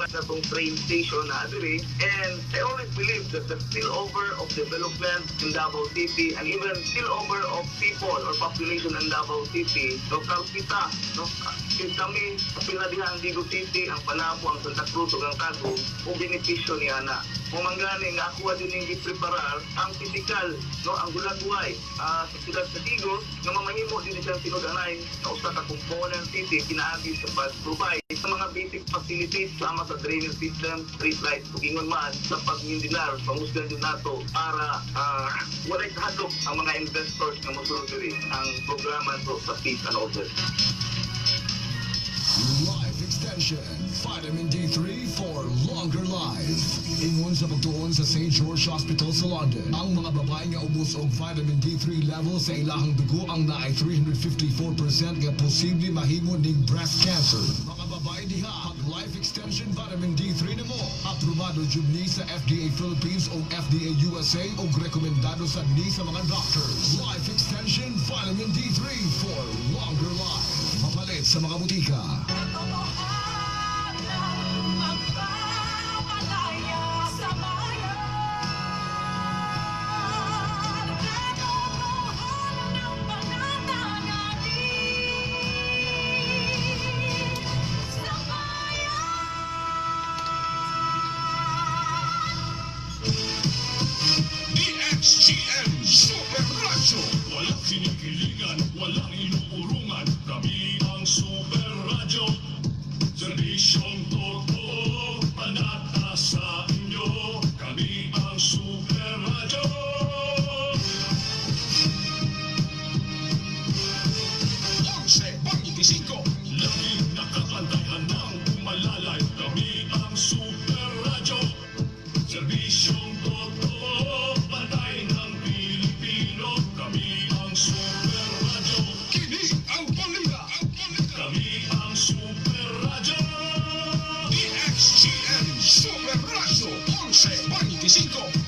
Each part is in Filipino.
mga natong train station na diri. And I always believe that the spillover of development in Davao City and even spillover of people or population in Davao City, local kita, no? Since kami pinadihan Digo City, ang Panapo, ang Santa Cruz, ang Tago, o benepisyo ni Ana. Kung manggani nga ako din yung gipreparar ang physical, no, ang gulagway sa siyudad sa Digo, nga mamahimo din siyang sinudanay na usa ka component city pinaagi sa pag-provide sa mga basic facilities sama sa drainage system, street lights, tugingon man sa pagmindinar, pamusgan din nato para walay kahadlok ang mga investors na mosulod diri ang programa to sa peace and order. Life Extension, Vitamin D3 for longer life. Ingon sa pagtuon sa St. George Hospital sa London, ang mga babae nga ubos og vitamin D3 level sa ilahang dugo ang naay 354% nga posible mahimo ning breast cancer. Mga babae diha, Life Extension Vitamin D3 nimo. Aprobado jud ni sa FDA Philippines o FDA USA o rekomendado sa ni sa mga doctors. Life Extension Vitamin D3 for longer life. Mapalit sa mga butika. DXGM Super Radyo. Walang kinikilingan, walang inuurungan. Kami ang Super Radyo. Serbisyong totoo, panata sa inyo. Kami ang Super Radyo. Onse, pang-25. Laging nakakantayan ng umalalay. Kami ang Super Radyo. Serbisyong totoo, patay ng Pilipino. Kami ang Super Radyo. Kinig ang balita. Kami ang Super Radyo. DXGM Super Radyo. 11.25.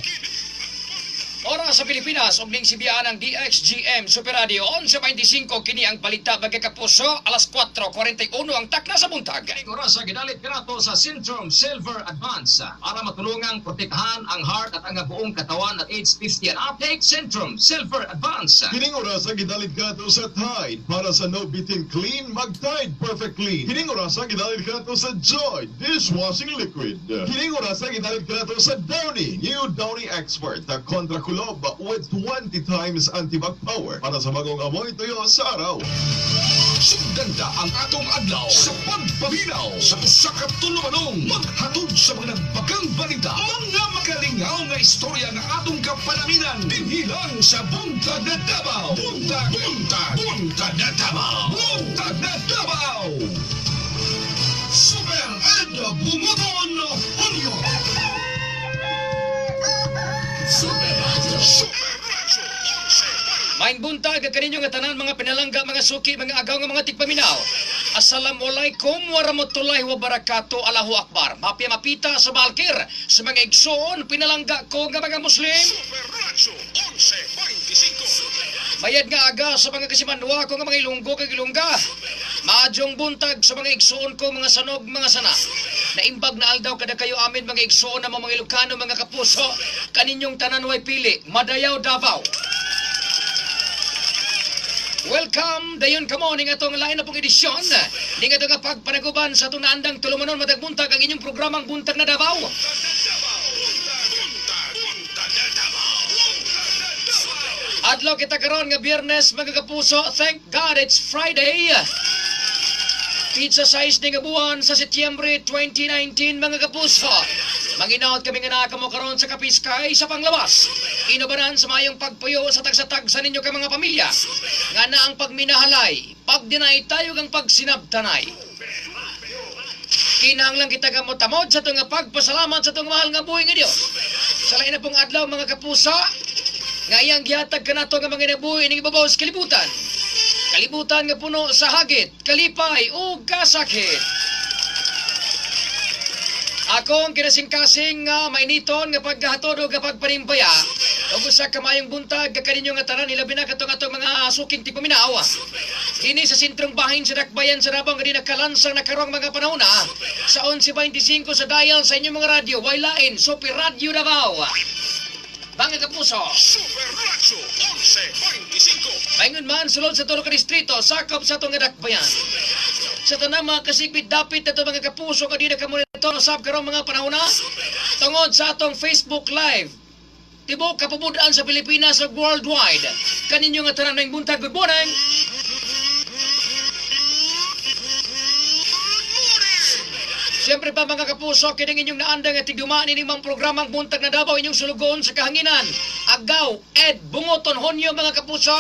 Oras sa Pilipinas, ugning sibiyaan ng DXGM Super Radio 11.25 kini ang balita bagay kapuso, alas 4:41 ang takna sa buntag. Kining oras sa gidalit kanato sa Syndrome Silver Advance para matulungang protektahan ang heart at ang buong katawan at age 50 and up. Take Syndrome Silver Advance. Kining oras sa gidalit kato sa Tide para sa no bitin clean, mag-Tide Perfect Clean. Kining oras sa gidalit kato sa Joy Dishwashing Liquid. Kining oras sa gidalit kato sa Downy, new Downy Expert na kontra kulob with 20 times anti-bug power para sa bagong amoy tuyo sa araw. Suganda ang atong adlaw sa pagpaminaw sa usa ka tulumanong maghatod sa mga nagbagang balita, mga makalingaw nga istorya nga atong kapanaminan dinhi lang sa Buntag na Davao. Buntag na Davao. Buntag na Davao. Super Ed Bumuton Julio. Super Radio. Maing buntag kaninyo nga tanan mga pinalangga, mga suki, mga agaw nga mga tigpaminaw. Assalamualaikum warahmatullahi wabarakatuh. Allahu Akbar. Mapia-mapita sa balkir sa mga igsoon pinalangga ko nga mga Muslim. Super Radio 11.25. Bayad nga aga sa mga kasimanwa ko nga mga ilunggo kag ilungga. Maadyong buntag sa mga igsoon ko mga sanog mga sana. Naimbag na aldaw kada kayo amin mga igsoon na mga Ilocano mga kapuso. Kaninyong tanan way pili. Madayaw Davao. Welcome, dayon kamo ning atong lain na pong edisyon. Ning atong pagpanaguban sa atong naandang tulumanon matag buntag ang inyong programang Buntag na Davao. Adlaw kita karon nga Biyernes mga kapuso. Thank God it's Friday. Pizza size ning buwan sa Setyembre 2019 mga kapuso. Manginaot kami nga nakamo karon sa Kapiskay sa panglawas. Inubanan sa mayong pagpuyo sa tagsatag sa ninyo ka mga pamilya. Nga na ang pagminahalay, pagdinay tayo ang pagsinabtanay. Kinahanglan kita gamot-amot sa itong pagpasalamat sa itong mahal nga buhay nga Diyos. Sa lain na pong adlaw mga kapusa, nga iyang gihatag ka na ito nga mga nabuhay ng ibabaw sa kalibutan. Kalibutan nga puno sa hagit, kalipay o kasakit. Ako ang kinasing-kasing nga mainiton nga paghahatod o kapag panimpaya. O sa kamayong buntag, kakaninyo nga tanan, ilabi na katong mga suking tipaminawa. Kini sa sentrong bahin sa Dakbayan sa Davao nga di nakalansang nakarong mga panahon sa 11:25 sa dial sa inyong mga radyo. Wailain, Super Radio Davao. Mga kapuso. Super Radyo 11:25. Maingon man sulod sa tulo ka distrito, sakop sa itong Dakbayan. Sa tanang mga kasigpit dapit na ito mga kapuso nga di na kamonitor sab karong mga panahon tungod sa atong Facebook Live. Tibok kapabudaan sa Pilipinas ug worldwide. Kaninyo nga tanan ng buntag, good morning. Siyempre pa mga kapuso, kining inyong naandang at tigdumaan inimang programang buntag na Davao inyong sulugoon sa kahanginan. Agaw, Ed, Bungoton, Honyo mga kapuso.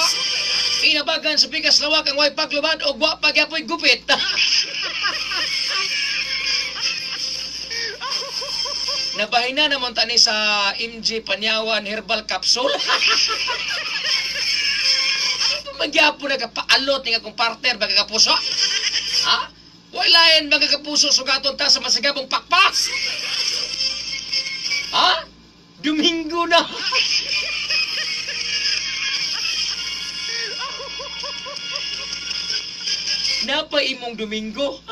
Inabagan sa pikas lawak ang way paglubad o gwa pagyapoy gupit. Nabahin na naman tani sa MG Panyawan Herbal Capsule. Magyapon na kapaalot nga kong partner mga kapuso. Ha? Walain mga kapuso sugaton ta sa masagabong pakpak. Ha? Domingo na. Napay imong Domingo.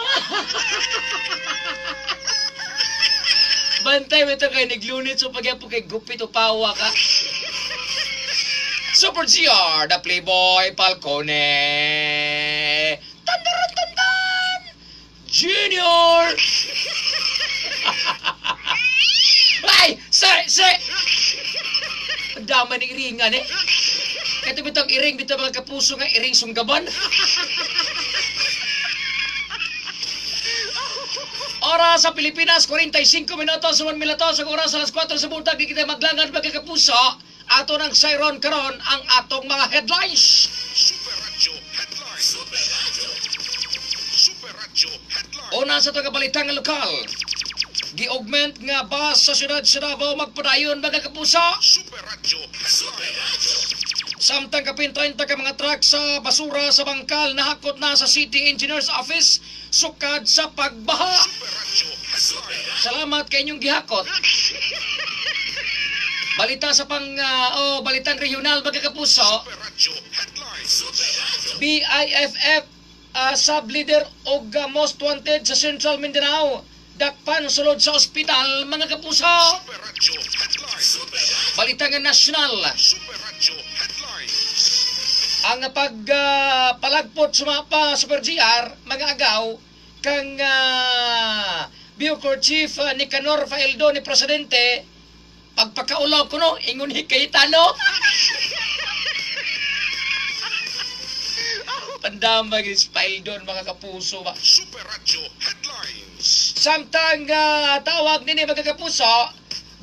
Bantay mo ito kay naglunit so pagyapo kay gupit o pawa ka. Super GR, the Playboy Falcone. Tandaran tandan! Junior! Ay! Say! Dama ng iringan eh. Ito bitang iring, bitang mga kapuso nga, iring sunggaban. Oras sa Pilipinas, 45 minutos, 1 minutos, ang oras sa alas 4 sa buntag, di kita maglangan mga kapuso. Ato ng siron karon ang atong mga headlines. Super Radyo Headlines. Super Radyo Headlines. Una sa itong balitang lokal. Gi-augment nga bus sa syudad sa Davao magpadayon mga kapuso. Super Radyo Headlines. Samtang kapintayin ka mga truck sa basura sa bangkal nahakot na sa City Engineer's Office sukad sa pagbaha. Super Radyo Headlines. Salamat kay inyong gihakot. Balita sa balitang regional mga kapuso. Super Radyo Headlines. BIFF sub-leader og most wanted sa Central Mindanao. Dakpan sulod sa ospital mga kapuso. Super Radyo Headlines. Balita nga nasyonal. Super Radyo Headlines. Ang pagpalagpot sumapa Super GR mga agaw kang Bucor Chief Nicanor Faeldo ni Presidente pagpakaulaw ko no ingon hikaytano. Pandamag is Faeldon mga kapuso ba. Super Radyo Headlines. Samtang tawag nini mga kapuso,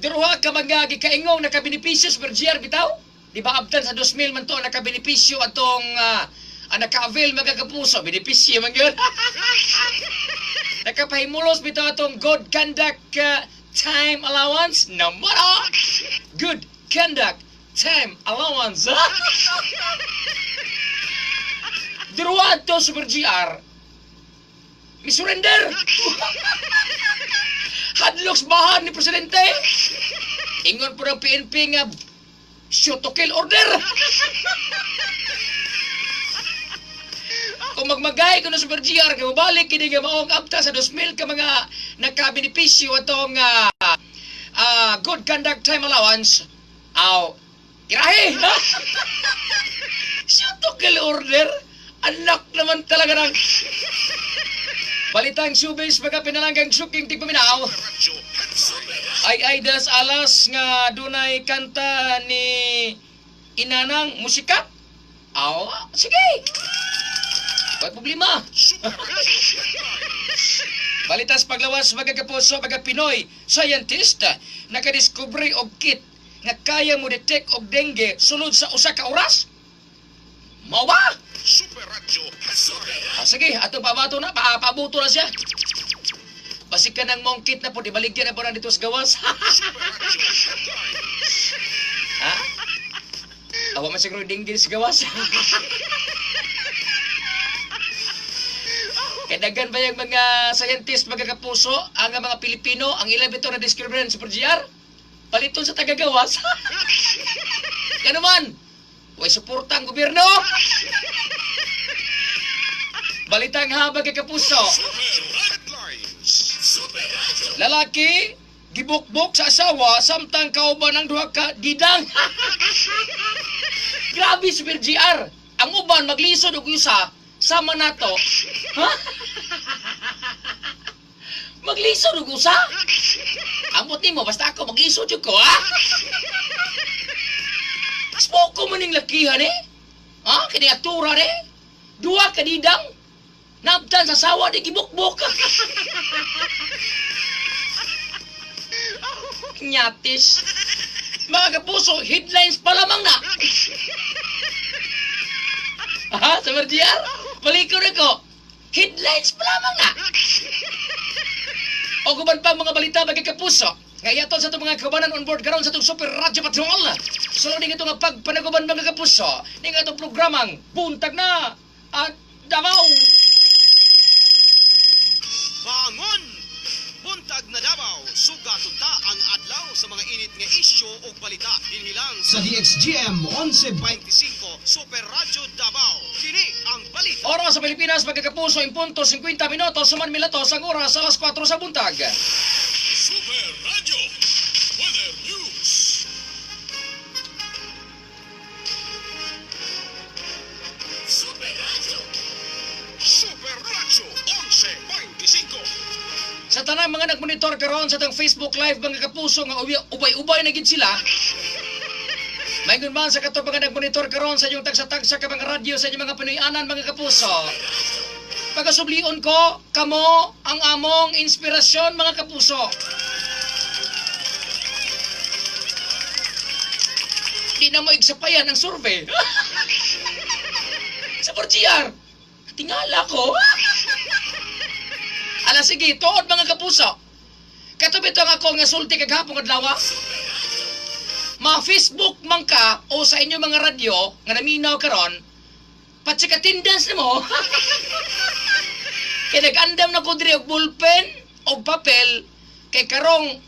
diruha ka mga gikaingong nakabenepisyo Super GR bitaw. Di ba abtan sa 2,000 man to nakabenepisyo atong naka-avail mga kapuso, benepisyo man yun. Nakapahimulos bitaw atong good conduct time allowance number good conduct time allowance. Diruan to Super GR misurrender. Hadloks bahan ni Presidente. Ingon po ng PNP nga shoot to kill order. Kung magmagay ko na Super GR kaya mabalik kini nga maong abta sa 2,000 ka mga nakabenepisyo atong good conduct time allowance. Aw, irahe! Shoot to kill order? Anak naman talaga ng balitang showbiz mga pinalanggang suking tigpaminaw. Radyo Headlines. Ay das alas nga dunay kanta ni Inanang musika. Aw, sige. Wala problema. Super Radyo Headlines. Balitas paglawas mga kapuso mga Pinoy scientist nakadiskubre og kit nga kaya mo detect og dengue sulod sa usa ka oras. Mao ba? Super Radyo Headlines. Sige, atong pabato na, pabuto na siya. Basig ka ng mongkit na po, di baligyan na po na dito sa gawas. Super Radyo Headlines. Ha? Awa man siguro dinggil sa gawas. Kadagan ba yung mga scientist, mga kapuso, ang mga Pilipino, ang ilang ito na discriminant sa GR? Paliton sa tagagawas. Ganuman, huwag suporta ang gobyerno. Balitang habag kay kapuso. Lalaki, gibukbok sa asawa, samtang kauban ang duha ka didang. Grabe si GR. Ang uban maglisod og usa, sama nato. Ha? Maglisod og usa? Ambot nimo basta ako maglisod jud ko, ha? Spoko man ning lakihan eh. Ha? Kini atura eh. Duha ka didang. Nabtan sa sawa di gibukbok. Nyatis. Mga kapuso, headlines pa lamang na. Ha? Sa Marjiar? Balikod ako. Headlines pa lamang na. O guban pa mga balita mga kapuso. Ngayaton sa itong mga kabanan on board karon sa itong Super Radio Patrol. Sunod din ito nga pagpanaguban mga kapuso. Ning itong programang Buntag na at Davao. Bangon! Buntag na Davao, sugatun ta ang adlaw sa mga init nga isyu o balita. Dinhilang Sa DXGM 11:20 25 Super Radio Davao. Kini ang balita. Oras sa Pilipinas, magkakapuso, in punto 50 minutos, suman milatos ang oras alas 4 sa buntag. Super Radio Weather News. Super Radio 11:25. Sa tanang mga nagmonitor karon sa tang Facebook Live mga kapuso nga ubay-ubay na gid sila. Maygon man sa kato mga nagmonitor karon sa inyong tagsa-tagsa ka mga radyo sa inyong mga Pinoyanan mga kapuso. Pagasublion ko, kamo ang among inspirasyon mga kapuso. Di na mo igsapayan ang survey. Sa Portiar, tingala ko. Ala sige, tuod mga kapuso. Katubit ang ako nga sulti kaghapon adlaw. Ma-Facebook man ka o sa inyo mga radyo nga naminaw karon, patsik attendance nimo. Kay nag-andam na ko diri og ballpen og papel kay karong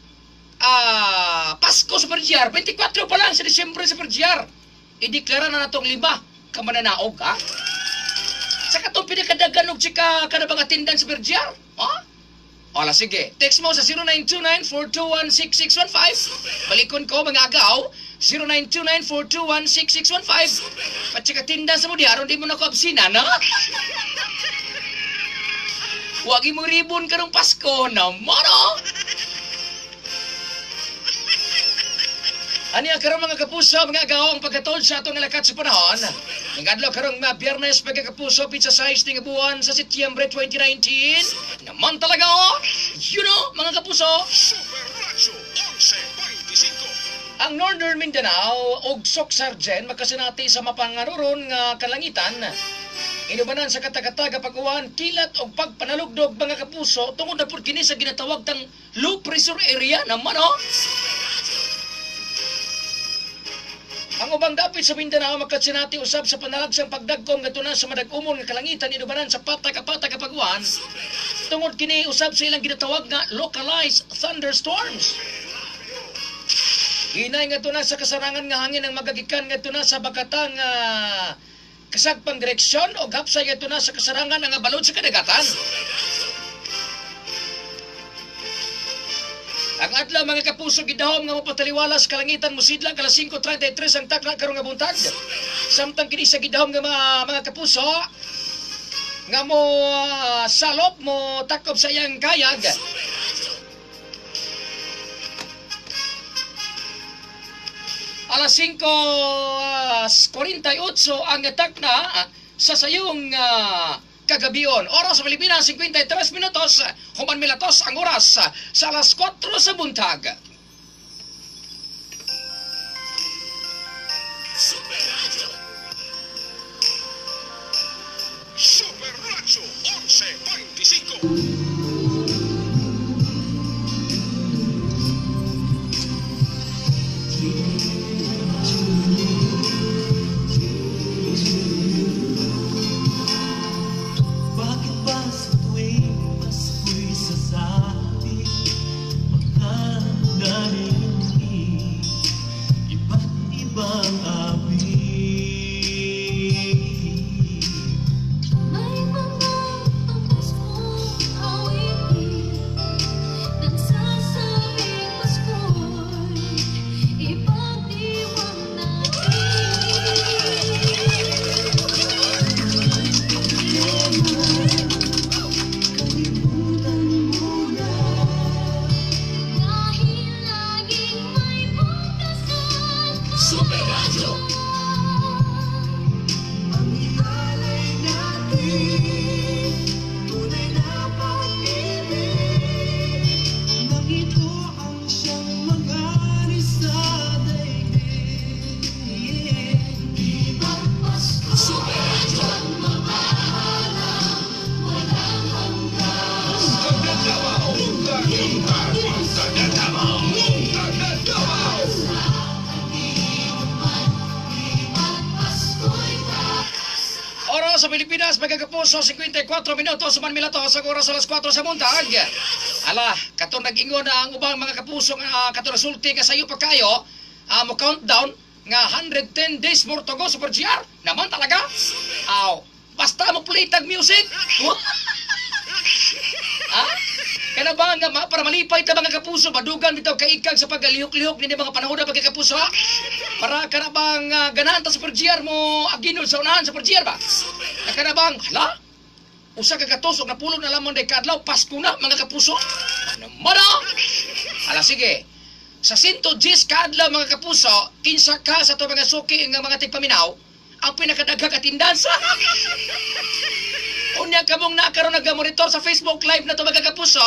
Pasko sa Perjiar, 24 pa lang sa Disyembre sa Perjiar. Ideklara na natong 5 ka mananaog, ha? Sa katong pinakadagan og chika kada bang attendance sa Perjiar, ha? Ola, sige. Text mo sa 0929-421-6615. Balikon ko mga agaw, 0929-421-6615. Patsika tinda sa mo di, aron di mo na ko absinan, ha? Huwag mo ribon ka ng Pasko naman, oh! Ani ang karong mga kapuso, mga agaw, ang pagkatod sa atong lakat sa panahon. Ang adlaw karong mga Biyernes, mga kapuso, pizza size ng buwan sa Setyembre 2019. Naman talaga, oh! You know, mga kapuso, Super Radio 11:25. ang Northern Mindanao ug Sok Sargen makasinati sa mapangaruron nga kalangitan. Inubanan sa katagataga pag-uwan, kilat o pagpanalugdog mga kapuso tungod na pud kini sa ginatawag tang low pressure area naman, oh! Ang ubang dapit sa Mindanao makatsinati usab sa panalagsang pagdagkom ngadto na sa madag-umon nga kalangitan inubanan sa patag-patag pag-uwan. Tungod kini usab sa ilang ginatawag nga localized thunderstorms. Hinay ngadto na sa kasarangan nga hangin ang magagikan ngadto na sa bakatang kasagpang direksyon o hapsay ngadto na sa kasarangan nga balod sa kadagatan. Ang adlaw mga kapuso gidahom nga mapataliwalas kalangitan musidlang alas 5:33 ang takna karong nga buntag. Samtang kini sa gidahom nga mga kapuso nga mo salop mo takob sa iyang kayag. Alas 5:48 ang takna sa sayong kagabion. Oras sa Pilipinas, 53 minutos. Human milatos ang oras sa alas 4 sa buntag. Super Radio 11:25. Bakit ba sa tuwing Pasko'y sasabi mga narinig iba't ibang awit? May mga sa Pilipinas, magkakapuso, 54 minutos, manmila to, sa oras alas 4 sa buntag. Ala, katong nag-ingon na ang ubang mga kapuso, katong nasulti ka sa iyo pa kayo, mo countdown, nga 110 days more to go, Super GR. Naman talaga. Aw, basta mo play tag music. Ha? Kaya ba nga para malipay ta mga kapuso, madugan bitaw kaikag sa pagalihok-lihok ni mga panahon na pagkakapuso ha? Para ka na bang ganahan ta sa GR mo aginol sa unahan sa GR ba? Ka na bang, hala? Usa ka katusok na pulong na lamang day kadlaw, Pasko na mga kapuso. Ano mo na? Hala sige. Sa 110 kadlaw mga kapuso, kinsa ka sa to mga suki nga mga tigpaminaw, ang pinakadaghang atindansa. Unya ka mong nakaroon nag-monitor sa Facebook Live na ito mga kapuso,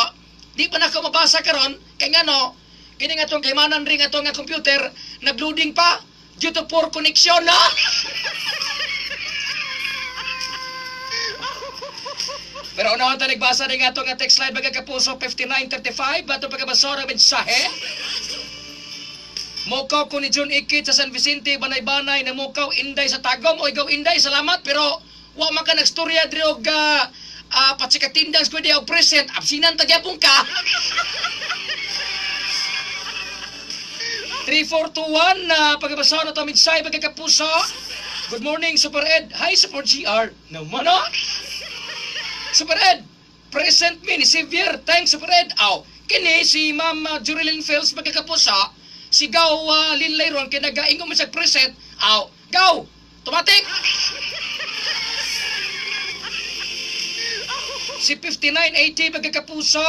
di pa na ako mabasa karon kay nga no, kini nga itong kaymanan rin nga itong nga computer, nag-loading pa, due to poor connection na. Pero unahan ta nagbasa rin nga itong nga text line mga kapuso, 5935, bato pagkabasa ng mensahe. Mukaw ko ni John Ikit sa San Vicente, banay-banay na mukaw inday sa Tagom. O ikaw inday, salamat, pero wa man ka nagstorya diri og patsikatindans ko di og present absinan tagyapon ka. 3421 pagabasa na to midsay pagkakapuso. Good morning Super Ed. Hi Super GR. Naman no? Super Ed, present me ni Xavier. Thanks Super Ed. Aw, kini si Ma'am Jurilyn Fields pagkakapuso. Sigaw Linlay ron kinagaingom sa present. Aw, go. Tumatik. Si 5980 pagkakapuso,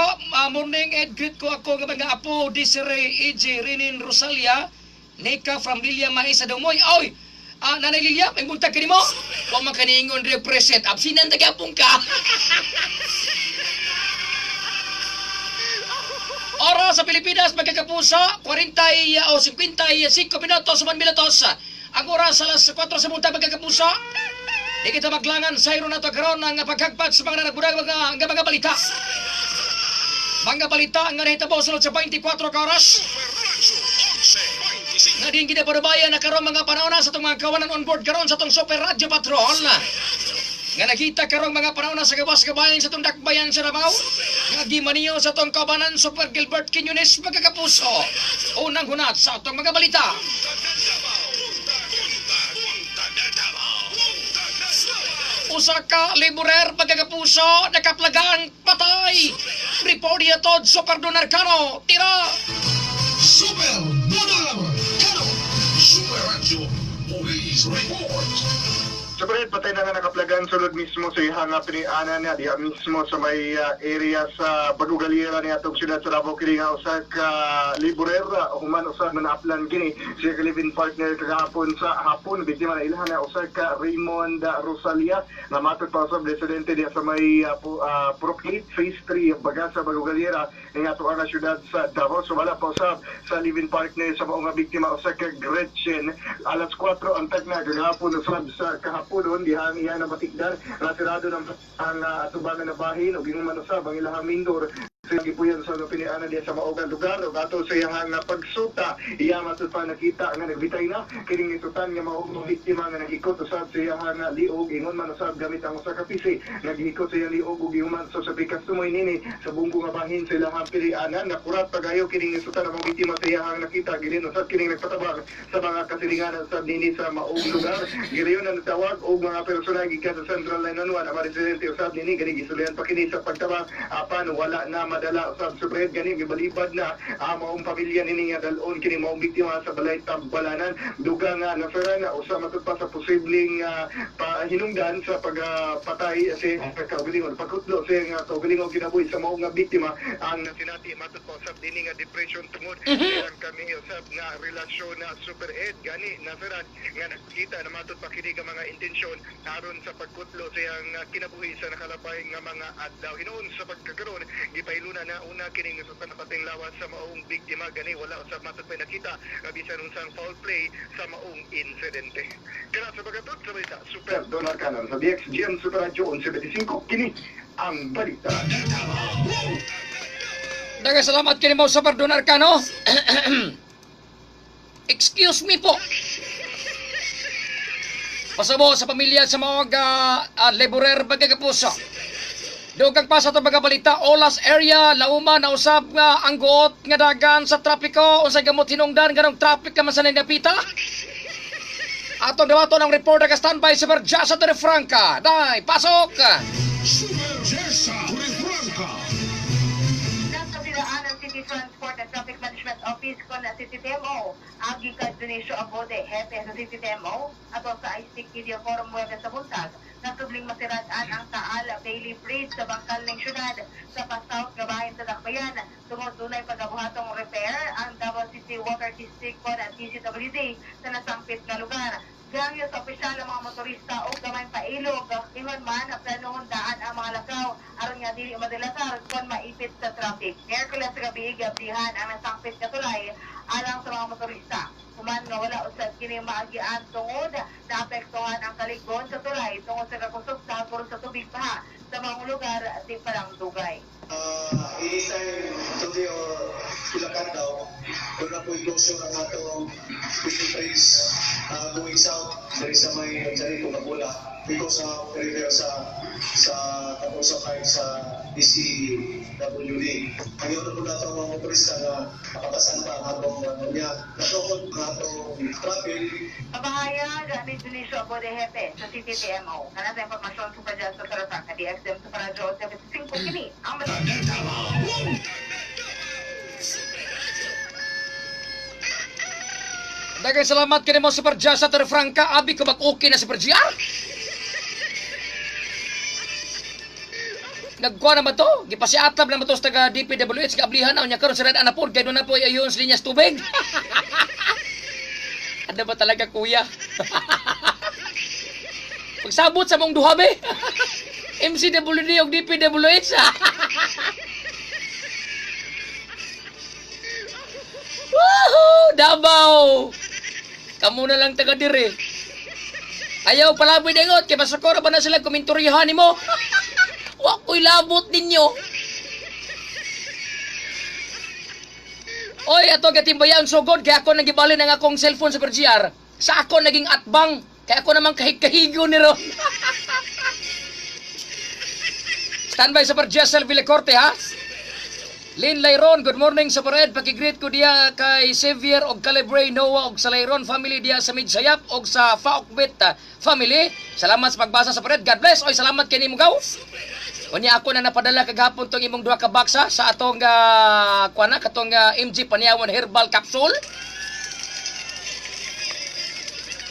morning Ed, greet ko ako ng mga apo, Desiree, EJ, Rinin, Rosalia, Nika from Lilia Maisa Damoy. Oy, Nanay Lilia, may buntag ka ni mo? Huwag man kaningon represent, absinan tagapong ka. Oras sa Pilipinas, magkakapuso, 40 o 55 minutos, 1 minutos. Ang oras alas 4 sa buntag magkakapuso. Di kita maglangan sa iro na to karon ang paghagpat sa mga nagbudag mga balita. Mga balita ang nahitabo sunod sa 24 ka oras. Nga din ginaparubayan na karon mga panahon sa itong mga kawanan on board karon sa itong Super Radio Patrol. Nga nakita karong mga panahon sa gawas kabayan sa itong dakbayan sa Davao. Nga gimaniyo sa itong kabanan Super Gilbert Quiñones magkakapuso. Unang hunat sa itong mga balita. Usa ka liburer pagkakapuso nakaplagang patay. Report yatod Super Donarcano. Tira! Super Donarcano! Super Radio Police Report! Siyempre, patay na nga nakaplagan sulod mismo sa ihangap ni Ana niya, diya mismo sa may area sa Bagugalira niya itong siyudad sa Davao kini nga usa ka liburer human usab na naaplan kini siya living partner kagahapon sa hapon biktima na ilahan na usa ka Raymond Rosalia na matod pa usab residente diya sa may Proclate Phase 3 baga sa Bagugalira nga ato ang siyudad sa Davao. So wala pa usab sa living partner sa mga biktima usa ka Gretchen alas 4 ang tag na kagahapon usab sa kahapon dihan iya na batikdan nasirado ng ang atubangan na bahin o ginuman usab ang ilahang mindor sa gipuyan sa piniana diya sa maogang lugar o ato sa iyang pagsuta iya matud pa nakita nga nagbitay na kining isutan nga maong biktima nga nagikot usab sa iyang liog ingon man usab gamit ang usa ka pisi nagikot sa iyang liog ug gihuman sa pikas tumoy nini sa bunggo nga bahin sa ilahang piliana nakurat pagayo kining isutan ang mga biktima sa iyang nakita gilin usab kining nagpatabang sa mga kasilinganan sa nini sa maong lugar giriyon na natawag og mga personal gikan sa Central 911 ang residente usab nini gani gisulian pa kini sa pagtabang apan wala na madala usab subred gani gibalibad na maong pamilya nini nga dalon kini maong biktima sa balay Tambalanan duga nga nasaran na usab matud pa sa posibleng hinungdan sa pagpatay sa kaugalingon pagkutlo sa kaugalingon kinabuhi sa maong nga biktima ang sinati matud pa usab dinhi nga depression tungod ang kami usab nga relasyon na Super Ed gani nasaran nga nakita na matud pa kini nga mga intensyon aron sa pagkutlo sa iyang kinabuhi sa nakalabay nga mga adlaw hinuon sa pagkakaroon gipailuna na una kining sa napating lawas sa maong biktima gani wala usab matud pa nakita nga bisan unsang foul play sa maong insidente. Kaya sa pagkatod sa balita Super Donarcano sa DXGM Super Radio 1175 kini ang balita. Daga salamat kini mo Super Donarcano. Excuse me po. Pasabo sa pamilya sa mga laborer mga kapuso. Dugang pa sa ito mga balita, Olas area, lauma na usab nga ang guot nga dagan sa trapiko, unsay gamot hinungdan ganong traffic ka man sa napita. Atong dawaton ang reporter ka standby sa Berjasa Torrefranca. Day, pasok! Super Jessa Franca. Nasa bilaan ng City Transport and Traffic Management Office ko na City TMO, agi ka Dionisio Abode, hepe sa City TMO, ato sa ISTIC Video Forum Web sa buntag, nasubling masiraan ang Taal Bailey Bridge sa bangkal ng syudad sa South Gabahin sa Dakbayan. Tungod dunay pagabuhatong repair ang Davao City Water District po ng DCWD sa nasampit nga lugar. Gangyo sa opisyal ang mga motorista o gamay pailog, ingon man planohon daan ang mga lakaw aron nga dili madalasar kon maipit sa traffic. Miyerkules gabi gabihan ang nasampit nga tulay alang sa mga motorista. Human nga wala usad kini maagian tungod naapektuhan ang kaliggon sa tulay tungod sa kakusog sa haguro sa tubig paha sa mga lugar di palang dugay. Anytime today or Bulacan daw, kung na po i-closure ang atong 53s going south, dari sa may Jari Pagabula, because of repair sa kapusapay sa DCWD. Ang yun na po natin mga motorista na makatasan pa ang atong niya. Natungkot ang atong traffic. Kabahayag ni Dionisio Abode, hepe sa City TMO. Kana sa impormasyon sa Pradyas sa Tarapang, DXM sa Paradyo 75 kini. Ang Daghang salamat kini mo Super Jasa Torrefranca. Abi ko mag-okay na Super GR. Nagkuha naman to. Gipasiatab naman to sa taga DPWH. Kaablihan ang niya karon sa red anapod. Kaya doon na po ayon sa linyas tubig. Ano ba talaga kuya? Pagsabot sa mong duhabe. MCWD o DPWH. Woohoo! Davao! Kamu na lang taga diri. Ayaw palaboy dengot. Kaya masakora ba na sila kuminturyahan ni mo? Wako'y labot ninyo. Oy, ato gatimbayan sugod. Kaya ako nagibalin ang akong cellphone sa PRGR. Sa ako naging atbang. Kaya ako naman kahig-kahigo ni Ron. Standby sa Berjasa Villacorte, ha? Lynn Layron, good morning sa Pared. Pakigreet ko diya kay Xavier og Calibre Noah og sa Layron family diya sa Midsayap og sa Faokbit family. Salamat sa pagbasa sa Pared. God bless. Oy, salamat kini mo gaw. Unya ako na napadala kagahapon tong imong duha ka baksa sa atong kuana katong MG Paniawan Herbal Capsule.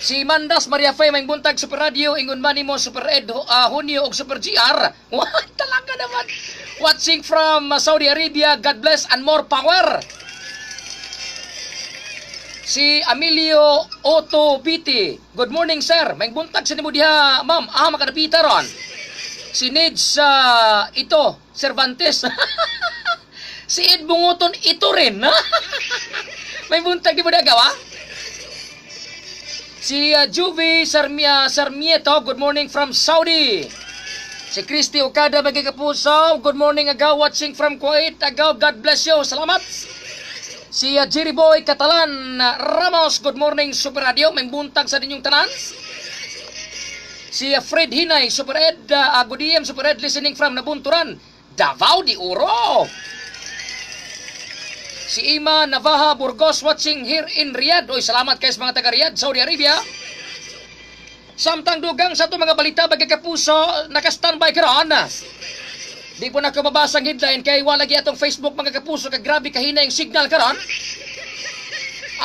Si Mandas Maria Fay may buntag Super Radio ingon man nimo Super Ed Hunyo og Super GR. What talaga naman. Watching from Saudi Arabia. God bless and more power. Si Emilio Otto Piti. Good morning sir. May buntag sa nimo diha ma'am. Makadapita ron. Si Neds ito Cervantes. Si Ed Bunguton ito rin. May buntag di mo dagawa? Si Juvie Sarmieto, good morning from Saudi. Si Christy Okada, magkikapuso, good morning agaw, watching from Kuwait. Agaw, God bless you, salamat. Si Jerry Boy Catalan Ramos, good morning, Super Radio. May buntag sa ninyong tanan. Si Fred Hinay, Super Ed, Agudiem, Super Ed, listening from Nabunturan, Davao de Oro. Si Ima Navaha Burgos watching here in Riyadh. Oy, salamat kayo sa mga taga Riyadh, Saudi Arabia. Samtang dugang sa ito mga balita, bagay-kapuso, naka-standby karon. Di po na ko mabasang headline kay walagi atong Facebook mga kapuso, kagrabe kahina yung signal karon.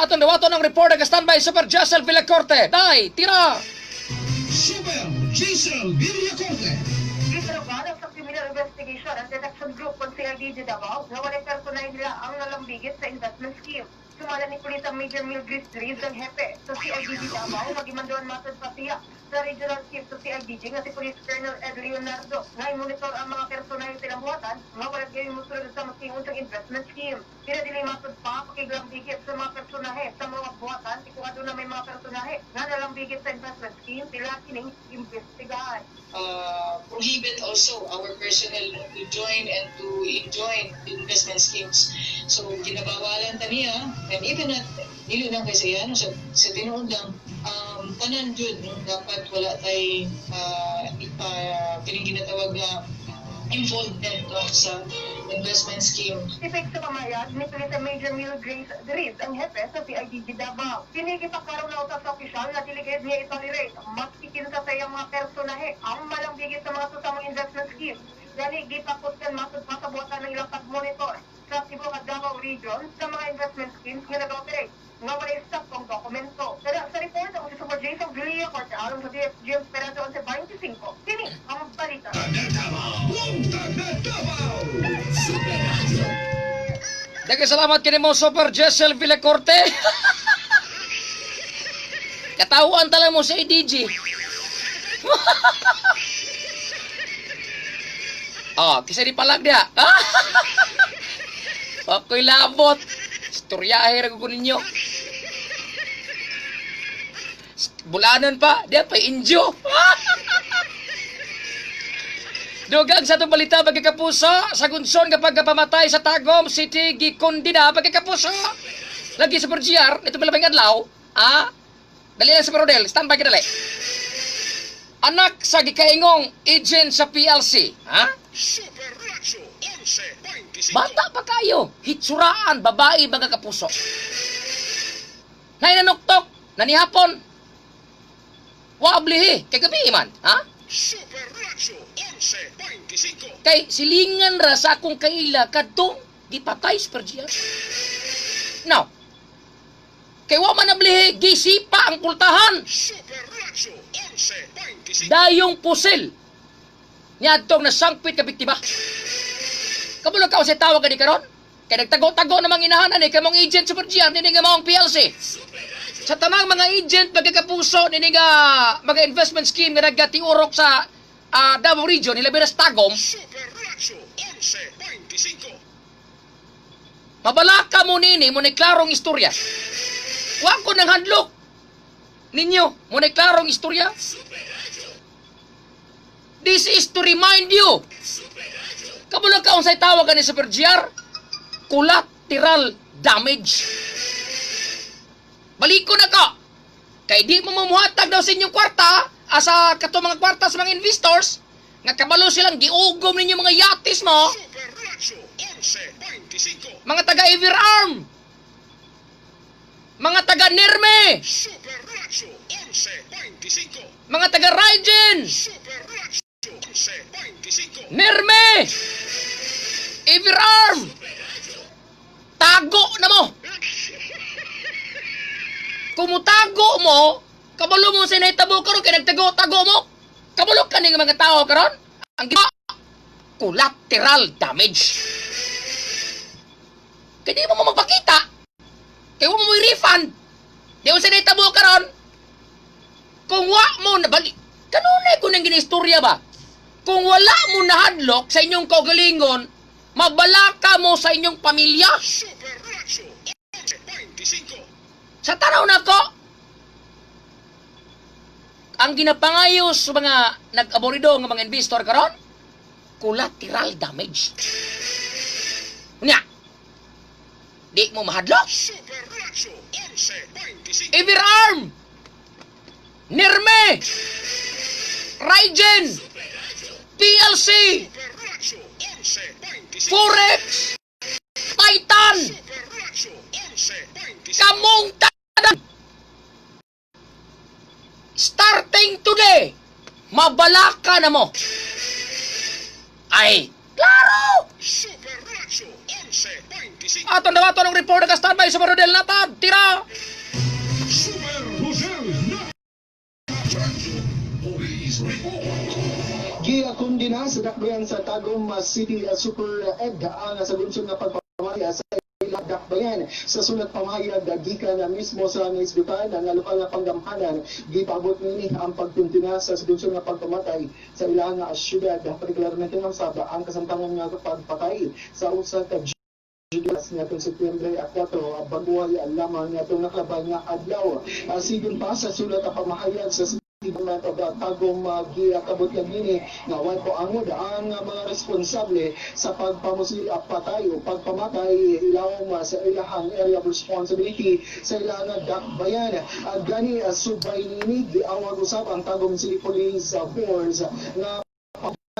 Atong dawaton ang report naka-standby Super Jessel Villacorte. Day, tira! Super Jessel Villacorte. Gitrabado sa Criminal Investigation and Detection Group kung CIDG Davao na walay personay nila ang nalambigit sa investment scheme. Sumala ni Kulita Major Milgris Dries ang hepe sa CIDG Davao magimandoan matod patiya sa Regional Chief sa CIDG nga si Police Colonel Ed Leonardo nga monitor ang mga personay tinabuhatan nga walay gayong musulod sa masingon sa investment scheme. Kaya dili matod pa pakiglambigit sa mga personahe sa mga buhatan si kung na may mga personahe nga nalambigit sa investment scheme sila kining investigahan. Prohibit also our personnel to join and to enjoin the investment schemes. So, ginabawalan ta niya, and even at, nilo lang kasi yan, sa tinuod lang, tanan jud no dapat wala tay kining ginatawag nga involvement no, sa investment scheme. Tipik sa pamayag, nipili sa Major Mill Grace Dries ang hepe sa PIDG Davao. Pinigipakaroon na utas sa opisyal na diligid niya itolerate. Mas ikinsa sa iyang mga personahe ang malangbigit sa mga susamang investment scheme. Dali, gipakutkan masod pa sa buwatan ng ilang pag-monitor sa Cebu at Davao Region sa mga investment schemes nga nag-operate. Nga wala saktong dokumento. Kaya sa report, ang si Super Jason Villa, Korte alam sa DFG Esperanto 1125. Kini ang balita. Daghang salamat kini mo Super Jessel Villacorte. Katawaan tala mo sa IDG. Oh, kisa di palag dia. Ako'y labot. Istoryahe ra ko ninyo. Bulanan pa, dia pa injo. Dugang sa itong balita, pagkakapuso, sa Gunson kapag kapamatay sa Tagum City, gikondina, pagkakapuso. Lagi sa Pergiar, ito malabing adlaw, dali lang sa Perodel, standby ka dali. Anak sa gikaingong agent sa PLC, Super Ratio 11.25. Bata pa kayo, hitsuraan, babae, mga kapuso. Nay nanuktok, nanihapon. Waablihi, kay gabi man, Super Ratio 11.25. Kay silingan ra sa akong kaila kadtong gipatay sa Pergian. Now, kay wa man nablihi gisipa ang pultahan. Super Ratio 11.25. Dayong pusil. Niadtong nasangpit ka biktima. Kabulo ka sa tawag kani karon? Kay nagtago-tago namang inahanan kay mong agent sa Pergian dinhi nga maong PLC. Sa tanang mga agent pagkakapuso dinhi nga mga investment scheme nga nagatiurok sa Davao Region, ilabiras Tagum. Super Ratio 11.25. Mabalaka mo nini, mo klarong istorya. Wa ko nang hadlok ninyo, mo klarong istorya. This is to remind you. Kabulang ka unsay tawag ni sa Pergiar? Collateral damage. Baliko na ka. Kay di mo mamuhatag daw sa inyong kwarta, asa kato mga kwarta sa mga investors, nga kabalo silang giugom ninyo mga yatis mo. Super Ratio 11.25. Mga taga Everarm, mga taga Nirme, Super Ratio 11.25. mga taga Raijin, Super Ratio 11.25. Nirme, Everarm, tago na mo. Kumutago mo, kabalo mo sa naitabo karon kay nagtago-tago mo. Kabalo ka ning mga tao karon. Ang gina collateral damage. Kaya di mo magpakita. Kaya mo mo i-refund. Di mo sa naitabo karon. Kung wa mo nabali, kanunay ko nang ginistorya ba? Kung wala mo nahadlok sa inyong kaugalingon, mabalaka mo sa inyong pamilya. Super Ratio 11.25. Sa tanaw na ko, ang ginapangayos sa mga nag-aborido ng mga investor karon, collateral damage. Unya, di mo mahadlok. Super Ratio 11.25. Everarm, Nirme, Raijin, PLC, Super Ratio 11.25. Forex, Titan, Super Ratio 11.25. kamong tanan. Starting today, mabalaka na mo. Ay, klaro! Super Ratio 11.25. Aton daw aton ang report na standby sa Marodel Natad. Tira! Super Josel Police Report. Giakundina sa dakbayan sa Tagum City Super Ed ang sagunsod na pagpamahayag sa ilang dakbayan sa sulat pamahayag gikan na mismo sa nisbitan ang lokal na panggamhanan gipabot nini ang pagtuntina sa sagunsod na pagpamatay sa ilang syudad partikularmente ng Sabah ang kasamtangan nga pagpatay sa usa ka Judas nitong Setyembre 4 baguhay lamang nitong naklaban nga adlaw. Sigon pa sa sulat na pamahayag sa Department of Tagong giakabot nga gini nga way po angod ang mga responsable sa pagpamusil at patay o pagpamatay ilawom sa ilahang area of responsibility sa ilang dakbayan. Gani subay nini giawag usab ang Tagum City Police Force nga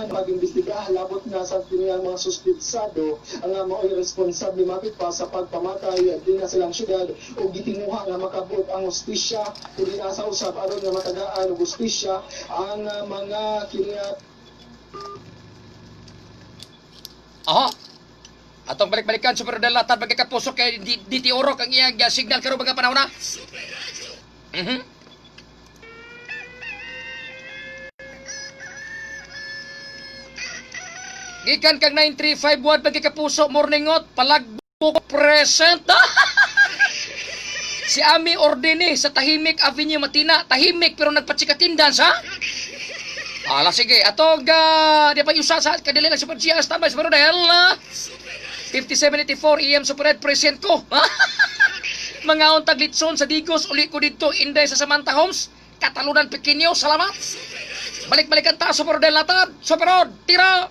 mag-imbestiga labot na sa kanilang mga suspitsado ang mao'y responsable mapit pa sa pagpamatay at di na silang syudad o gitinguha nga makabot ang hustisya kung nasa usap aron nga matagaan o hustisya ang mga kiniyat. Aha. Atong balik-balikan Super Rodel Latad magkakapusok kay di tiorok ang iyang signal karon mga panahon na. Gikan kang 9351 pagkikapuso morningot palagbo present. Si Ami Ordine sa Tahimik Avenue Matina, tahimik pero nagpatsikatindan sa. Ala sige, atog di pa yusa sa kadili lang Super GS tambay Super Rodel. 5784 EM Super Red present ko. Mga untag litson sa Digos uli ko dito Inday sa Samantha Homes, Katalunan Pequeño, salamat. Balik-balikan ta Super Rodel Latad, Super Rod, tira.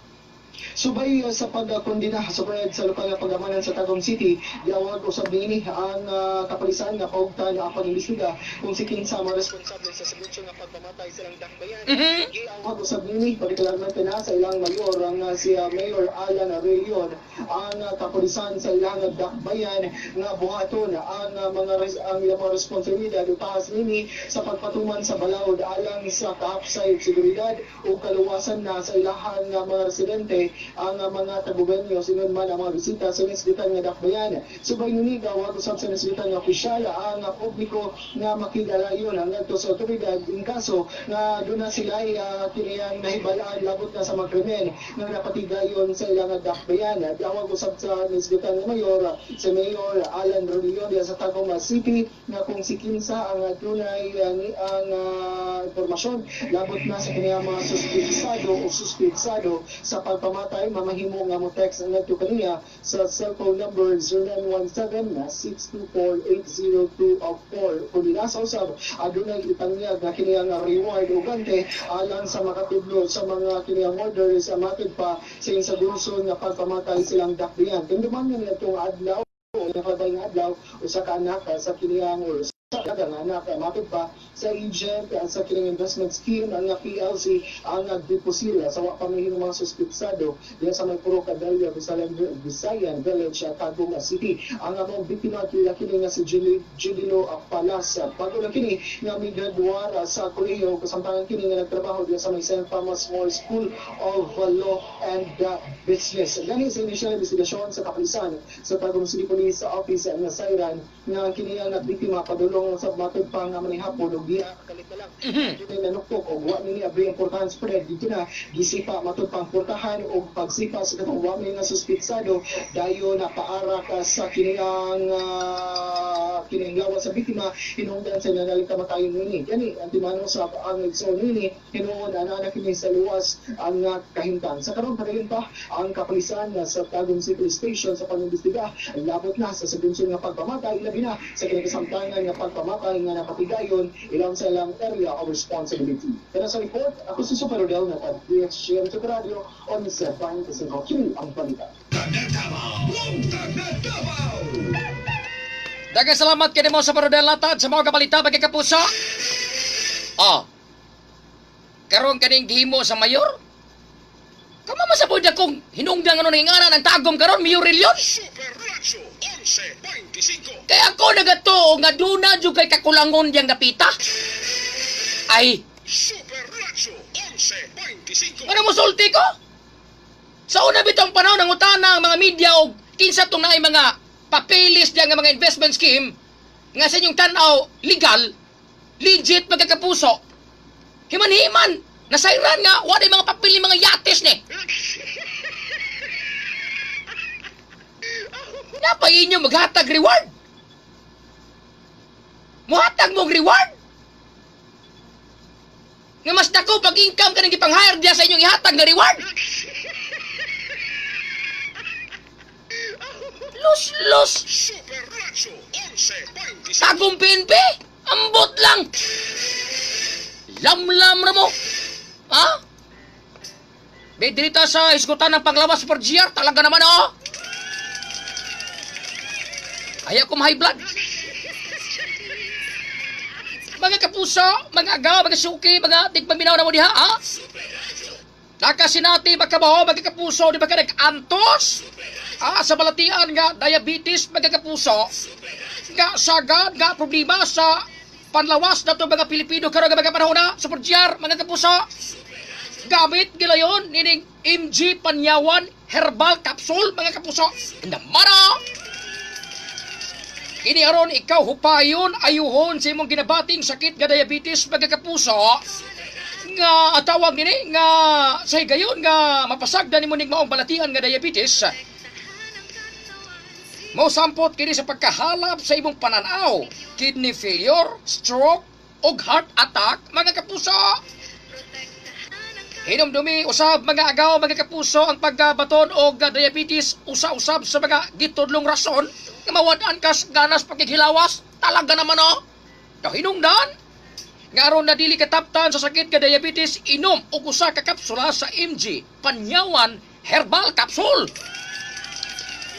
Subay sa pagkondina sa lokal na pagamanan sa Tagum City, giawag usab niini ang kapalisan nga paugtan nga pag-imbestiga kung si kinsa mo responsable sa sebutso nga pagpamatay silang dakbayan. Giawag usab niini partikularmente na sa ilang mayor ang si Mayor Alan Arellon ang kapalisan sa ilang dakbayan nga buhaton ang mga responsibilidad upahas niini sa pagpatuman sa balawod alang sa kahapsay ug seguridad o kaluwasan na sa ilahang mga residente ang mga tagubenyo sinun man ang mga bisita sa nisbitan nga dakbayan. Subay nini gawag usab sa nisbitan nga opisyal ang publiko nga makigalayon ang ngadto sa otoridad in kaso nga doon na sila kiniyang nahibalaan labot na sa mga krimen nga napatigayon sa ilang dakbayan. Gawag usab sa nisbitan nga mayor si Mayor Alan Rodillo sa Tagum City nga kung si kinsa ang dunay ang impormasyon labot na sa kaniyang mga suspitsado sa pagpamatay mamahimo nga mo text ang ngadto kaniya sa cellphone number 0917-624-802-4. Kung nasa usab adunay ipanyag nga kiniyang reward o gante alang sa makatudlo sa mga kiniyang orders sa matid pa sa insagunson nga pagpamatay silang dakbayan. Tinduman nga itong adlaw o nakabay nga adlaw o sa kaanak sa kiniyang or sa anak mapit pa sa agent sa kining investment scheme ang PLC ang nagdeposit sa pamilya ng mga suspitsado diya sa may puro Kadalya Visayan Village Tagum City. Ang mga biktima kini nga si Julio Palas pagula kini nga may graduar sa kolehiyo kasamtangan kini nga nagtrabaho diya sa may St. Thomas More School of Law and Business. Gani sa initial investigasyon sa kapalisan sa Tagum City Police Office nga sayran nga kini nga nagbiktima padulong sa matod pa nga manihapon o giya kalit na lang dito nanuktok o wa nini abri importante spread dito na gisipa matod pang portahan o pagsipa sa katong wa nga suspitsado dayo na paara ka sa kiniyang lawas sa biktima hinungdan sa nanaling kamatayon nini. Gani ang timano sa ang igsoon nini hinuon ana kini sa luwas ang kahimtang. Sa karon padayon pa ang kapulisan sa Tagum City Station sa pag-imbestiga labot na sa sebensyon nga pagpamatay labi na sa kinakasamtangan nga pagpamatay nga napatigayon ilang sa ilang area of responsibility. Pero sa report, ako si Super Rodel na tag-DXGM sa radio on Mr. Fine kasi kini ang balita. Daghang salamat kini mo sa Rodel Latad sa mga kabalita bagay kapuso. Karon kaning gihimo sa mayor. Kamo masabod akong hinungdan ano ning ngaran ang Tagum karon Mayor Rilyon. Super Radyo 11.25. Kaya ako nagatuo nga duna jud kay kakulangon diyang napita. Ay, Super Radyo 11.25. ano mo sulti ko? Sa una bitong panahon ng utana ang mga media og kinsa tong naay mga papeles diyan nga mga investment scheme nga sa inyong tan-aw legal, legit magkakapuso. Himan-himan, nasayran nga wa day mga papel ni mga yates ni. Napay inyo maghatag reward. Muhatag mong reward. Nga mas dako pag income ka nang ipang-hire diya sa inyong ihatag na reward. Los. Super Radyo 11.25. Tagum PNP. Ambot lang. Lamlam ra mo. Ha? May dirita sa isgutan ng panglawas per GR. Talaga naman, oh. Ayaw ko ma-high blood. Mga kapuso, mga agaw, mga suki, mga tigpaminaw na mo diha, ha? Nakasinati, magkabaho, mga kapuso, di ba ka nag-antos? Sa balatian nga, diabetes, mga kapuso. Nga sagad, nga problema sa panlawas na ito mga Pilipino karon nga mga panahon na sa Purgyar, mga kapuso. Gamit nila yun, nining MG Panyawan Herbal Capsule, mga kapuso. Namara! Ini aron ikaw hupayon, ayuhon sa imong ginabating sakit nga diabetes, mga kapuso. Nga tawag nini, nga sa higayon nga mapasagdan nimo ning maong balatian nga diabetes. Mo sampot kini sa pagkahalap sa imong pananaw, kidney failure, stroke, ug heart attack, mga kapuso. Hinumdumi usab mga agaw, mga kapuso, ang pagbaton og diabetes usa-usab sa mga gitudlong rason nga mawad-an kas ganas paghilawas. Talaga naman, oh. Hinungdan nga aron na dili kataptan sa sakit nga diabetes, inom og usa ka kapsula sa MG Panyawan Herbal Capsule.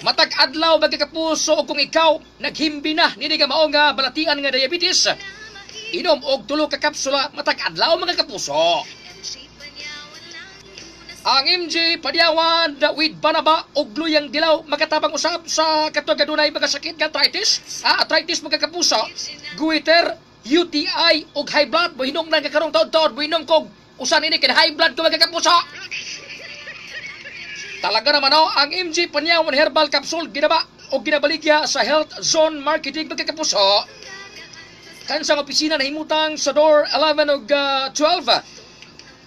Matag adlaw, mga kapuso, kung ikaw naghimbi na nini nga mao nga balatian nga diabetes, inom og 3 ka kapsula matag adlaw, mga kapuso. Ang MG Panyawan with banaba og luyang dilaw makatabang usab sa katong adunay mga sakit nga arthritis, mga kapuso, goiter, UTI ug high blood. Mohinom na nga karong taon-taon, mohinom kog usan ini kay high blood ko, mga kapuso. Talaga naman, oh, ang MG Panyawan Herbal Capsule ginaba o ginabaligya sa Health Zone Marketing, mga kapuso. Kansang opisina na himutang sa door 11 ug 12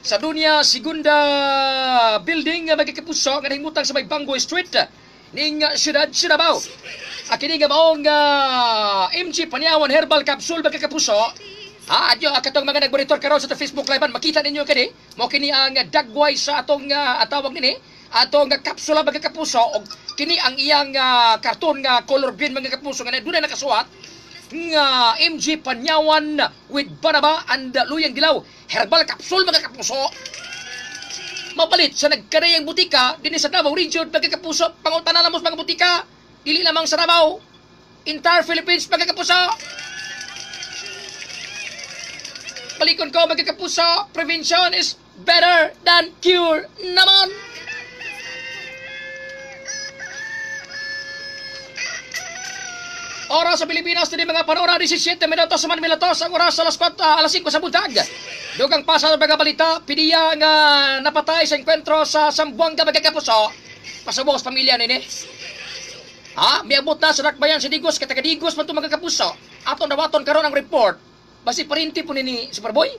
sa Dunya Segunda Building, mga kapuso, nga himutang sa may Bangoy Street ning siyudad Davao. Kini nga maong MG Panyawan Herbal Capsule, mga kapuso. Adyo katong mga nagmonitor karon sa Facebook Live, makita ninyo kini mo kini ang dagway sa atong atawag nini atong kapsula, mga kapuso, og kini ang iyang karton nga color green, mga kapuso, nga dunay nakasuhat nga MG Panyawan with banaba and luyang dilaw Herbal Capsule, mga kapuso. Mapalit sa nagkarayang butika dinhi sa Davao Region, mga kapuso. Pangutanan namos mga butika, dili lamang sa Davao, entire Philippines, mga kapuso. Palikon ko, mga kapuso, prevention is better than cure naman. Oras sa Pilipinas, din mga panora, 17 minutos sa Manilatos, ang oras sa alas 5 sa buntag. Dugang pasa sa pagbabalita, pidiya nga napatay sa enkwentro sa Sambuanga, mga kapuso. Pasabos pamilya nini. Miabot na sa dakbayan si Digos, katagadigos man ito, mga kapuso. Aton nawaton karon ang report. Basi parinti po nini Superboy.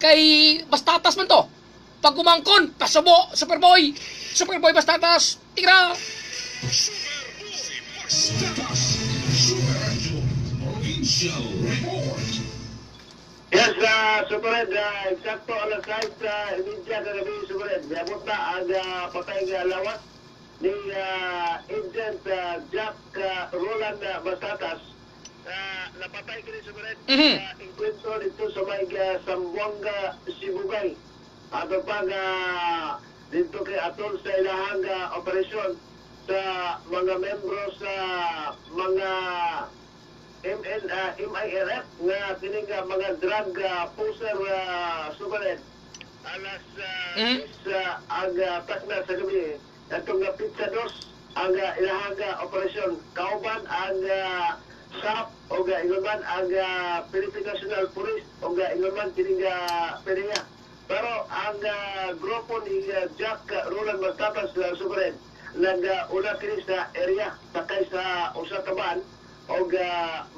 Kay bastatas man to. Pag umangkon, pasabo, Superboy. Superboy bastatas, tigra. Yes, Supered, eksakto alas 6 imidya na gabi, Supered. Yabot na ang patay nga lawas ni Agent Jack Roland Bastatas. Napatay kini, Supered. Inkwento dito sa may Sambuanga, Sibugay. Ato pag dito kay atol sa ilahang operasyon sa mga membro sa mga MIRF nga kining mga drug poser, Supered. Alas ang takna sa gabi atong pizza dos ang ilahang operasyon. Kauban ang SAP o ingon ang Philippine National Police o ingon man kining PDEA. Pero ang grupo ni Jack Roland Bastatas, Supered, nag-una kini sa area sakay sa usa ka van og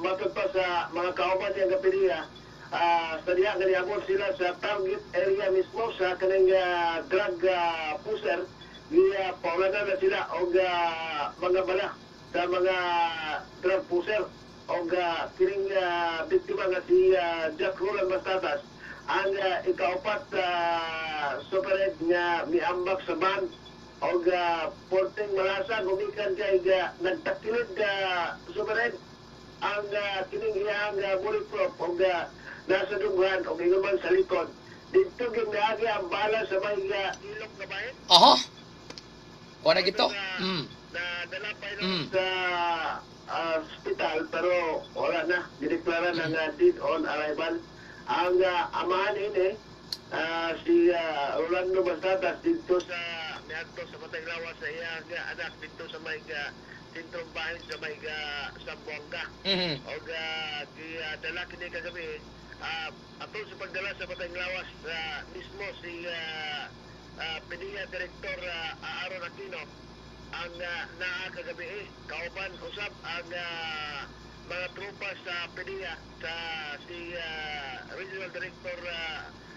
matod pa sa mga kauban niya nga PDEA. Sa diha nga niabot sila sa target area mismo sa kaning drug pusher. Paulanan na sila og mga bala sa mga drug pusher og kining biktima nga si Jack Roland Bastatas. Ang ikaupat Supered nga miambak sa van og porteng malasa gumikan kay nagtakilid Supered ang kining iyang bulletproof og nasa dugan o gingaman sa likod. Dito ginaagi ang bala sa may ilok na bayan. Aha. O na gito. Nadala pa yun sa hospital pero wala na. Dineklara ng dead on arrival. Ang amahan ini, si Rolando Bastatas dito sa niadto sa Pataylawas sa iyang anak dito sa may sentrong bahay sa may Sambuanga. O dala kini kagabi atol sa pagdala sa Pataylawas mismo si PDEA Director Aaron Aquino ang nakakagabi kauban usab ang mga tropa sa PDEA sa si Regional Director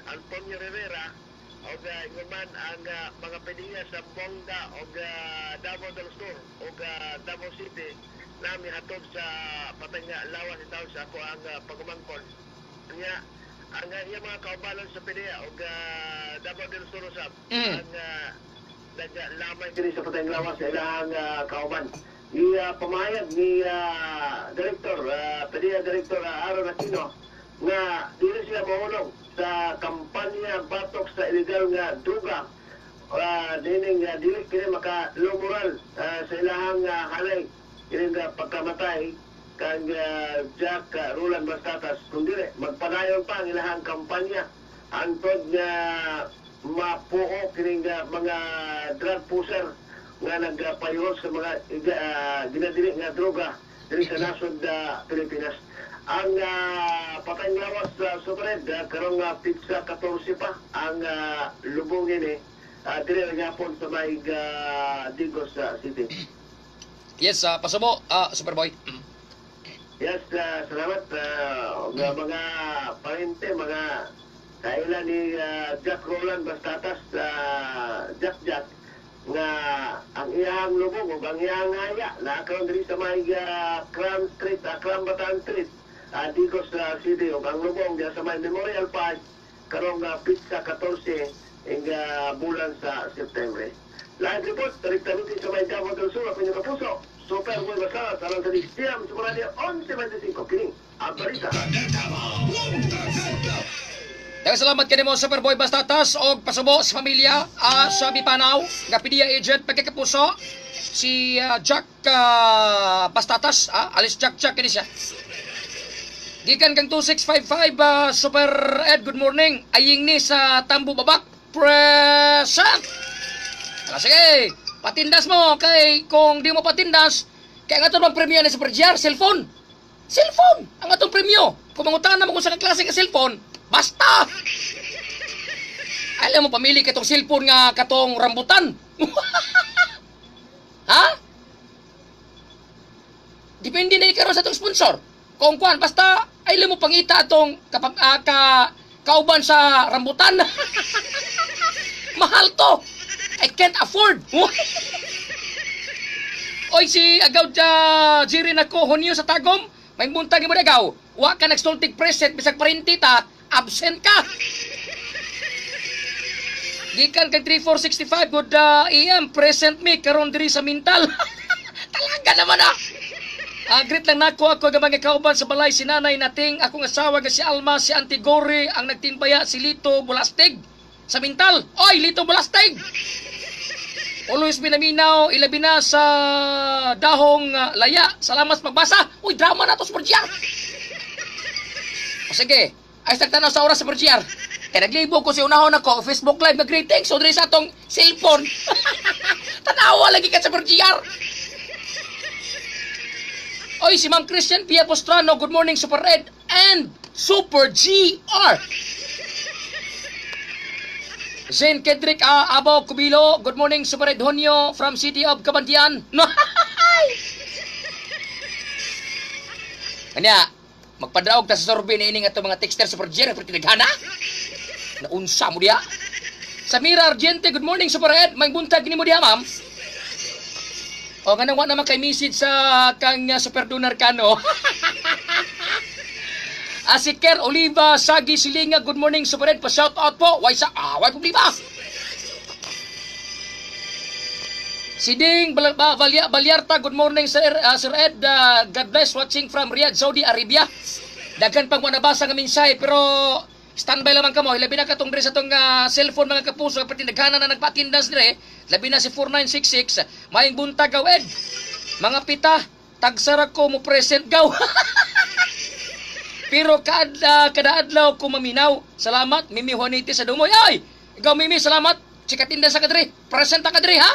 Antonio Rivera o ngaman ang mga PDEA sa Bonga o Davao del Sur o Davao City na mihatod sa Pataylawas itaw sa ako ang pagumangkon niya ang iya mga kaubalan sa PDEA o Davao del Sur usab ang naglamay diri sa Pataylawas sa ilang kauban. Pamayag ni Director, PDEA Director Aaron Aquino na dili sila mahulog sa kampanya batok sa illegal nga druga. Dining dili kini makalumural sa ilahang halay kini pagkamatay kang Jack Roland Bastatas. Kung dili, magpadayon pa ang ilahang kampanya antod nga mapuo kini mga drug pusher nga nagpayos sa mga ginadili nga droga diri sa nasod Pilipinas. Ang Pataylawas Supered karong pizza 14 pa ang lubong ini diri gyapon sa may Digos City. Yes, pasubo, Superboy. Yes, salamat mga parente, mga kailan ni Jack Roland Bastatas, Jack nga ang iyang lubong o ang iyang haya nakaroon diri sa may Cram Street, Cram Bataan Street, Digos City o ang lubong diya sa may Memorial Park karong pizza 14 ing bulan sa September. Live report, direktamente sa may Davao del Sur, ang inyong kapuso, Superboy Bastatas, alang sa Distiam, sa Radio 1125, kini ang balita. Daghang salamat kini mo Superboy Bastatas og pasubo sa pamilya sa Bipanaw nga PDEA agent pagkakapuso si Jack Bastatas alis Jack kini siya. Gikan kang 2655 Super Ed, good morning. Aying ni sa Tambo Babak present. Sige, patindas mo kay kung di mo patindas kay ang atong premyo ni Super GR cellphone. Cellphone ang atong premyo. Kung mangutana mo kung sa klase ka cellphone, basta! Alam mo, pamili ka itong cellphone nga katong rambutan. Ha? Depende na ikaroon sa itong sponsor. Kung kuhan, basta, alam mo pangita itong kauban sa rambutan. Mahal to. I can't afford. Oy, si agaw jirin ako, hunyo sa tagom, may buntag mo nagaw. Wa ka nagstultig present, bisag parintita, absent ka. Gikan kay 3465 good AM present me karon diri sa mental. Talaga naman greet lang nako ako nga mga kauban sa balay si nanay nating akong asawa nga si Alma, si Auntie Gory ang nagtinbaya si Lito Bulastig sa mental. Oy, Lito Bulastig. Always minaminaw ilabi na sa dahong laya. Salamat magbasa. Uy, drama na to sa Berjiar. O sige, ay tagtanaw sa oras sa Berjiar. Kaya naglibo ko si unahon ako, Facebook Live, nag-greetings. So, diri sa atong cellphone. Tanawa lagi ka sa Berjiar. Oy, si Ma'am Christian Pia Postrano, good morning, Super Red and Super GR. Zen Kedrick Abaw Kubilo, good morning, Super Red Honyo from City of Cabandian. Kanya, magpadraog ta sa survey na ining ato mga texter Super GR, pero tinaghana. Naunsa mo diya. Samira Argente, good morning, Super Red. May buntag ni mo diya, ma'am. O, nga naman naman kay message sa kang Super Dunar Kano. Si Ker Oliva Sagi Silinga, good morning, Super Ed, pa-shout out po. Why problema? Si Ding Balyarta, good morning, Sir Ed. God bless, watching from Riyadh, Saudi Arabia. Daghan pang mga nabasa nga mensahe pero standby lamang kamo. Labi na katong dre sa tong cellphone mga kapuso pati naghana na nagpa-attendance dire. Labi na si 4966 maayong buntag gawed. Mga pita tagsara ko mo present gaw. Pero kada adlaw ko maminaw. Salamat Mimi Juaniti sa Dumoy. Ay, ikaw Mimi salamat. Chikatinda sa kadre. Present ka kadre ha.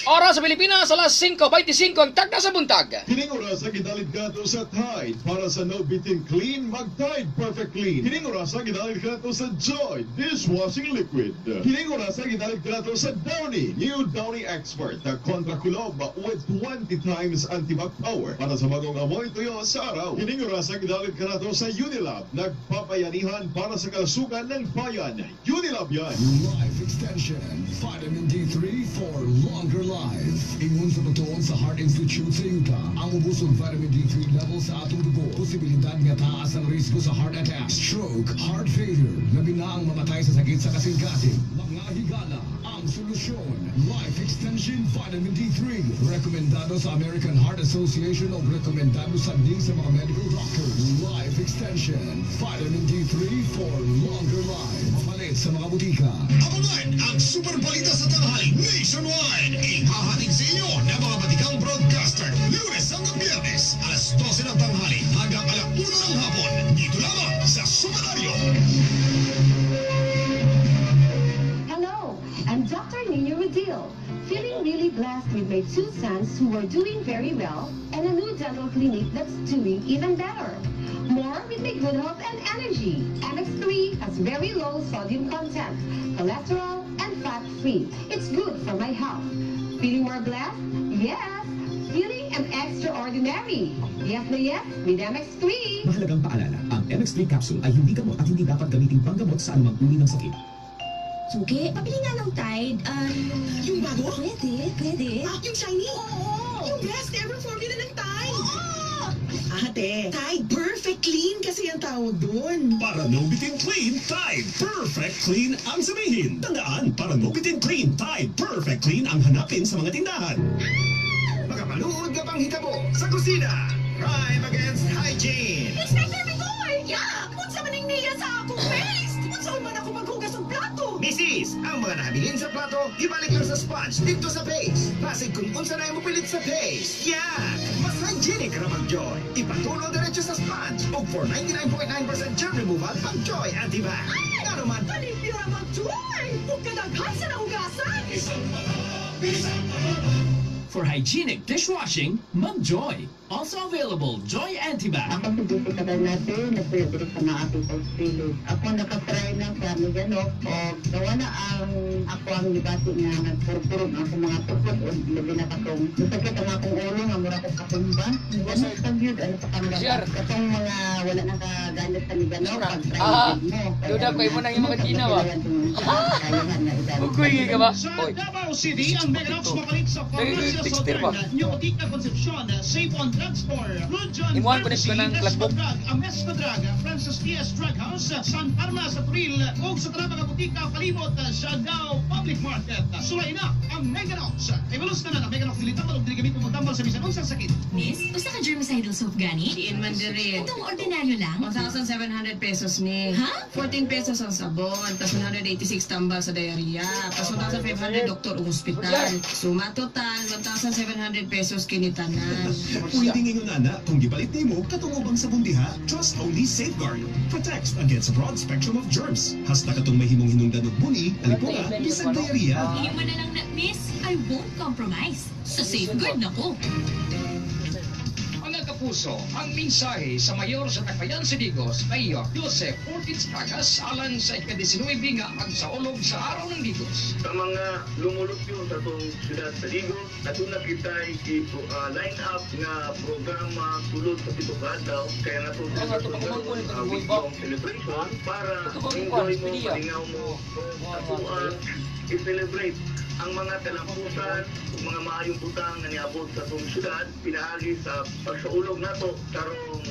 Oras sa Pilipinas, alas 5:25 ang tagda sa buntag. Kining oras sa gidalit ka to sa Tide para sa no bitin clean, mag-Tide Perfect Clean. Kining oras sa gidalit ka to sa Joy Dishwashing Liquid. Kining oras sa gidalit ka to sa Downy, new Downy Expert na kontra kulob with 20 times antibac power para sa bagong amoy tuyo sa araw. Kining oras sa gidalit ka to sa Unilab, nagpapayanihan para sa kalusugan ng bayan. Unilab yan. Life Extension, Vitamin D3 for longer life. Ingon sa pagtuon sa Heart Institute sa Utah, ang ubos ng vitamin D3 level sa atong dugo, posibilidad nga taas ang risiko sa heart attack, stroke, heart failure, labi na ang mamatay sa sakit sa kasing-kasing. Mga higala, ang solusyon. Life Extension Vitamin D3. Rekomendado sa American Heart Association o rekomendado sa din sa mga medical doctors. Life Extension Vitamin D3 for longer life. Mapalit sa mga butika. Abangan ang super balita sa tanghali nationwide. Ihahatid sa inyo ng mga batikang broadcaster. Lunes hanggang Biyernes, alas 12 ng tanghali hanggang alas 1 ng hapon. Dito lamang sa Sumadaryo. Hello, I'm Dr. Niyo. Feeling really blessed with my two sons who are doing very well and a new dental clinic that's doing even better. More with my good health and energy. MX3 has very low sodium content, cholesterol, and fat-free. It's good for my health. Feeling more blessed? Yes! Feeling an extraordinary. Yes na yes with MX3. Mahalagang paalala, ang MX3 capsule ay hindi gamot at hindi dapat gamitin panggamot sa anumang uri ng sakit. Suki, pabili nga ng Tide. Yung bago? Pwede. Yung shiny? Oo. Yung best ever formula ng Tide? Oo. Ate, Tide Perfect Clean kasi ang tawag doon. Para no bitin clean, Tide Perfect Clean ang sabihin. Tandaan, para no bitin clean, Tide Perfect Clean ang hanapin sa mga tindahan. Makapaluod ka pang hitabo sa kusina. Crime against hygiene. Inspector Bigoy! Yak! Unsa man ang niya sa akong waste? Unsa man ako maghugas ng plato? Mrs. Ang mga nahabilin sa plato, ibalik lang sa sponge dito sa base. Basig kung unsa na yung mupilit sa base. Yan! Mas hygienic ka na mag-Joy. Ipatulo diretso sa sponge. O for 99.9% germ removal, pang Joy Antibac. Nga naman, Palimpyo na mag-joy! Huwag ka daghan sa nahugasan! For hygienic dishwashing, mag-Joy. Also available, Joy Antibac. Ako si Jessica Bernardo, nagpwede sa mga apple spirit. Ako nakatry ng kami gano'n o gawa na ang ako ang libati nga nagpurpurog ang mga tukot o labi na katong nasakit ang akong ulo nga mura ko katumba. Gano'n kagyud, ano pa kami katong mga wala nang kaganit sa ni gano'n pag-try mo. Duda ko mo nang yung mga tinaw ah. Ugoy ka ba? Sa Davao City, ang Meganox mapalit sa Farmacia Southern, Nyotika Concepcion, Safe on Drugstore, Lujan Pharmacy, Esco Drug, Amesco Drug, Francis Diaz Drug House, San Parma sa April, o sa Tarabang Apotika, palibot sa Davao Public Market. Sulay na ang Meganox. Ay malos na ang Meganox dilitambal o diligamit mo tambal sa bisan unsang sakit. Miss, basta ka germicidal soap gani? Diin man dire. Itong ordinaryo lang? 1,700 pesos ni. Ha? 14 pesos ang sabon, tas 186 tambal sa diarrhea, tas 1,500 doktor o hospital. Suma total, 1,700 pesos kinitanan. Pwede ngayon anak, kung gipalit nimo, katungubang sa bundiha, trust only Safeguard. Protects against a broad spectrum of germs. Hasta katong may himong hinungdan og buni, alipura, bisag diarrhea. Hindi mo na lang na, miss, I won't compromise. Sa safeguard na ko. Mga kapuso, ang mensahe sa mayor sa Tacbayan Digos, Mayor Joseph Ortiz Cagas, alang sa ika-19 nga pagsaulog sa araw ng Digos. Sa mga lumulupyo sa itong siyudad sa Digos, natuna kita line up nga programa sulod sa pitong daw, kaya nga itong week-long celebration para enjoy mo, palingaw mo, atuan, i-celebrate ang mga talampusan ug mga maayong butang nga niabot sa atong syudad pinaagi sa pagsaulog nato karong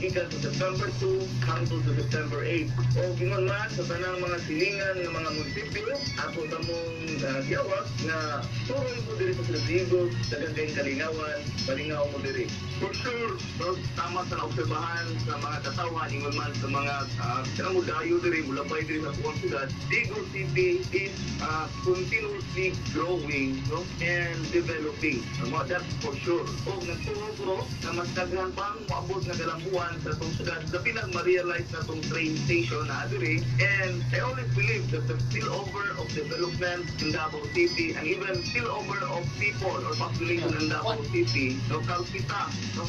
gikan sa September 2 hangtod sa September 8. O gingon man sa tanang mga silingan ng mga munisipyo ako tamong giyawat nga turoy mo diri sa Rodrigo daghang kayong kalingawan palingaw mo diri. For sure, tama sa naobserbahan sa mga katawan ingon man sa mga kinamudayo diri mula pa diri sa buong syudad, Digo City is continuously growing, no, and developing. That's for sure. O nagtuho na mas daghan pang maabot na kalambuan sa itong syudad na pinag-ma-realize na itong train station na diri. And I always believe that the spillover of development in Davao City and even spillover of people or population in Davao City, local kita, no,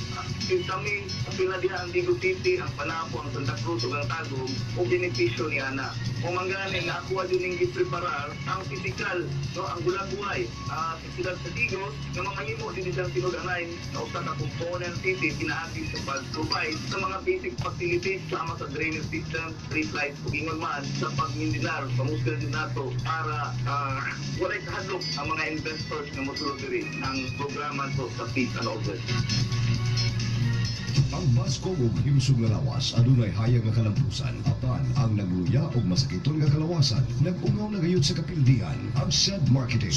kami pinadihan ang Digo City, ang Panapo, ang Santa Cruz, o ang Tagum, o benepisyo ni Ana. Kung manggaling na ako din yung gipreparar ang physical, no, ang gulaguay sa siyudad sa Digos na mga himo din isang tinuganay na usa ka component city pinaagi sa pag-provide sa mga basic facilities sama sa drainage system, street lights, ug ingon man sa pagmindinar, pamusgal din nato para walay kahadlok ang mga investors na mosulod diri ang programa to sa peace and order. Ang Basko ug himsog nga lawas adunay hayag nga kalampusan apan ang nagluya ug masakiton nga kalawasan nag-ungaw na gayud sa kapildian ang said marketing.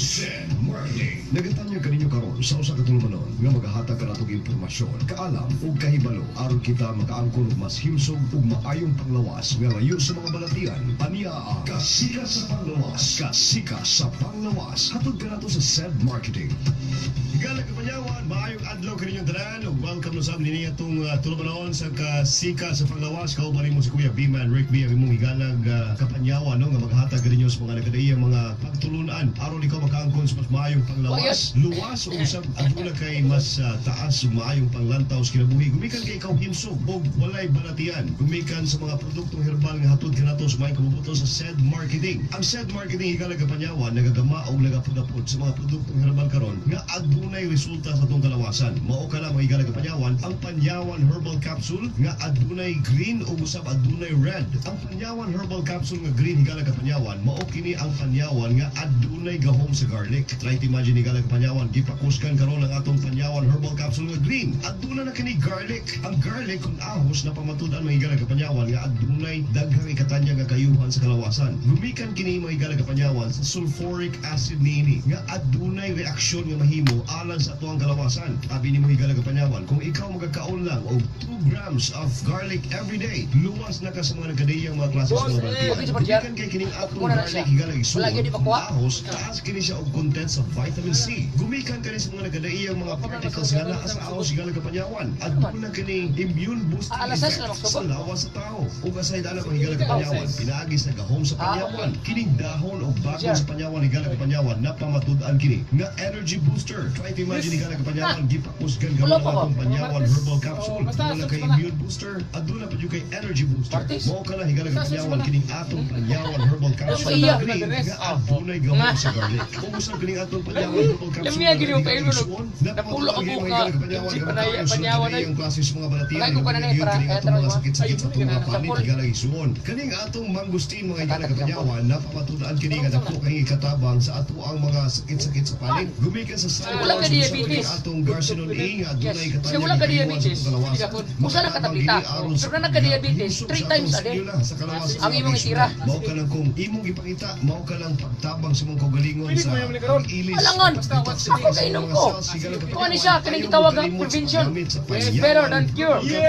Nagatanya kaninyo karon sa usa ka tulumanon nga magahatag kanatong impormasyon, kaalam ug kahibalo aron kita makaangkon og mas himsog ug maayong panglawas nga layo sa mga balatian. Ania ang Kasika sa Panglawas. Kasika sa Panglawas hatod kanato sa said marketing. Higala kapanyawan, maayong adlaw kaninyong tanan ug welcome no sa aming itong tulumanon sa Kasika sa Panglawas. Kauban mo si Kuya B-Man Rick B ang imong higalag kapanyawan no nga maghatag kaninyo sa mga nagadaiyang mga pagtulunan aron ikaw makaangkon sa mas maayong panglawas, luwas ug usab aduna kay mas taas ug maayong panglantaw sa kinabuhi. Gumikan kay ikaw himsog ug walay balatian. Gumikan sa mga produktong herbal nga hatod kanato sa maayong kabubuton sa said marketing. Ang said marketing higalag kapanyawan nagagama og nagapud-apud sa mga produktong herbal karon nga adunay resulta sa atong kalawasan. Mao kana mga higalag kapanyawan ang Panyawan Herbal Capsule nga adunay green ug usab adunay red. Ang Panyawan Herbal Capsule nga green higalag kapanyawan mao kini ang panyawan nga adunay gahom sa garlic. Try to imagine higalag kapanyawan gipakuskan karon ang atong Panyawan Herbal Capsule nga green. Aduna na kini garlic. Ang garlic kung ahos na pamatud-an mga higalag kapanyawan nga adunay daghang ikatanya nga kayuhan sa kalawasan. Gumikan kini mga higalag kapanyawan sa sulfuric acid niini nga adunay reaksyon nga mahimo alang sa atuang kalawasan. Abi ni mo higalag kapanyawan kung ikaw magakaon lang og 2 grams of garlic every day, luwas na ka sa mga nagkadayang mga klase sa mga balatian. Gumikan kay kining atong garlic higalag isuon. Ahos taas kini siya og content sa vitamin C. Gumikan kani sa mga nagkadaiyang mga particles nga naa sa ahos higalag kapanyawan. Aduna kini immune boosting effect sa lawas sa tao. Ug aside ana pang higalag kapanyawan, pinaagi sa gahom sa panyawan. Kining dahon og bago sa panyawan higalag kapanyawan napamatud-an kini nga energy booster. Try to imagine higalag kapanyawan gipakusgan ka mga atong Panyawan Herbal Capsule. Aduna kay immune booster, aduna pa jud kay energy booster. Mao kana higalag kapanyawan kining atong Panyawan Herbal Capsule nga adunay gahom sa garlic. Kung usab kining atong Panyawan Herbal Capsule napulo ako ka si Panyawan ay ang klase sa mga balatian nga kining atong mga sakit-sakit sa atong mga panit higalag isuon. Kining atong mangustin mga higalag kapanyawan napamatud-an kini nga dako kay katabang sa ato ang mga sakit-sakit sa panit. Gumikan sa salad atong Garcinon A nga adunay katanya wala ka diabetes. Musa na katapita. Pero na nagka-diabetes 3 times a day. Ang imong itira. Mao ka lang kung imong ipakita, mao ka lang pagtabang sa mong kaugalingon sa ilis. Alangan, ako kainom ko. Kung ano siya, kanang gitawag ang prevention. It's better than cure. You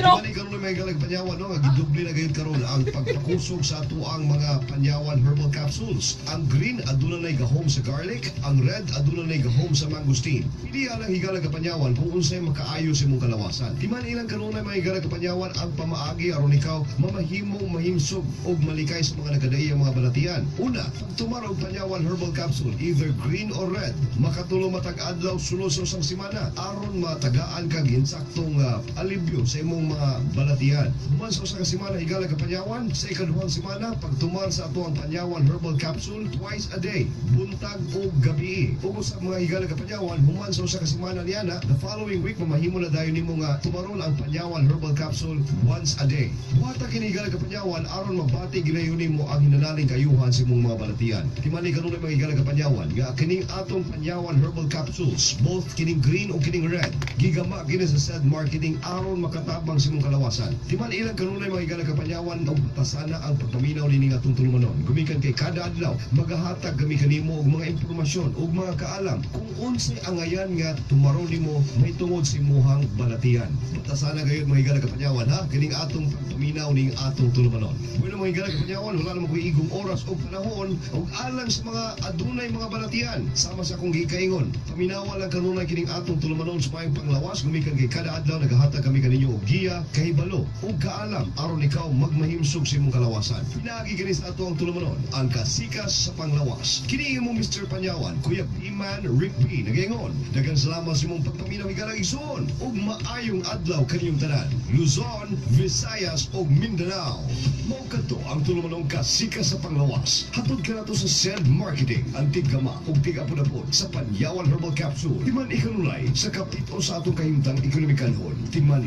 know? Kani karon na may higalag panyawan no, nga gidubli na gayud karon ang pagpakusog sa ato ang mga Panyawan Herbal Capsules. Ang green aduna nay gahom sa garlic, ang red aduna nay gahom sa mangustin. Hindi alang higalag kapanyawan kung unsay makaayo sa imong kalawasan. Di man ilang karon na may higalag kapanyawan ang pamaagi aron ikaw mamahimong mahimsog og malikay sa mga nagkadaiyang mga balatian. Una, pagtumar og Panyawan Herbal Capsule, either green or red, makatulong matag adlaw sulo sa usang semana aron matagaan kag insaktong alibyo sa imong mga balatian. Human sa usa ka semana higala ka panyawan, sa ikaduhang semana pagtuman sa ato ang panyawan herbal capsule twice a day, buntag o gabi. Ug sa mga higala ka panyawan, human sa usa ka semana niana, the following week mamahimo na dayon nimo nga tumaron ang panyawan herbal capsule once a day. Buhata kini higala ka panyawan aron mabati gilayon nimo ang hinanaling kayuhan sa imong mga balatian. Timani kanunay mga higala ka panyawan, nga kining atong panyawan herbal capsules, both kining green o kining red, gigama kini sa said marketing aron makatabang sa imong kalawasan. Timan ilang kanunay mga higala ka panyawan og batasana ang pagpaminaw nini nga tulumanon. Gumikan kay kada adlaw magahatag kami kanimo og mga impormasyon ug mga kaalam kung unsay angayan nga tumaro nimo may tungod sa imong balatian. Batasana gayud mga higala ka panyawan ha, kining atong pagpaminaw ning atong tulumanon. Bueno mga higala ka panyawan, wala namang kuy igong oras o panahon og alang sa mga adunay mga balatian. Sama sa akong gikaingon, paminawa lang kanunay kining atong tulumanon sa mayong panglawas. Gumikan kay kada adlaw nagahatag kami kaninyo og giya, kahibalo ug kaalam aron ikaw magmahimsog sa imong kalawasan. Pinaagi kini sa ato ang tulumanon, ang kasikas sa panglawas. Kini mo Mr. Panyawan, Kuya B-Man Rick B. Nagaingon, daghang salamat sa imong pagpaminaw higalang igsoon ug maayong adlaw kaninyong tanan. Luzon, Visayas ug Mindanao. Mao kadto ang tulumanong kasikas sa panglawas. Hatod ka nato sa said marketing, ang tigama ug tig-apod-apod sa Panyawan Herbal Capsule. Timan ikanulay sa kapito sa atong kahimtang ekonomikanhon. Timan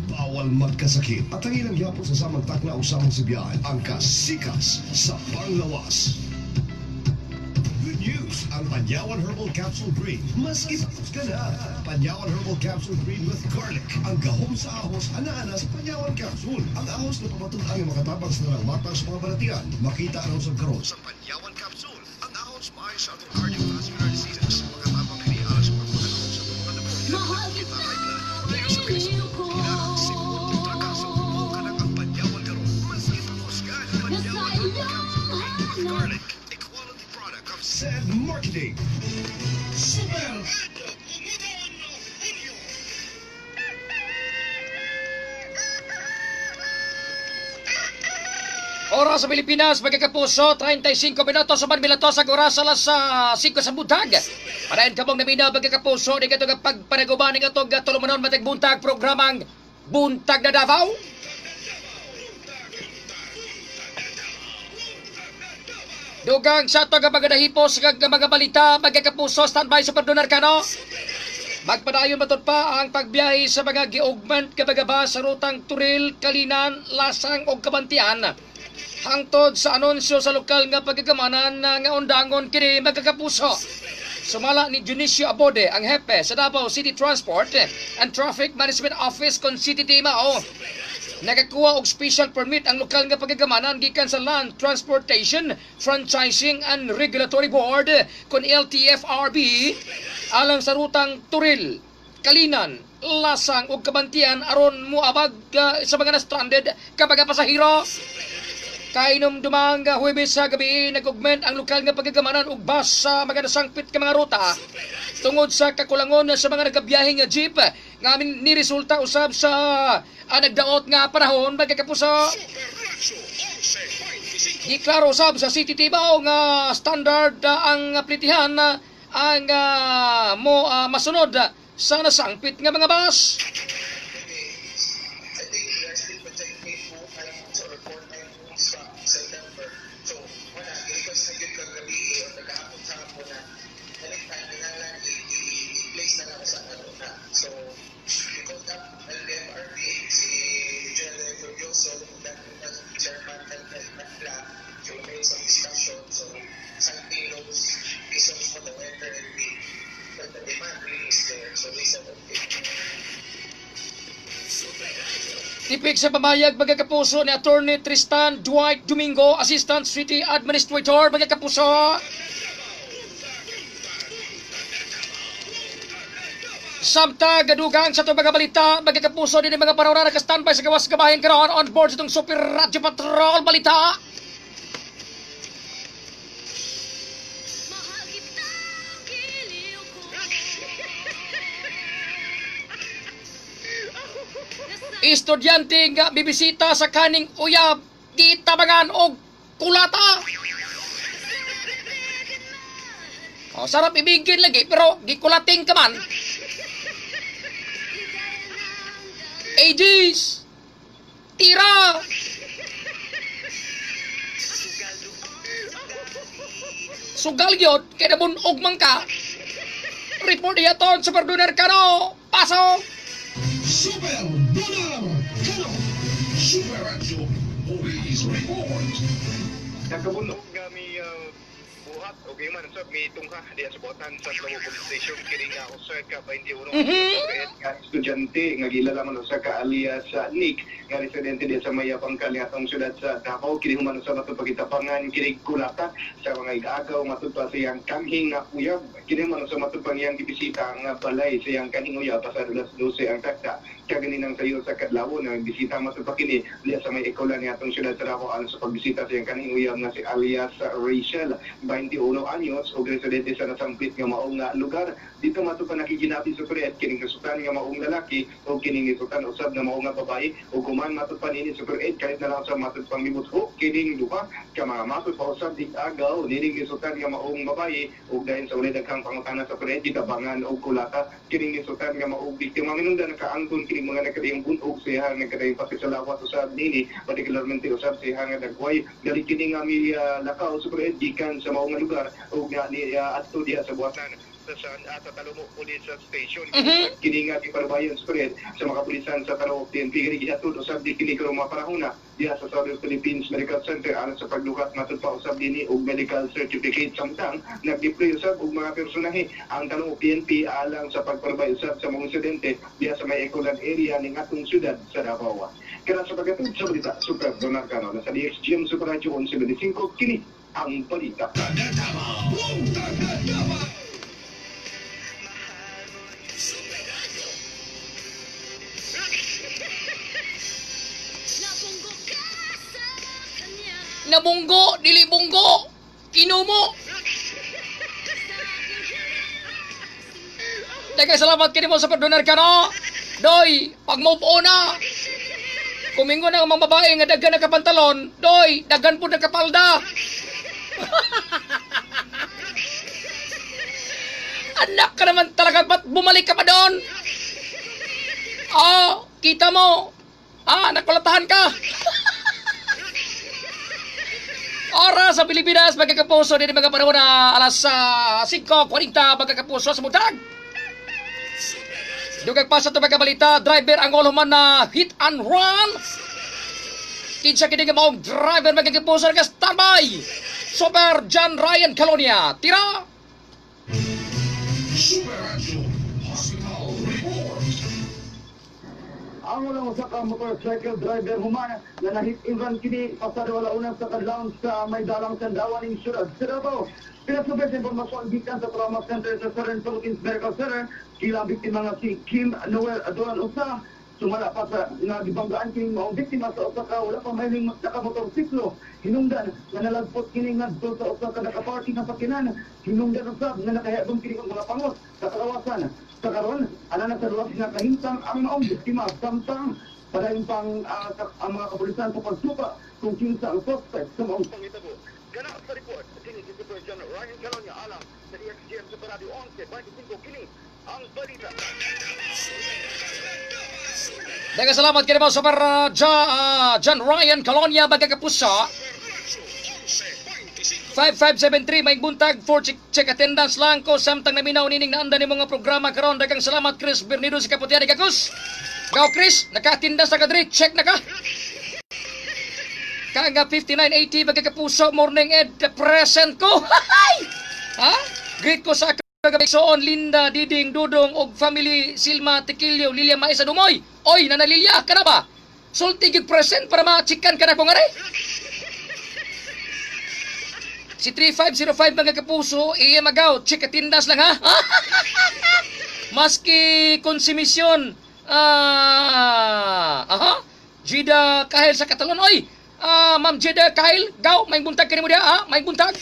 bawal magkasakit. At ang ilang yapon sa samang takna o samang sibiyahan, ang kasikas sa panglawas. Good news! Ang Panyawan Herbal Capsule Green. Mas ipatos ka na. Panyawan Herbal Capsule Green with garlic. Ang gahom sa ahos, ana-ana sa Panyawan Capsule. Ang ahos na pamatod ang makatabang sa narang matang sa mga balatian. Makita ang sa karon sa Panyawan Capsule. Ang ahos maayos sa atong cardiovascular diseases. Makatabang kini alas sa pagpagalaw sa mga nabo. Mahal kita high blood. Layo sa peso. Hinarang simple kontrakaso. O ka ng ang Panyawan karon. Mas ipatos ka. Panyawan Herbal Capsule Green with garlic. Said marketing. Super! Oras sa Pilipinas, magkakapuso, 35 minutos sa Manmilato sa oras alas 5 sa buntag. Panayin ka mong naminaw, magkakapuso, di ka ito pagpanaguban, di ka ito tulumanon matag buntag, programang Buntag na Davao. Dugang sa ito nga mga nahipos, mga balita, magkakapuso, standby sa Perdonar Kano. Magpadayon matod pa ang pagbiyahe sa mga gi-augment kabagaba sa rutang Turil, Kalinan, Lasang o Kabantian. Hangtod sa anunsyo sa lokal nga pagkagamanan nga undangon kini magkakapuso. Sumala ni Junicio Abode, ang hepe sa Davao City Transport and Traffic Management Office kon City Timao. Nakakuha og special permit ang lokal nga pagkagamanan gikan sa Land Transportation, Franchising and Regulatory Board kon LTFRB alang sa rutang Turil, Kalinan, Lasang ug Kabantian aron moabag sa mga na-stranded kapag pasahero. Kainom dumang Huwebes sa gabi nag-augment ang lokal nga pagkagamanan ug bus sa mga nasangpit ka mga ruta tungod sa kakulangon sa mga nagabiyahe nga jeep nga ni resulta usab sa nagdaot nga panahon magkakapuso. Giklaro usab sa City Timao nga standard ang plitihan ang masunod sa nasangpit nga mga bus. Tipik sa pamayag magkakapuso ni Attorney Tristan Dwight Domingo, Assistant City Administrator, magkakapuso. Samtang gadugang sa itong mga balita, magkakapuso din ang mga panahon na naka-standby sa gawas kabayan karoon on board sa itong Super Radio Patrol Balita. Estudyante nga bibisita sa kaning uyab, di tabangan og kulata. Sarap ibigin lagi pero di kulating ka man. Aegis! Tira! Sugal yun, kaya nabunog man ka. Report yaton, Super Dunar Kano. Paso! Super Dunar Kano. Super Radyo Police Report. Nakabunog kami buhat o man sa may tungha diya sa botan sa Tlawo Police Station kini nga usa ka 21 nga estudyante nga gilala man usa ka alias Nick nga residente diya sa Maya Pangkal nga atong syudad sa Davao kini human sa matong pagitapangan kini kulata sa mga igagaw matud pa siyang kanhing nga uyab kini man sa matong pangyang gibisita nga balay siyang kanhing uyab pasado alas 12 ang takda kaganinang sayo sa kadlaw na bisita matud pa kini diya sa may ekola ni atong syudad sa Davao alang sa pagbisita siyang kanhing uyab nga si alias Rachel 21 anyos o residente sa nasampit nga maong lugar. Dito matupan nakiginabi sa Korea kining kasutan nga maong lalaki o kining isutan usab nga maong babae o kuman matupan ini sa Korea kahit na lang sa matupang libutho kining duha ka mga matut pa usab di agaw nining isutan nga maong babae o dahil sa ulay daghang pangutana sa Korea gitabangan o kulata kining isutan nga maong biktima minungdan nakaangton kining mga nakadayang bunog siya nagkadayang pakisalawat usab nini particularmente usab siya nga dagway gali kining nga lakaw sa Korea gikan sa maong lugar o nga ni ato diya sa buwatan sa Talomo Police Station. Kini nga iparbayan spread sa mga kapulisan sa Talomo PNP kini gihatod usab di kini karong mga panahona diya sa Southern Philippines Medical Center aron sa paglukat matud pa usab dinhi og medical certificate samtang nagdeploy usab og mga personahe ang Talomo PNP alang sa pagparbay usab sa mga insidente diya sa may Ecoland area ning atong syudad sa Davao. Kaya sa pagkatud sa balita Super Dunar Kano sa DXGM Super Radio 1125 kini ang balita. Nabunggo, dili bunggo. Kinumo. Daghang salamat kini mo sa Perdonar Kano. Doy, pag-move on na. Kumingon ang mga babae nga daghan na kapantalon, doy, daghan po na kapalda. Anak ka naman talaga, ba't bumalik ka pa doon? Kita mo. Nagkulatahan ka. Oras sa Pilipinas, magkakapuso din mga panahon na alas 5:40 magkakapuso sa Buntag. Dugag pa sa ito magkabalita, driver ang uluman na hit and run. Kinsa kini nga maong driver magkakapuso na standby. Super John Ryan Calonia, tira! Super Radio Hospital Report. Ang walang usa ka motorcycle driver human na nahit and run kini pasado wala unang sa kadlawon sa may dalang sandawan ning syudad sa Davao. Pinasubay sa impormasyon gikan sa Trauma Center sa Southern Philippines Medical Center, kila biktima nga si Kim Noel Adoran usa sumala pa sa nagibanggaan kining maong biktima sa usa ka wala pa mahiling nakamotorsiklo. Hinungdan nga nalagpot kini ngadto sa usa ka nakaparking nga sakinan. Hinungdan usab nga nakahibong kini og mga pangot sa kalawasan. Sa karon, ana na sa luwas nga kahimtang ang maong biktima samtang padayon pang ang mga kapulisan sa pagsupa kung kinsa ang suspect sa maong pangitabo. Gana sa report, kini si Super John Ryan Calonia alang sa DXGM Super Radio 11.25 kini ang balita. Daghang salamat kini mo Super John Ryan Calonia magkakapuso. 5573 may buntag for check attendance lang ko samtang naminaw nining naanda ni mga programa karon. Daghang salamat Chris Bernido sa Kaputian Gagus. Gaw Chris, naka-attendance na ka diri, check na ka. Kaga 5980 magkakapuso morning ed present ko. Greet ko sa kagabiksoon Linda Diding Dudong og family Silma Tequilio Lilia Maisa Dumoy. Oy, nanalilya ka na ba? Sulti gig present para ma-checkan ka na ko ngari. Si 3505 mga kapuso, iya magaw, check attendance lang ha. Maski konsumisyon, Jida Kahil sa Katalon, oy, Ma'am Jida Kahil, gaw, may buntag ka ni mo diya, may buntag.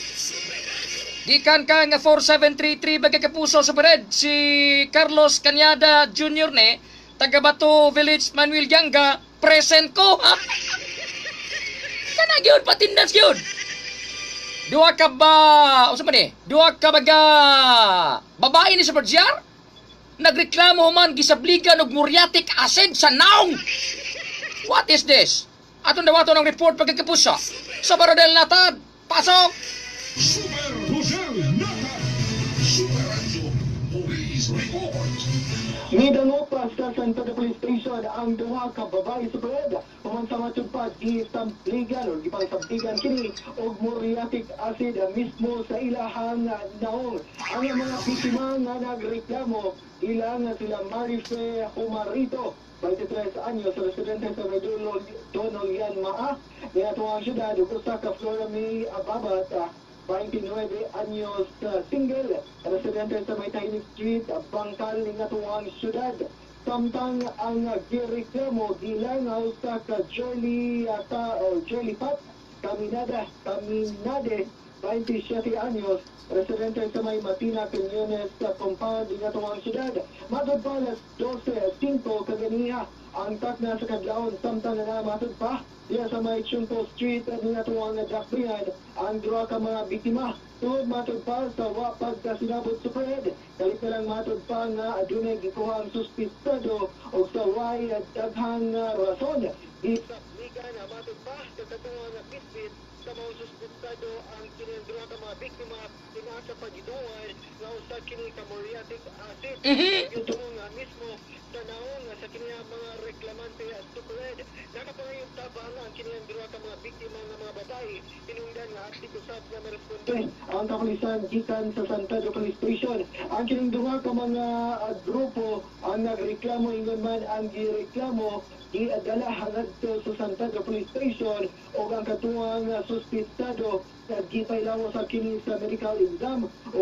Gikan ka nga 4733 mga kapuso sa pared, si Carlos Cañada Jr. ne, taga Bato Village, Manuel Yanga, present ko, ha? Kanag yun, patindans yun. Dua ka ba, o sa ni? Dua ka baga babae ni Super JR? Nagreklamo man gisabligan og muriatic acid sa naong. What is this? Atong dawato ng report pagkakapuso. Sa Barodel Natad, pasok! Super Rosel Nathan. Super Radio Police Report. Midangop sa Santa Fe Police Station ang duha ka babae sa bayad. Human sa matupad di sampligan o gipang sampligan kini og muriatic acid mismo sa ilahang naong. Ang mga biktima nga nagreklamo ilang sila Marife Humarito, 23 anyos, residente sa Donolian Maa, niatuang syudad, usa ka Flora May Ababat, 29 anyos, single, residente sa Maytaynik Street, Bangkal, niatuang syudad. Samtang ang gireklamo gilangaw sa ka Jolly Pat, Caminade, 27 anyos, residente sa may Matina, Cañones, compound ng atong syudad. Matod pa alas 12:05 kaganiha ang takna sa kadlawon, samtang na matod pa diya sa may Chunto Street ng atong dakbrihan ang duha ka mga biktima. Tungod matod pa sa wapag kasinabot sa pared, kalit na lang matod pa nga adunay gikuha ang suspistado o sa way daghang rason. Di sa ligan matod pa sa katungang bitbit sa mga suspistado ang kinendra ka mga biktima tinasa pagidungan nga usa kini ka muriatic acid. Ito nga mismo sa naong sa kini mga reklamante at tukured. Nakapangayong tabang ang kinendra ka mga biktima nga mga babae inungdan nga aktibo sa nga meresponde ang kapulisan gikan sa Santa Fe Police Station. Ang kining duha ka mga grupo ang nagreklamo ingon man ang gireklamo giadala hangadto sa Santa Fe Police Station o ang katuwang suspistado gipailawo sa kini sa medical exam o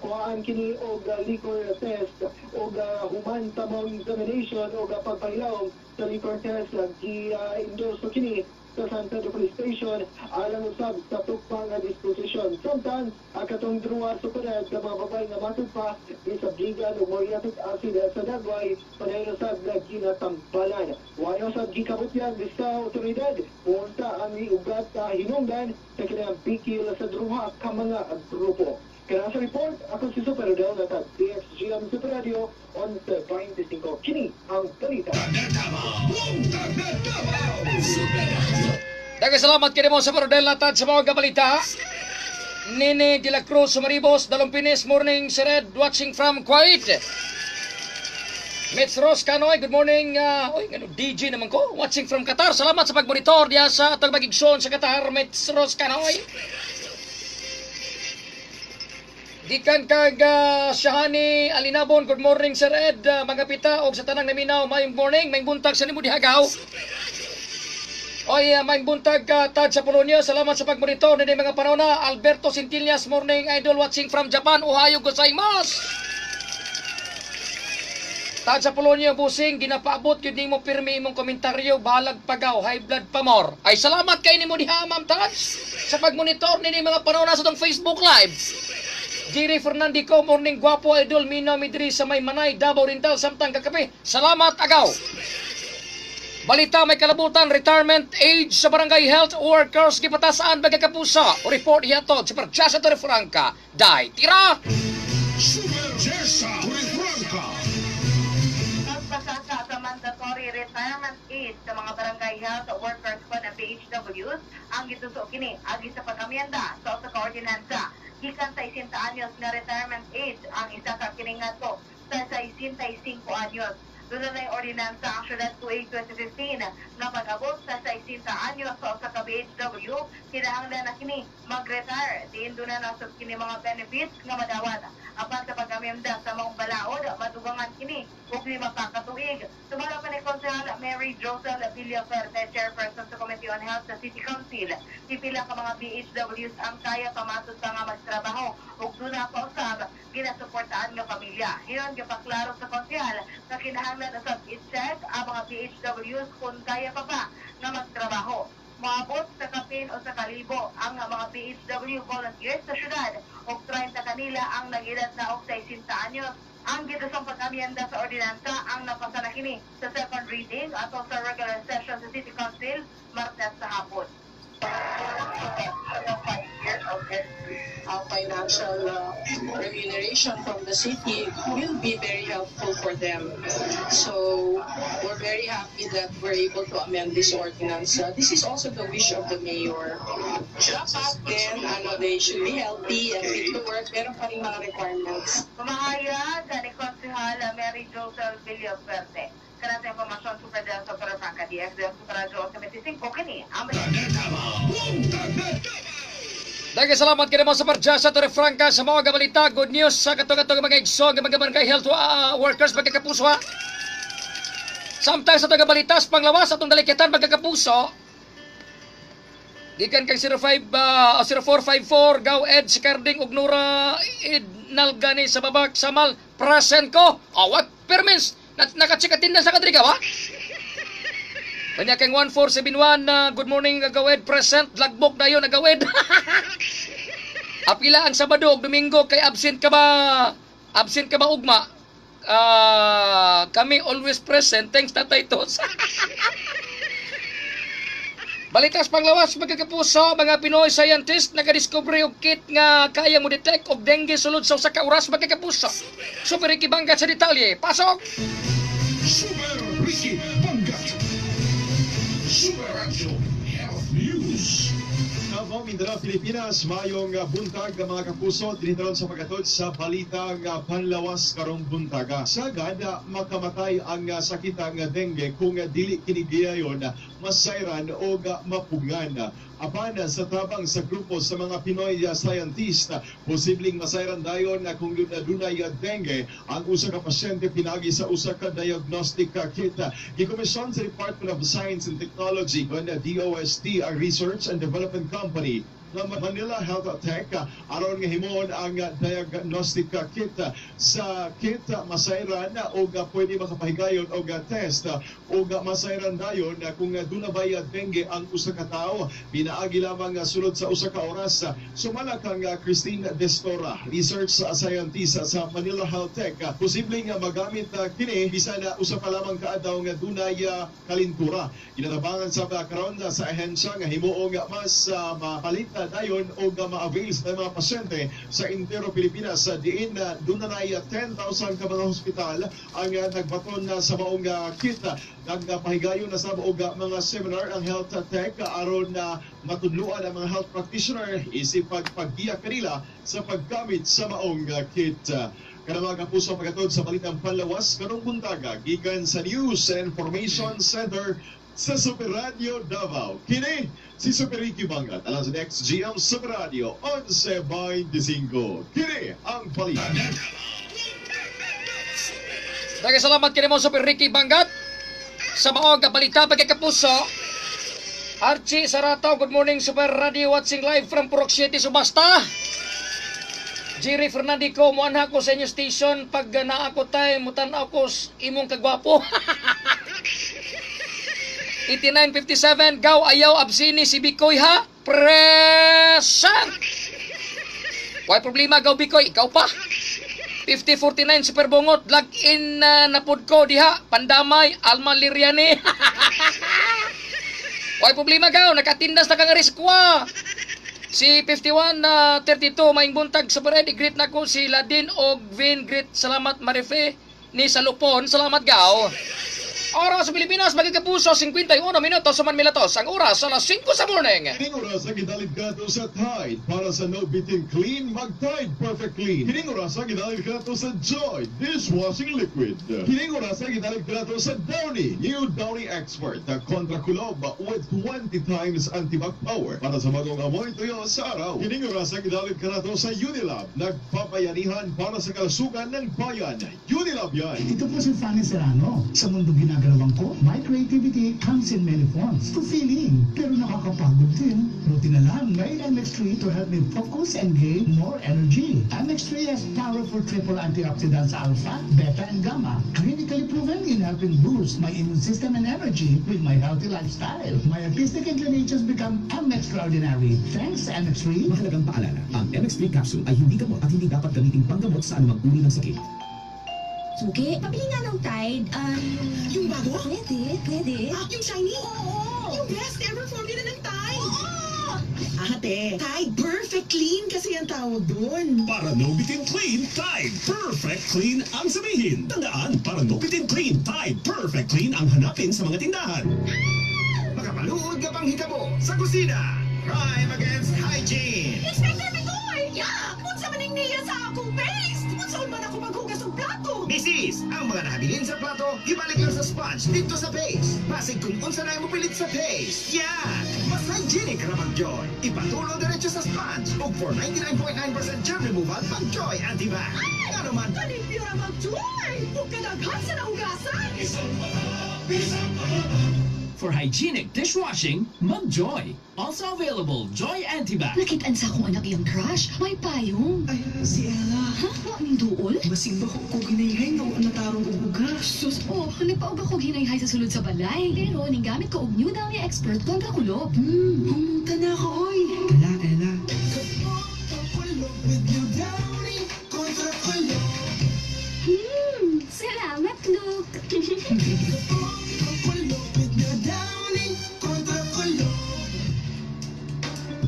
kuhaan kini o liquor test o human tamang examination o pagpailaw sa liquor test gi-endorse kini sa Santa Fe Police Station alang usab sa tukpang disposisyon. Samtang ang katong druwa sa panad sa mga babae nga matod pa gisabligan o muriatic acid sa dagway panayon usab na ginatampalan. Wayo usab gikabutyan sa otoridad unsa ang iugat hinungdan sa kinang bikil sa druha ka mga grupo. Kaya sa report, ako si Super Del Natad, DXGM Super Radio, 11.25. Kini ang balita. Daghang salamat kini mo sa Barodel Natad sa mga balita. Nini de la Cruz Sumaribos, Dalumpinis, morning si Red, watching from Kuwait. Mitz Ros Canoy, good morning. DJ naman ko, watching from Qatar. Salamat sa pagmonitor diya sa atong magigsoon sa Qatar, Mitz Ros Canoy. Gikan kag Shahani Alinabon, good morning Sir Ed, mga pita og sa tanang naminaw, mayong morning, mayong buntag sa nimo dihagaw. Oy, mayong buntag Tad sa Polonia, salamat sa pagmonitor ni mga panahona. Alberto Centillas, morning idol, watching from Japan, ohayo gozaimasu. Tad sa Polonia, busing, ginapaabot yun nimo pirmi imong komentaryo, balag pagaw, high blood pamor. Ay, salamat kay nimo diha, Ma'am Tad, sa pagmonitor ni mga panahona sa tong Facebook Live. Jerry Fernandico, morning guwapo idol, Mina Midri sa may Manay, Davao Oriental, samtang kakape. Salamat agaw. Balita may kalabutan, retirement age sa barangay health workers gipatasaan bagakapusa. O report hiatod sa Parjasa Torre Franca. Dai, tira! Super Jessa Franca. Nagpasasa sa mandatory retirement age sa mga barangay health workers ko na PHWs ang gituso kini agi sa pagkamyenda sa usa ka ordinansa. Gikan sa 60 anyos na retirement age ang isa ka kiningato sa 65 anyos. Doon na yung ordinansa ang syudad 2/8/2015 na pag-abot sa 60 anyos sa usa ka BHW, kinahanglan na kini mag-retire. Diin doon na nasod kini mga benefits nga madawat. Apan sa pagkamyenda sa maong balaod, madugangan kini ug 5 ka tuig. Sumala pa ni Konsehal Mary Josel Villaferte, chairperson sa Committee on Health sa City Council. Pipila ka mga BHWs ang kaya pamatod pa nga magtrabaho ug doon na pa usab ginasuportaan nga pamilya. Hiyon gipaklaro sa Konsehal na kinahanglan usab i-check ang mga BHWs kung kaya pa nga magtrabaho. Maabot sa kapin o sa kalibo ang mga BHW volunteers sa syudad o 30 kanila ang nag-edad na og 60 anyos. Ang gitusong pagkamyenda sa ordinansa ang napasa na kini sa second reading ato sa regular session sa City Council Martes sa hapon. financial remuneration from the city will be very helpful for them. So we're very happy that we're able to amend this ordinance. This is also the wish of the mayor. Dapat din, they should be healthy and fit to work. Meron pa rin mga requirements. Pumahayag ni Konsehal Mary Josel Villaferte. Karang informasyon sa Presidente sa Franca DFDM sa Radyo 75 kini. Daghang salamat kini mo sa Parjasa Torre Franca sa mga balita. Good news sa katong-katong mga igsoon nga mga health workers magkakapuso ha. Samtang sa mga balita sa panglawas atong dalikitan magkakapuso. Gikan kang 0454 Gaw Ed Sikarding ug Nora Idnalgani sa babak Samal Prasenko. What permits? Nakacheck atin na sa kadriga ha? Kanya kang 1471 good morning Gawed present lagbok dayon Gawed. Apila ang Sabado ug Domingo kay absent ka ba ugma? Kami always present. Thanks Tatay Tos. Balitas panglawas magkakapuso mga Pinoy scientist nakadiscover og kit nga kaya mo detect og dengue sulod sa usa ka oras magkakapuso. Super Ricky Bangat sa detalye. Pasok. Super Ricky Bangat. Super Radio Health News. Davao, Mindanao, Pilipinas, mayong buntag mga kapuso, dinitaron sa pagkatod sa balitang panlawas karong buntaga. Sagad, makamatay ang sakit ng dengue kung dili kinigiyayon, masayran o mapugan. Apan sa tabang sa grupo sa mga Pinoy scientist, posibleng masayran dayon kung dunay dengue ang usa ka pasyente pinagi sa usa ka diagnostic kit. Gikomisyon sa Department of Science and Technology kon DOST ang Research and Development Company ng Manila Health Tech aron nga himon ang diagnostic kit. Sa kit masayran o pwede makapahigayon o test o masayran dayon kung dunay dengue ang usa ka tawo pinaagi lamang sulod sa usa ka oras. Sumala kang Christine Destora, research scientist sa Manila Health Tech, posibleng magamit kini bisan usa pa lamang kaadlaw nga dunay kalintura. Ginatabangan sa karon sa ahensya nga himuong mas mapalit dayon o ma-avail sa mga pasyente sa intero Pilipinas. Diin doon na 10,000 ka mga hospital ang nagbaton sa maong kit. Nagpahigayon na sa maong mga seminar ang Health Tech aron na matudluan ang mga health practitioner isip paggiya kanila sa paggamit sa maong kit. Kada mga kapuso pagkatod sa balitang panlawas karong buntaga gikan sa News and Information Center sa Super Radio Davao. Kini si Super Ricky Bangat alang sa next GM Super Radio 11.25. Kini ang balita. Daghang salamat kini mo Super Ricky Bangat sa mga balita pagkakapuso. Archie Sarataw, good morning Super Radio watching live from Purok City, Subasta. Jerry Fernandico, muanha ko sa inyo station pag naa ko tay mutan-aw ko imong kagwapo. 8957 Gaw ayaw absini si Bikoy ha. Present. Why problema Gaw Bikoy, ikaw pa. 5049 Super Bungot log in napud ko diha Pandamay Alma Liriani. Why problema Gaw nakatindas na kang riskwa. Si 5132 maing buntag sa parade greet nako si Ladin og Vin greet salamat Marife ni Salupon salamat Gaw. Oras sa Pilipinas, magkakapuso, 51 minutos sa Manmilatos. Ang oras, alas 5 sa morning. Kining oras ang ginalit ka to sa Tide para sa no bitin clean, mag-Tide Perfect Clean. Kining oras ang ginalit ka to sa Joy Dishwashing Liquid. Kining oras ang ginalit ka to sa Downy, new Downy Expert, kontra kulob with 20 times antibac power para sa bagong amoy tuyo sa araw. Kining oras ang ginalit ka to sa Unilab, nagpapayanihan para sa kalusugan ng bayan. Unilab yan. Ito po si Fanny Serrano. Sa mundo ginagalawan ko, my creativity comes in many forms. Fulfilling, pero nakakapagod din. Buti na lang, may MX3 to help me focus and gain more energy. MX3 has powerful triple antioxidants alpha, beta, and gamma. Clinically proven in helping boost my immune system and energy with my healthy lifestyle. My artistic inclinations become extraordinary. Thanks, MX3. Mahalagang paalala, ang MX3 capsule ay hindi gamot at hindi dapat gamitin panggamot sa anumang uri ng sakit. Sugi, pabili nga ng Tide. Yung bago? Pwede. Yung shiny? Oo! Yung best ever formula ng Tide! Oo! Ate, Tide Perfect Clean kasi ang tawag doon. Para no bitin clean, Tide Perfect Clean ang sabihin. Tandaan, para no bitin clean, Tide Perfect Clean ang hanapin sa mga tindahan. Makapaluod ka pang hitabo sa kusina. Crime against hygiene. Inspector Mikoy! Yeah! Unsa maning niya sa akong paste? Unsa man ako maghugas ng plato? Misis, ang mga nahabilin sa plato, ibalik lang sa sponge dito sa paste. Basig kung unsa na mo pilit sa paste. Yan! Mas hygienic ra mag-Joy. Ipatulo diretso sa sponge. Ug for 99.9% germ removal, pag-Joy Antibac. Nga naman, Kalimpyo ra mag-Joy! Huwag ka daghan sa nahugasan! For hygienic dishwashing, mag-Joy. Also available, Joy Antibac. Nakitaan sa akong anak iyang crush. May payong. Ay, si Ella. Ha? Wa ning duol? Basig ba ko ginayhay nga wala natarong ubuga? Sus, nagpaog ako hinayhay sa sulod sa balay. Pero ning gamit ko og new Downy Expert kontra kulob. Humunta na ako, oy. Ella, Ella. Salamat, Luke.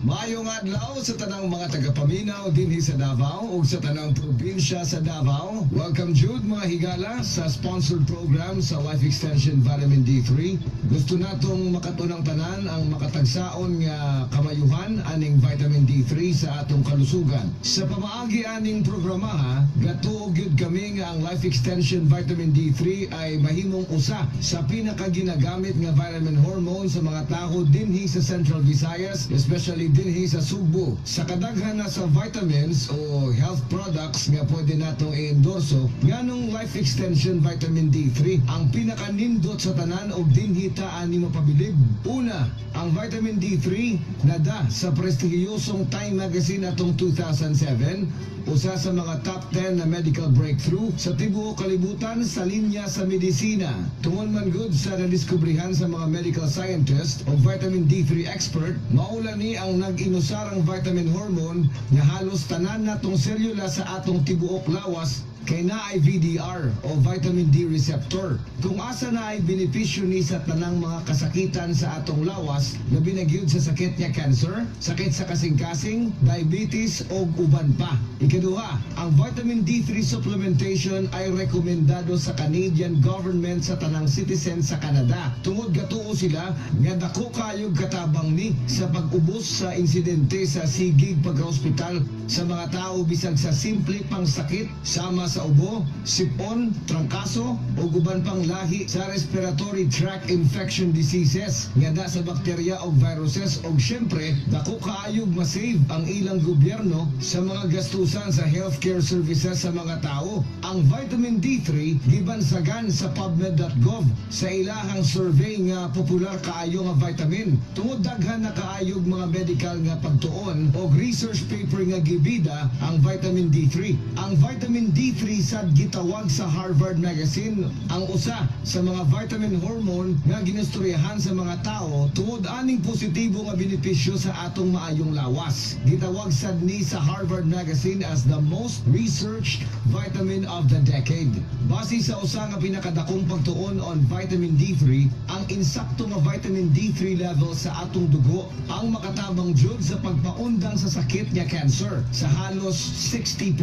Mayong adlaw sa tanang mga taga-paminaw dinhi sa Davao ug sa tanang probinsya sa Davao. Welcome Jude mga higala sa sponsored program sa Life Extension Vitamin D3. Gusto natong makatunang tanan ang makatagsaon nga kamayuhan aning vitamin D3 sa atong kalusugan. Sa pamaagi aning programa gatuog gyud kami nga ang Life Extension Vitamin D3 ay mahimong usa sa pinakaginagamit nga vitamin hormone sa mga tao dinhi sa Central Visayas, especially dinhi sa Subo. Sa kadaghan na sa vitamins o health products nga pwede natong i-endorso, nganong Life Extension Vitamin D3 ang pinakanindot sa tanan o dinhi ta ani mapabilib. Una, ang vitamin D3 nada sa prestihiyosong Time Magazine atong 2007, usa sa mga top 10 na medical breakthrough sa tibuok kalibutan sa linya sa medisina. Tungod man gud sa nadiskubrihan sa mga medical scientist o vitamin D3 expert, maula ni ang nag-inusarang vitamin hormone nga halos tanan natong selula sa atong tibuok lawas kay naay VDR o vitamin D receptor. Kung asa na ay benepisyo ni sa tanang mga kasakitan sa atong lawas, labi na gyud sa sakit nga cancer, sakit sa kasing-kasing, diabetes o uban pa. Ikaduha, ang vitamin D3 supplementation ay rekomendado sa Canadian government sa tanang citizen sa Canada. Tungod gatuo sila nga dako kayog katabang ni sa pag-ubos sa insidente sa sigig pagka-hospital sa mga tao bisag sa simple pang sakit sama sa ubo, sipon, trangkaso o guban pang lahi sa respiratory tract infection diseases nga da sa bakterya o viruses o syempre dako kaayog masave ang ilang gobyerno sa mga gastusan sa healthcare services sa mga tao. Ang vitamin D3 gibansagan sa pubmed.gov sa ilahang survey nga popular kaayo nga vitamin. Tungod daghan na kaayog mga medical nga pagtuon o research paper nga gibida ang vitamin D3. Ang vitamin D3 sad gitawag sa Harvard Magazine ang usa sa mga vitamin hormone nga ginastoryahan sa mga tao tungod aning positibo nga benepisyo sa atong maayong lawas. Gitawag sad ni sa Harvard Magazine as the most researched vitamin of the decade. Base sa usa nga pinakadakong pagtuon on vitamin D3, ang insakto nga vitamin D3 level sa atong dugo ang makatabang jud sa pagpaundang sa sakit nga cancer sa halos 60%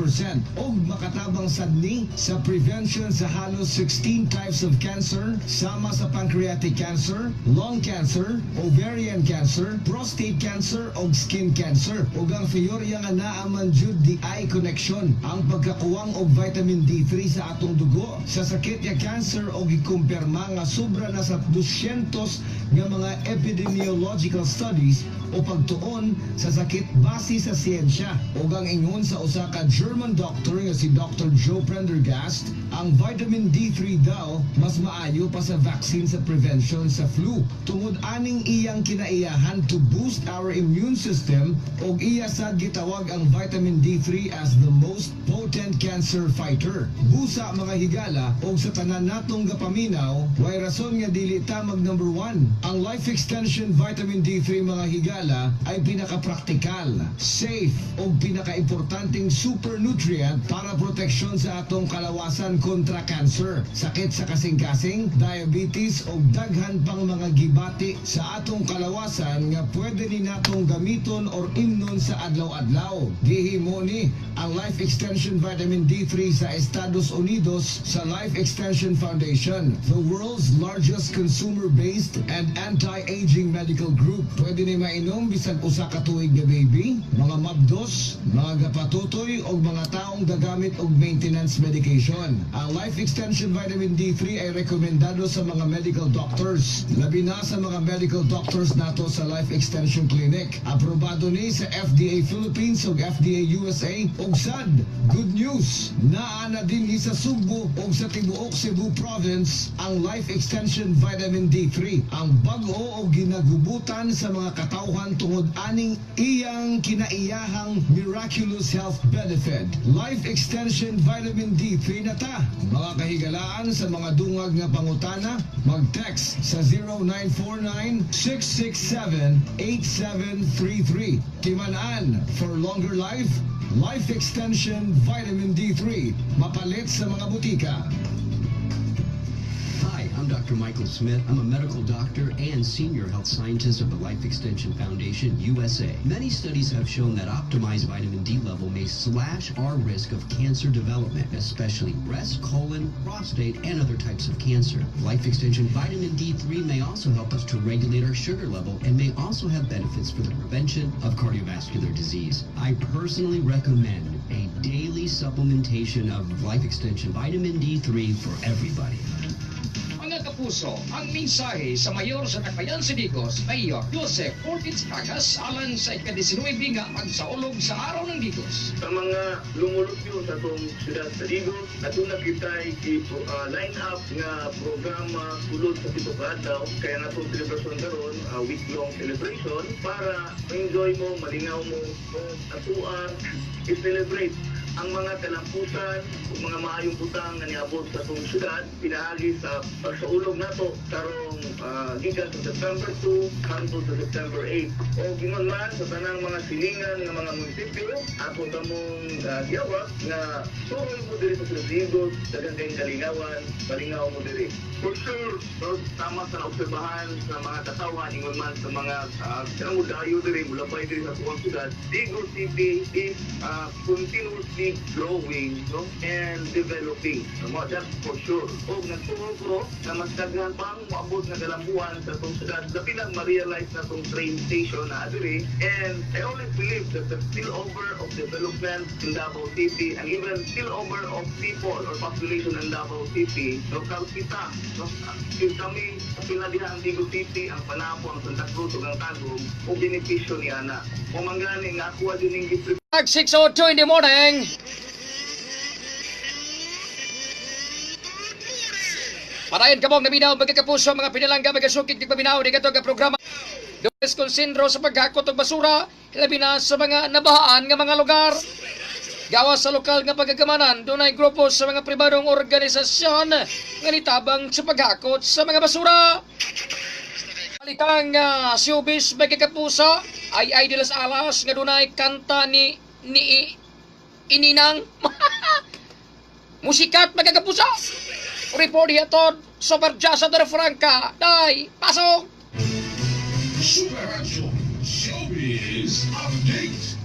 o makatabang sadni sa prevention sa halos 16 types of cancer sama sa pancreatic cancer, lung cancer, ovarian cancer, prostate cancer o skin cancer. Ug ang theorya nga naaman jud di ay connection ang pagkakuwang og vitamin D3 sa atong dugo sa sakit nga cancer o gikumpirma nga sobra na sa 200 nga mga epidemiological studies o pagtuon sa sakit base sa siyensya. Ug ang ingon sa usa ka German doctor nga si Dr. Joe Prendergast, ang vitamin D3 daw mas maayo pa sa vaccine sa prevention sa flu. Tungod aning iyang kinaiyahan to boost our immune system ug iya sad gitawag ang vitamin D3 as the most potent cancer fighter. Busa mga higala ug sa tanan natong gapaminaw, way rason nga dili ta mag number 1. Ang Life Extension Vitamin D3 mga higala ay pinaka-praktikal, safe ug pinaka-importanting super nutrient para proteksyon proteksyon sa atong kalawasan kontra cancer, sakit sa kasing-kasing, diabetes o daghan pang mga gibati sa atong kalawasan nga pwede ni natong gamiton or imnon sa adlaw-adlaw. Gihimo ni ang Life Extension Vitamin D3 sa Estados Unidos sa Life Extension Foundation, the world's largest consumer-based and anti-aging medical group. Pwede ni mainom bisan usa ka tuig nga baby, mga mabdos, mga gapatutoy o mga taong gagamit og maintenance medication. Ang Life Extension Vitamin D3 ay rekomendado sa mga medical doctors, labi na sa mga medical doctors nato sa Life Extension Clinic. Aprobado ni sa FDA Philippines ug FDA USA ug sad, good news, naa na din ni sa Sugbo ug sa tibuok Cebu Province ang Life Extension Vitamin D3, ang bag-o o ginagubutan sa mga katawhan tungod aning iyang kinaiyahang miraculous health benefit. Life Extension Vitamin D3 na ta. Mga kahigalaan sa mga dungag nga pangutana, mag-text sa 0949-667-8733. Timanan for longer life, Life Extension Vitamin D3, mapalit sa mga butika. Hi, I'm Dr. Michael Smith. I'm a medical doctor and senior health scientist of the Life Extension Foundation, USA. Many studies have shown that optimized vitamin D level may slash our risk of cancer development, especially breast, colon, prostate, and other types of cancer. Life Extension Vitamin D3 may also help us to regulate our sugar level and may also have benefits for the prevention of cardiovascular disease. I personally recommend a daily supplementation of Life Extension Vitamin D3 for everybody. Mga kapuso, ang mensahe sa mayor sa Takayan Digos, Mayor Joseph Ortiz Cagas alang sa ika-19 nga pagsaulog sa araw ng Digos. Sa mga lumulupyo sa itong siyudad sa Digos, natuna kita line up nga programa sulod sa Tito Kaadlaw, kaya na itong celebration karon, week-long celebration, para ma-enjoy mo, malingaw mo, atuan, i-celebrate ang mga kalampusan o mga maayong putang nga niabot sa itong syudad, pinaagi sa pagsaulog nato karong gikan sa September 2 hangtod sa September 8. O gingon man sa tanang mga silingan nga mga munisipyo, ato tamong giyawat nga suroy mo diri sa Digos, daghang kayong kalingawan, palingaw mo diri. For sure, so, tama sa naobserbahan sa mga katawhan, ingon man sa mga kinamudayo diri, mula pa diri sa tuwang syudad, Digos City is continuously growing, no, and developing. That's for sure. O nagtuho ko na mas daghan pang maabot na kalambuan sa itong syudad, dapat lang ma-realize na itong train station na adiri. And I always believe that the spillover of development in Davao City and even spillover of people or population in Davao City, local kita, no, kami pinadihan Digos City ang Panapo, ang Santa Cruz, ang Tagum, o benepisyo ni Ana. O manggani nga ako din yung 6:02 in the morning. Parayan kabong naminaw magkakapuso mga pinalangga magasukit ng paminaw di katong programa. Dunes konsentro sa paghakot ng basura, labi na sa mga nabahaan nga mga lugar. Gawas sa lokal nga pagkagamanan, doon ay grupo sa mga pribadong organisasyon nga nitabang sa paghakot sa mga basura. Balitang showbiz magkakapuso ay de las Alas nga doon ay kanta ni Ininang musikat magkakapuso. Report hiyaton Super Jasa de Franca. Day, pasok! Super Radio Showbiz Update.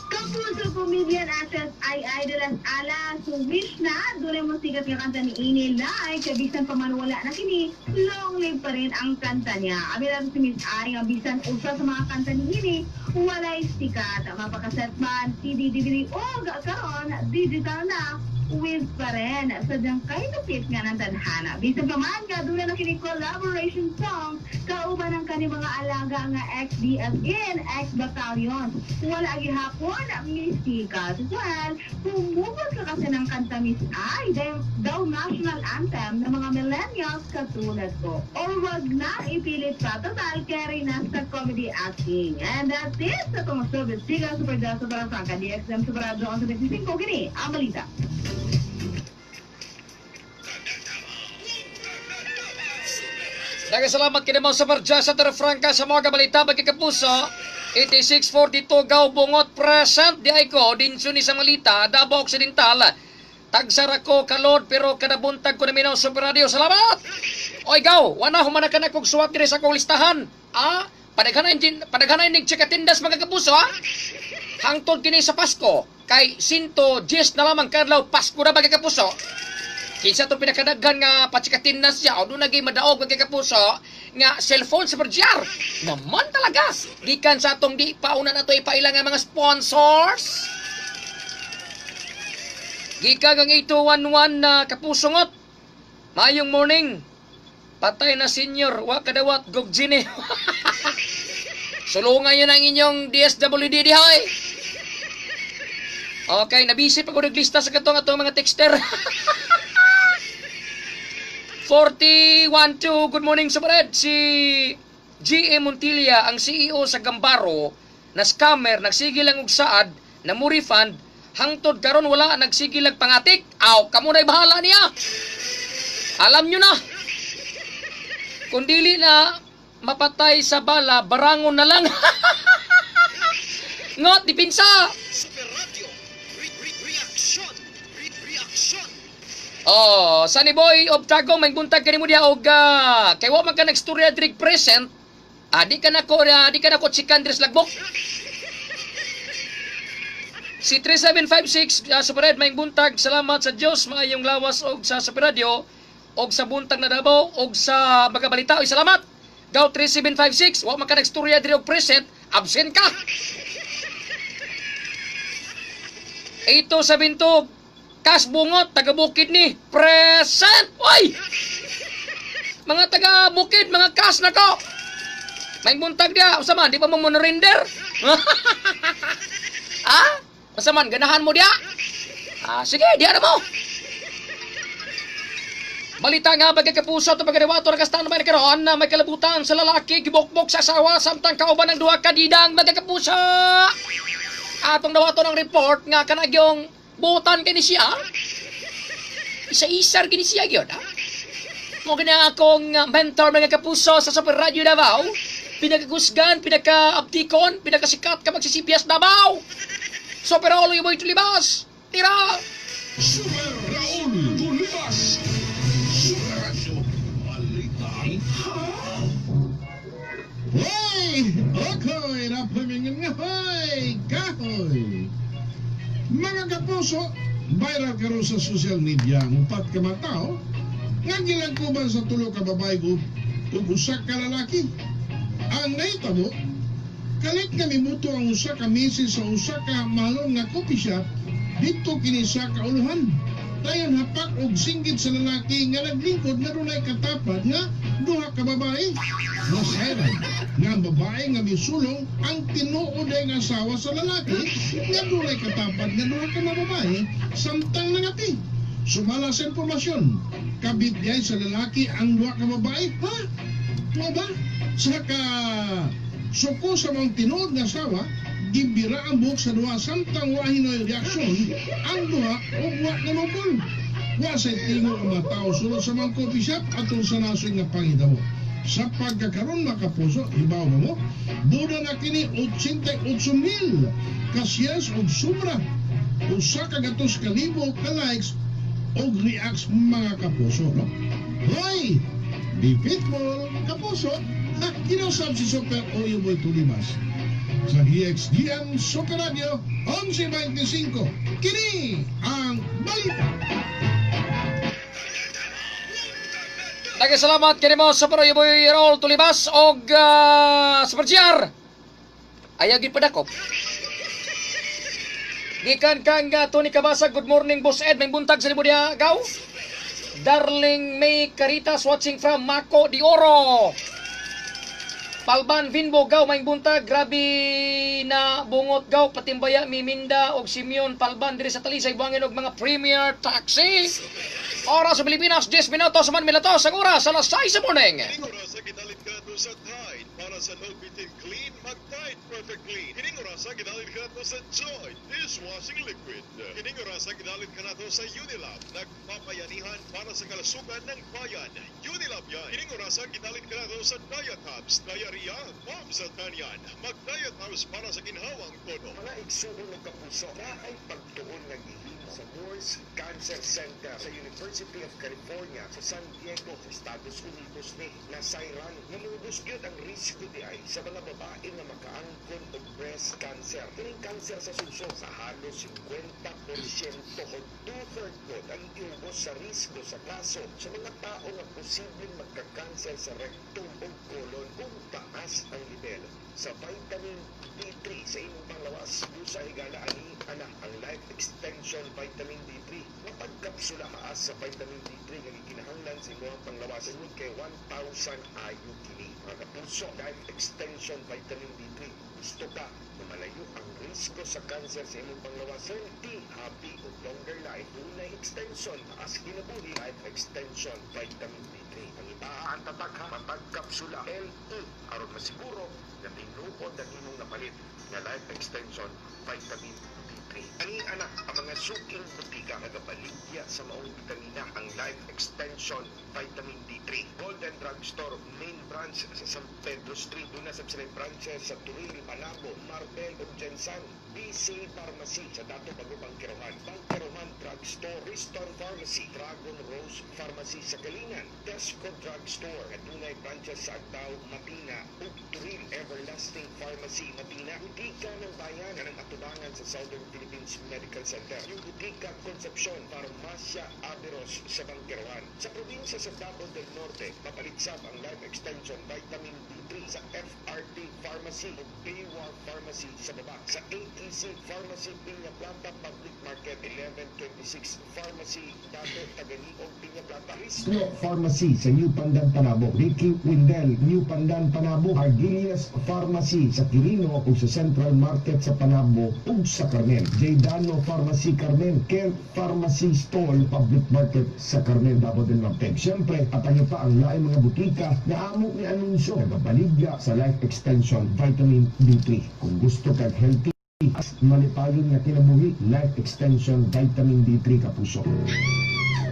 Kapuso comedian actress ay de las Alas wish na doon mo sikat nga kanta ni Ini Lai kabisan pamanwala na kini long live pa rin ang kanta niya. Abilan si Miss Ay nga bisan usa sa mga kanta ni Ini walay sikat mapakaset man CD o karon digital na with pa rin sa dangkay lupit nga ng tadhana. Bisan pa man kadula na kini collaboration song kauban ng kani mga alaga nga ex-BFN, ex-battalion. Wala gihapon mistika. Well, humubot ka kasi ng kanta Miss Ay daw national anthem ng mga millennials katulad ko. Or wag na ipilit pa total carry na sa comedy acting. And that's it sa itong showbiz. Siga Super Jasa para Franca DXM Super Radio 1125 kini ang balita. Nagkasalamat kinamaw sa Super Jasa para Franca sa mga balita magkakapuso. 8642 Gaw Bungot present di ay ko dinso ni Samalita Davao Occidental tagsara ko kalod pero kadabuntag ko na minaw Super Radio. Salamat. Oy Gaw, wana humana ka na kog suwat diri sa akong listahan. Padaghanan ning chikatindas mga kapuso ha. Hangtod kini sa Pasko kay 110 na lamang kadlaw Pasko na mga kapuso. Kinsa to pinakadaghan nga pachikatindas siya o doon naging madaog mga kapuso nga cellphone sa berjar. Naman talaga. Gikan sa atong di pauna na to ipailang nga mga sponsors. Gikan ang 8211 na kapusongot. Mayong morning. Patay na senior. Wa kadawat gogjine. Sulungan yun ang inyong DSWD dihay. Okay, nabisi pa ko naglista sa katong atong mga texter. 412, good morning sa Bared. Si G.A. Montilla, ang CEO sa Gambaro, na scammer, nagsigil lang og saad, na mo refund, hangtod karon wala, nagsigil lang pangatik. Aw, kamo na'y bahala niya. Alam nyo na. Kung dili na mapatay sa bala, barangon na lang. Ngot, dipinsa. Oh, Sunny Boy of Tagong, may buntag ka ni mo diya og kay wa man ka nagstorya diri present. Di ka na ko chikan dres lagbok. Si 3756 Super Red, may buntag, salamat sa Dios maayong lawas og sa Super Radio og sa buntag na Davao og sa magabalita. Salamat. Gaw 3756, wa man ka nagstorya diri og present, absent ka. 8272 Kas Bungot, taga Bukid ni, present! Uy! Mga taga Bukid, mga kas na ko! May buntag dia, usaman, di pa mo monorinder? Usaman, ganahan mo dia? Sige, dia na mo! Balita nga, bagay kapuso at bagay-wato na kastaan na may nakaroon na may kalabutan sa lalaki, gibok-bok sa asawa, samtang kauban ng duha kadidang bagay kapuso! Atong dawato ng report nga kanagyong butan ka ni siya. Isa-isar ka ni siya yun, ha? Mo gana akong mentor mga kapuso sa Super Radio Davao. Pinagagusgan, pinaka-aptikon, pinakasikat ka magsisipias Davao. Super Raul, yung boy tulibas. Tira! Super Raul Tulibas. Super Radio Balitang Hoy! Okoy! Napamingin nga hoy! Kahoy! Mga kapuso, viral karon sa social media ang upat ka mga tao nga gilagkuban sa tulo ka babae ug usa ka lalaki. Ang nahitabo, kalit nga mimuto ang usa ka misis sa usa ka malon nga coffee shop dito kini sa kauluhan. Dayon hapak og singgit sa lalaki nga naglingkod nga dunay katapad nga duha ka babae. Nasayran nga ang babae nga misulong ang tinuod ay nga asawa sa lalaki nga dunay katapad nga duha ka babae samtang nangati. Sumala sa impormasyon, kabit diay sa lalaki ang duha ka babae. Ha? Mo ba? Sa ka suko sa mga tinuod nga asawa, gibira ang buhok sa duha samtang wa hinoy reaksyon ang duha o wa nanupol. Wa sa tingog ang mga tao sulod sa mga coffee shop atong sa nasoy nga pangitabo. Sa pagkakaroon mga kapuso, ibaw na mo, duda na kini 88,000 kasyas o sumra o sa kagatos kalibo ka likes o reacts mga kapuso. No? Hoy! Di pitbull, kapuso, kinasab si Super Oyo Boy Tulibas. Sa DXGM Super Radio 1125, kini ang balita. Nagkasalamat kini mo sa Super Boy Roll Tulibas og Super GR. Ayagin padakop. Gikan kang Tony Cabasag, good morning Boss Ed, may buntag sa libo diha gaw. Darling May Caritas watching from Mako de Oro. Palban Vinbo gaw may buntag, grabe na bungot gaw patimbaya Miminda og Simeon Palban diri sa Talisay buhangin og mga premier taxi. Oras sa Pilipinas 10 minutos man milatos ang oras alas 6 sa morning. Oras sa gitalit ka sa Tide para sa no bitin clean, mag-Tide Perfect Clean. Kining orasa gidalin ka nato sa Joy Dishwashing Liquid. Kining orasa gidalin ka nato sa Unilab, nagpapayanihan para sa kalusugan ng bayan. Unilab yan. Kining orasa gidalin ka nato sa Diatabs, diarrhea, palms at tanyan. Mag-Diatabs para sa ginhawang tono. Mga igsugo ng kapuso na ay pagtuon ng ihim sa Moores Cancer Center sa University of California sa San Diego sa Estados Unidos ni nasayran namubos gyud ang risiko di ay sa mga babae nga makaangkon og breast cancer. Kining cancer sa suso sa halos 50% o 2/3 pod ang iubos sa risiko sa kaso sa mga tao nga posibleng magka-cancer sa rectum o colon kung taas ang level sa vitamin D3 sa imong panglawas. Sa higala ani ana ang life extension vitamin D3 mapagkapsula maas sa vitamin D3 nga gikinahanglan sa imong panglawas tungod kay 1,000 IU kini. Mga kapuso, life extension vitamin D3 gusto ka na malayo ang risiko sa cancer sa imong panglawas, healthy, happy o longer life. Dunay extension maas kinabuhi life extension vitamin D3. Ang itaan tatak ha mapagkapsula LE aron masiguro na tinuod ang imong napalit nga life extension vitamin D3. Ani anak ang mga suking butika nagabaligya sa maong vitamina ang life extension vitamin D3. Golden Drugstore main branch sa San Pedro Street. Doon na sa branches sa Turil, Malabo, Marbel ug Jensan. BC Pharmacy sa Dato Bago Bangkirohan. Bangkirohan Drugstore, Riston Pharmacy, Dragon Rose Pharmacy sa Kalingan, Tesco Drugstore at dunay branches sa Agdao, Matina ug Turil Everlasting Pharmacy, Matina. Butika ng bayan ng atubangan sa Southern Philippines Medical Center. Yung Butika Concepcion, Farmacia Aberos sa Bangkirohan. Sa probinsya sa Davao del Norte, mapalitsab ang life extension vitamin D3 sa FRT Pharmacy ug Baywar Pharmacy sa baba. Sa ATC Pharmacy Piña Plata Public Market 1126 Pharmacy Dato Taganiog Piña Plata. Slo Pharmacy sa New Pandan Panabo, Ricky Windel, New Pandan Panabo, Argilias Pharmacy sa Quirino ug sa Central Market sa Panabo ug sa Carmen. Jaydano Pharmacy Carmen, Care Pharmacy Stall Public Market sa Carmen, Davao del Norte. Siyempre, atayo pa ang laing mga butika na amo ni anunsyo nagabaligya sa life extension vitamin D3. Kung gusto kag healthy as malipayon nga kinabuhi, life extension vitamin D3 kapuso.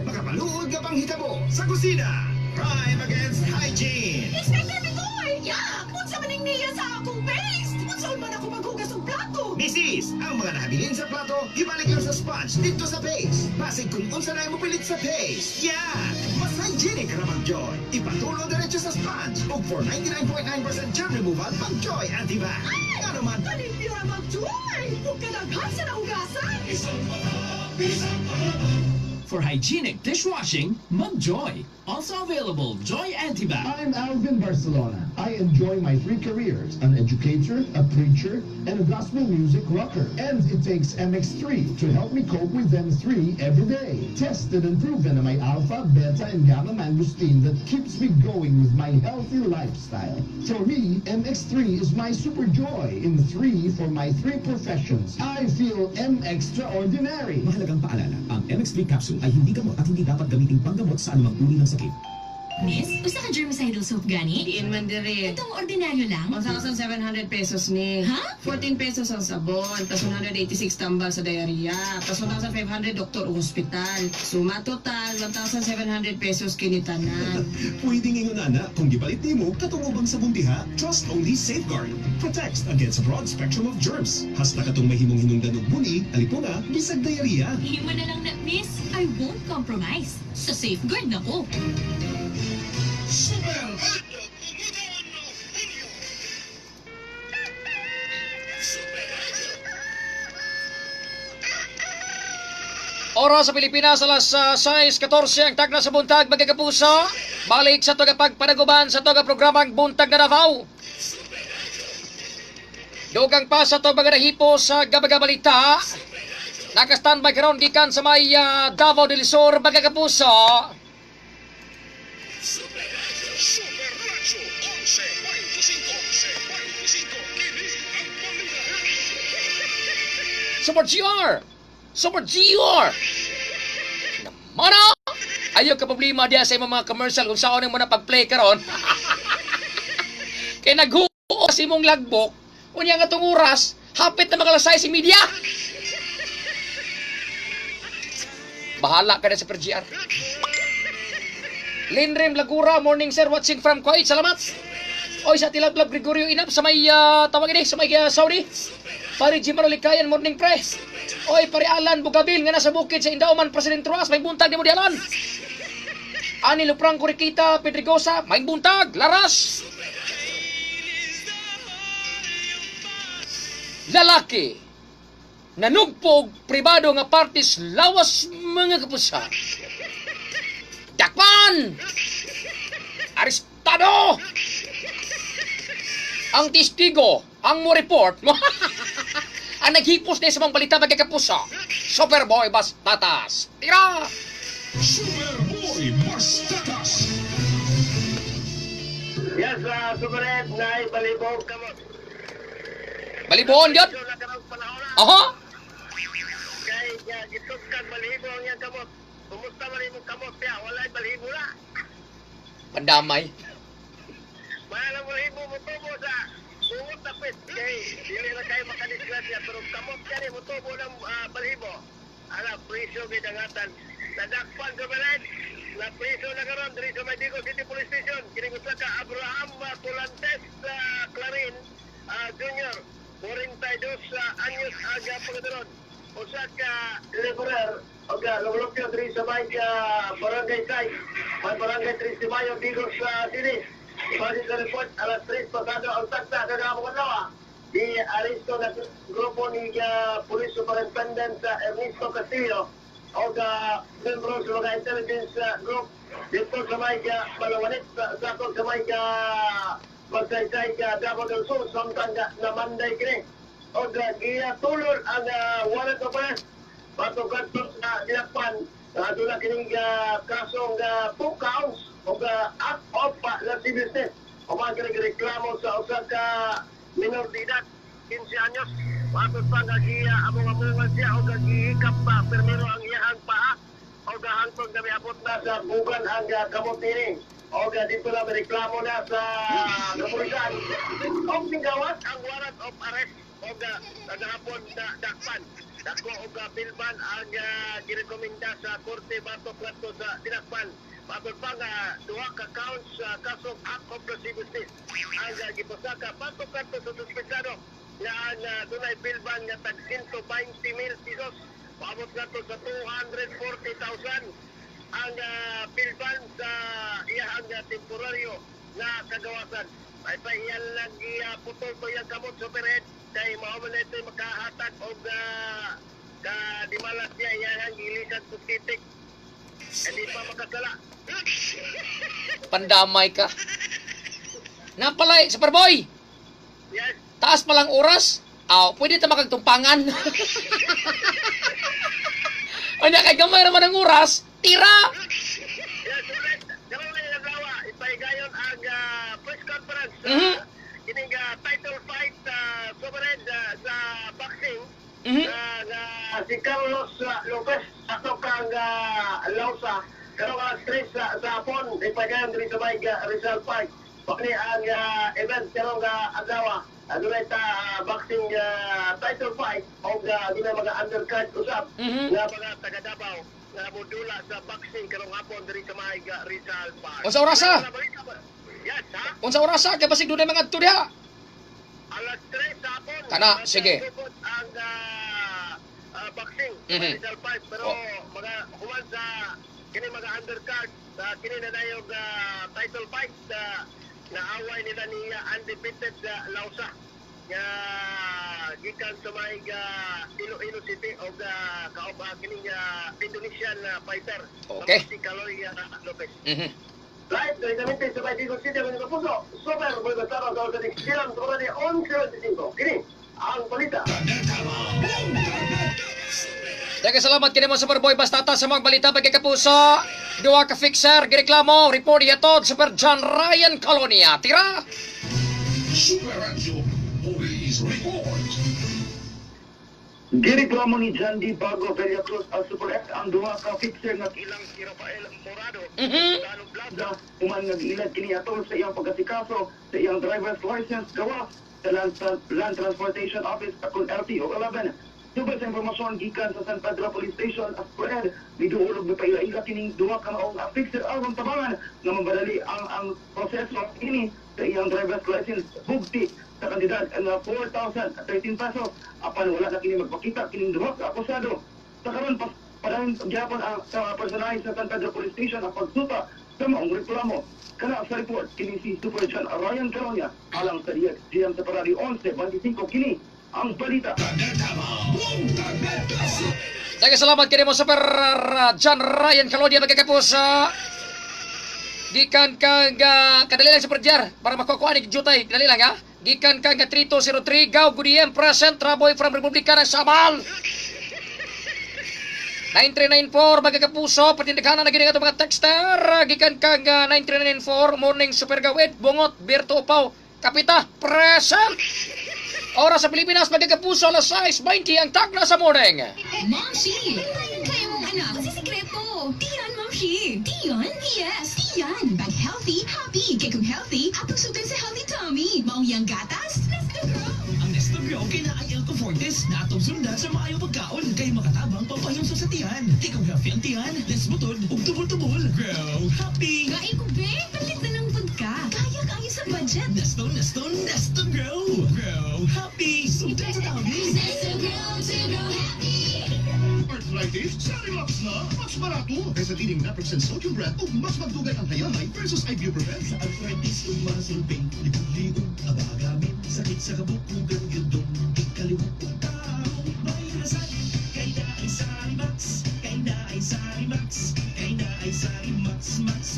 Makapaluod ka pang hitabo sa kusina. Crime against hygiene. Inspector Bigoy! Yak! Unsa maning niya sa akong paste? Unsa man ako maghugas og plato? Mrs. Ang mga nahabilin sa plato, ibalik lang sa sponge dito sa paste. Basig kung unsa na mo pilit sa paste. Yak! Mas hygienic ra mag-Joy. Ipatulo diretso sa sponge. Ug for 99.9% germ removal, mag-Joy Antibac. Ano man? Kalimpyo ra mag-Joy! Ug kadaghan sa nahugasan! For hygienic dishwashing, mag-Joy. Also available, Joy Antibac. I'm Alvin Barcelona. I enjoy my three careers: an educator, a preacher, and a gospel music rocker. And it takes MX3 to help me cope with them three every day. Tested and proven on my alpha, beta, and gamma mangosteen that keeps me going with my healthy lifestyle. For me, MX3 is my super joy in 3 for my 3 professions. I feel extraordinary. Mahalagang paalala, ang MX3 capsule ay hindi gamot at hindi dapat gamitin panggamot sa anumang uri ng sakit. Miss, usa ka germicidal soap gani? Diin man dire. Itong ordinaryo lang? 1,700 pesos ni. Ha? 14 pesos ang sabon, tas 186 tambal sa diarrhea, tas 1,500 doktor o hospital. Suma total, 1,700 pesos kinitanan. Pwedeng ingon ana, kung gipalit nimo, katungubang sa buntiha, Trust Only Safeguard. Protects against a broad spectrum of germs. Hasta katong mahimong hinungdan og buni, alipuna, bisag diarrhea. Himo na lang na, miss. I won't compromise. Sa safeguard na ko. Super Adlaw Pagbabalita no Hunyo. Super Oras sa Pilipinas, alas 6:14 ang tagna sa buntag, magkakapuso. Balik sa toga pagpanaguban sa toga programang Buntag na Davao. Dugang pa sa toga nahipo sa Gabagabalita. Naka-standby karon gikan sa may Davao del Sur, magkakapuso. Super Radio 11.25 kini ang balita. Super GR! Super GR! Mana? Ayaw ka problema diya sa mga commercial kung saan mo na pag-play karon. Kaya sa imong lagbok, unya nga tong oras, hapit na makalasay si media. Bahala ka na sa PRGR. Linrim Lagura, morning sir, watching from Kuwait, salamat. Oy, sa Tilablab Gregorio Inap, sa may, tawag ini, sa may Saudi. Pari Jimaro Likayan, morning pre. Oy, pari Alan Bugabil, nga nasa bukid sa Indauman, President Ruas, may buntag ni mo di Alan. Ani Luprang Kurikita, Pedregosa, may buntag, Laras. Lalaki, nanugpog pribado nga partis lawas mga kapusa. Dakpan! Arestado! Ang testigo, ang mo report mo. Ang naghipos na sa mga balita mga kapusa. Superboy Bastatas. Tira! Superboy Bastatas. Yes, Supered, na balibog kamot. Baliboon yun? Aha! Kay gitud kag balibo ang iyang kamot. Kumusta balibog kamot ya? Walay balibo na. Pandamay. Malang balibo mo tubo sa bungot tapit. Kay dili na kayo makadisgrasya pero kamot yan mo tubo ng balibo. Ala, presyo gidangatan. Nadakpan Supered. Na presyo na karon diri sa Maydigo City Police Station. Kining usa ka Abraham Pulantes Clarin Junior. 42 anyos aga pagdaron. Usa ka liberal o ka lumulupyo diri sa may barangay 6. May barangay 3 de Mayo Digos City. Base sa report alas 3 pasado ang takta kada mga lawa. Di aresto na grupo ni Police Superintendent Ernesto Castillo o ka membro sa mga intelligence group dito sa may Malawanit sa may magsaysay ka Davao del Sur samtang na Monday kini o giyatulol ang warrant of arrest patugat sa dilakpan doon na kining kasong 2 counts o act of lascivious business o mga reklamo sa usa ka minor de edad 15 anyos patut pa nga among-amungan siya o gihikap pa permero ang iyang paa o hangtod kami abot na sa bugan ang kamot ini o dito na reklamo na sa kapulisan o singgawas ang warrant of arrest o nagahapon na dakpan dako o bilban ang girekomenda sa korte batok ngadto sa dinakpan patod pa nga duha ka counts kasong act of lascivious business ang gipasaka batok ngadto sa suspensado nga ang dunay bilban nga tag 120,000 pesos paabot ngadto sa 240,000 ang bilban sa iyang temporaryo na kagawasan. Ay pa iyan lang putol to yung kamot Superhead kay mahuman na ito'y makahatag o kadimalas niya iyan ang gilisan sa titik. Hindi pa makasala. Pandamay ka. Napalay, Superboy! Yes. Taas palang oras? Pwede ta makagtumpangan. Ano kay gamay naman ang oras? Tira! Yes, ulit. Karoon na yung lawa. Ipaigayon ang press conference. Kining title fight Superhead sa boxing. Si Carlos Lopez ato kang Lausa. Karoon ang stress sa hapon. Ipaigayon din sa may Rizal Park. Pakni ang event karoon adlaw. Doon boxing title fight o doon mga undercard usap nga mga taga Davao nga modula sa boxing karong hapon diri sa may Rizal Park. Unsa orasa? Yes, ha? Unsa orasa kay basig dunay mga adto diha? Alas 3 sa hapon. Kana, sige. Ang boxing sa Rizal Park pero mga human sa kini mga undercard kini na dayog title fight na away nila ni undefeated Lausa nga gikan sa may Iloilo City o kaoba kining Indonesian fighter si Kaloy Lopez. Live directamente sa Maydigo City mga kapuso. Super boy basara sa sa silang sa oras 11:25. Kini ang balita. Daghang salamat kini mo Superboy Bastata sa mga balita pagkakapuso. Duha ka fixer gireklamo report yatod Super John Ryan Colonia. Tira. Super Radio Police Report. Gireklamo ni John D. Bago Velia Cruz ang Super X ang duha ka fixer nga ilang si Rafael Morado. Lalo Plaza, human nag-ilad kini atol sa iyang pagkasikaso sa iyang driver's license gawas sa Land Transportation Office akong LTO 11. Subay sa impormasyon gikan sa San Pedro Police Station as per miduulog na paila-ila kining duha ka maong fixer aron tabangan nga mabadali ang proseso kini sa iyang driver's license bugti sa kandidat nga 4,013 pesos apan wala na kini magpakita kining duha ka akusado. Sa karon padayon gyapon ang personahe sa San Pedro Police Station ang pagsuta sa maong reklamo. Kana sa report kini si Super John Ryan Caronia alang sa DXGM sa Paradi 11:25 kini ang balita. Sige, salamat kini mo Super John Ryan Caronia magkakapos gikan kang kadali lang Super Jar para makukuha ni jutay kadali lang ha. Gikan kang 3203 Gaw Gudiem present Traboy from Republika ng Samal 9394 magkakapuso patindaghanan na gini nga mga texter gikan kang 9394 morning Super Gawid bungot Birto Upaw Kapita present oras sa Pilipinas magkakapuso alas 6:20 ang tagna sa morning. Momshi! Kaya mong anak, kasi sikreto. Tiyan, Momshi! Tiyan? Yes! Tiyan! Bag healthy, happy. Kaya kung healthy, hapusukan sa healthy tummy. Maong yang gatas, let's go grow! Ang Nestor Grow kinaay Alco Fortis na atong sundan sa maayo pagkaon kay makatabang pampayong sa tiyan. Ikaw healthy ang tiyan, less butod, ug tubol-tubol. Grow happy! Kain ko, be! Palit na ng pagka. Kaya sa budget. Nestor Grow! Grow happy! Sundan sa tabi! Nestor Grow to grow happy! Arthritis, Sarimax na! Mas barato kaysa leading naproxen sodium breath o mas magdugay ang hayamay versus ibuprofen. Sa arthritis o masilping, libog-libog, abagamin, sakit sa kabukugan, yudong, ikalimot ang tao, may rasan. Kaya ay Sarimax, kaya ay Sarimax, kaya ay Sarimax, Max,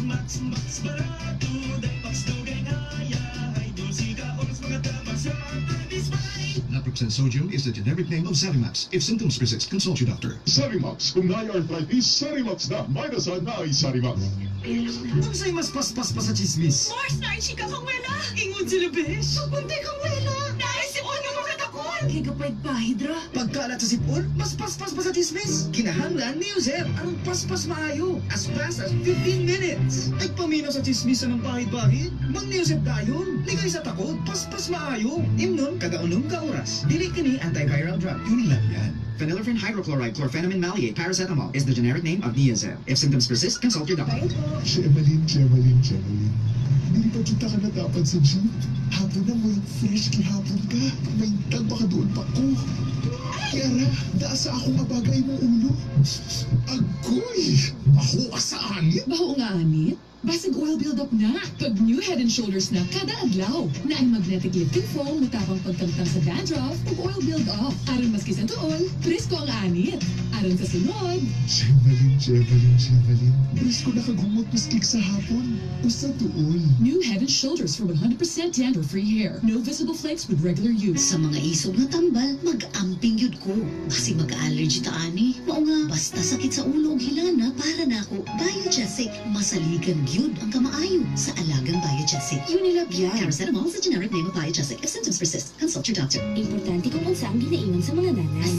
barato, dahil Max dugay kaya, ay dosi ka oras mga tabang sa arthritis fight. Naproxen sodium is the generic name of Sarimax. If symptoms persist, consult your doctor. Sarimax, kung naay arthritis, Sarimax na. May nasad na ay Sarimax. Ang sa'y mas paspas pa sa chismis. Mars, naay chika kang wala. Ingon sila, besh. Pagpuntay kang wala. Naay si Ono mga takon. Kaya kapag pahidra. Pagkalat sa sipon, mas paspas pa sa chismis. Kinahanglan ni Jose ang paspas maayo as fast as 15 minutes. Ay paminaw sa chismis ng pahid-pahid. Mang ni Jose dayon, ligay sa takot, paspas maayo. Imnon kada unong ka oras. Dili kini antiviral drug. Yun lang yan. Phenylephrine hydrochloride chlorphenamine maleate paracetamol is the generic name of Neozel. If symptoms persist, consult your doctor. Jemalyn. Hindi pa kita ka na dapat sa gym. Hapon na mo yung fresh kihapon ka. May baka doon pa ko. Kiara, daasa akong abagay mo ulo. Agoy! Baho ka sa anit? Baho nga anit? Basig oil build-up na. Pag new Head and Shoulders na kada adlaw. Na ang magnetic lifting foam, mutabang pagkamtang sa dandruff, ug oil build-up. Aron maski sa tuon, presko ang anit. Aron sa sunod. Jemalyn. Presko nakagumot maskik sa hapon. O sa tuon. New Head and Shoulders for 100% dandruff-free hair. No visible flakes with regular use. Sa mga isog na tambal, mag-amping yun ko. Kasi mag-allergy ta ani. Mao nga, basta sakit sa ulo o hilana, para na ako. Biogesic, masaligan gyud ang kamaayo sa alagang Biogesic. Unilabyan. Paracetamol is the generic name of Biogesic. If symptoms persist, consult your doctor. Importante kung unsa ang ginaiwan sa mga nanay.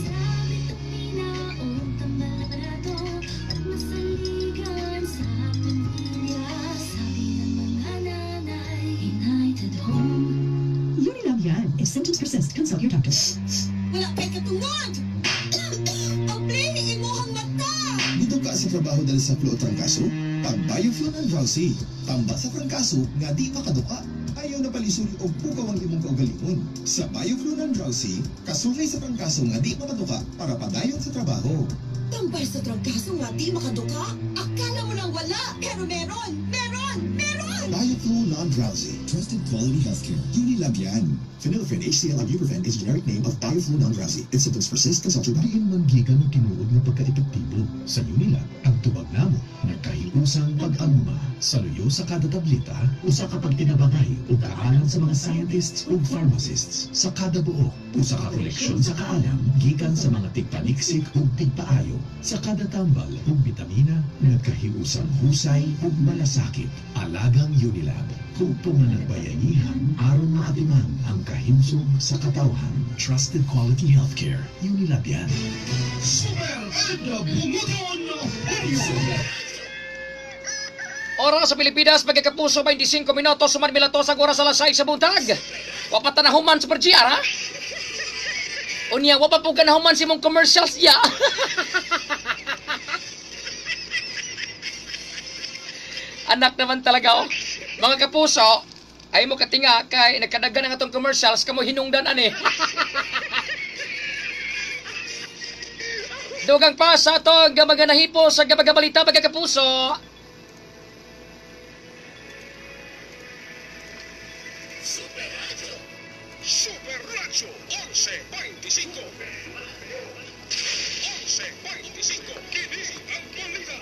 Unilabyan. If symptoms persist, consult your doctor. Wala kay katungod. Ang plini imuhang mata. Dito ka sa trabaho dahil sa flu o trangkaso? Pag-bioflu ng drowsy, pamba sa trangkaso nga di makaduka. Ayaw na palisuri o pukaw ang imong kaugalingon. Sa bioflu ng drowsy, kasulay sa trangkaso nga di makaduka para padayon sa trabaho. Tambay sa trangkaso nga di makaduka? Akala mo lang wala, pero meron! Bioflu non-drowsy. Trusted quality healthcare. Unilabyan. Phenylephrine HCl ibuprofen is generic name of Bioflu non-drowsy. If symptoms persist, consult your doctor. Diin manggikan ng tinuod na pagka-epektibo. Sa Unilab, ang tubag namo, nagkahiusang pag-aluma. Sa luyo sa kada tableta, usa ka pagtinabangay o kaalam sa mga scientists o pharmacists. Sa kada buo, usa ka koleksyon sa kaalam, gikan sa mga tigpaniksik o tigpaayo. Sa kada tambal o bitamina, nagkahiusang husay o malasakit. Dalagang Unilab, hugpong na nagbayanihan, aron makatimang ang kahimsog sa katawhan. Trusted quality healthcare, Unilab yan. Super Adlaw Bumuton Oras sa Pilipinas, magkakapuso 25 minutos, suman milatos ang oras alas 6 sa buntag. Wapat na human Super GR, ha? Unya, wapat po ka na human si mong commercials, ya. Anak naman talaga, oh. Mga kapuso, ay mo katinga kay nagkadagan ng atong commercials, kamo hinungdan, ani. Dugang pa sa atong gamaganahipo sa gamagabalita, mga kapuso. Super Radio 11.25 11.25 Kini ang balita.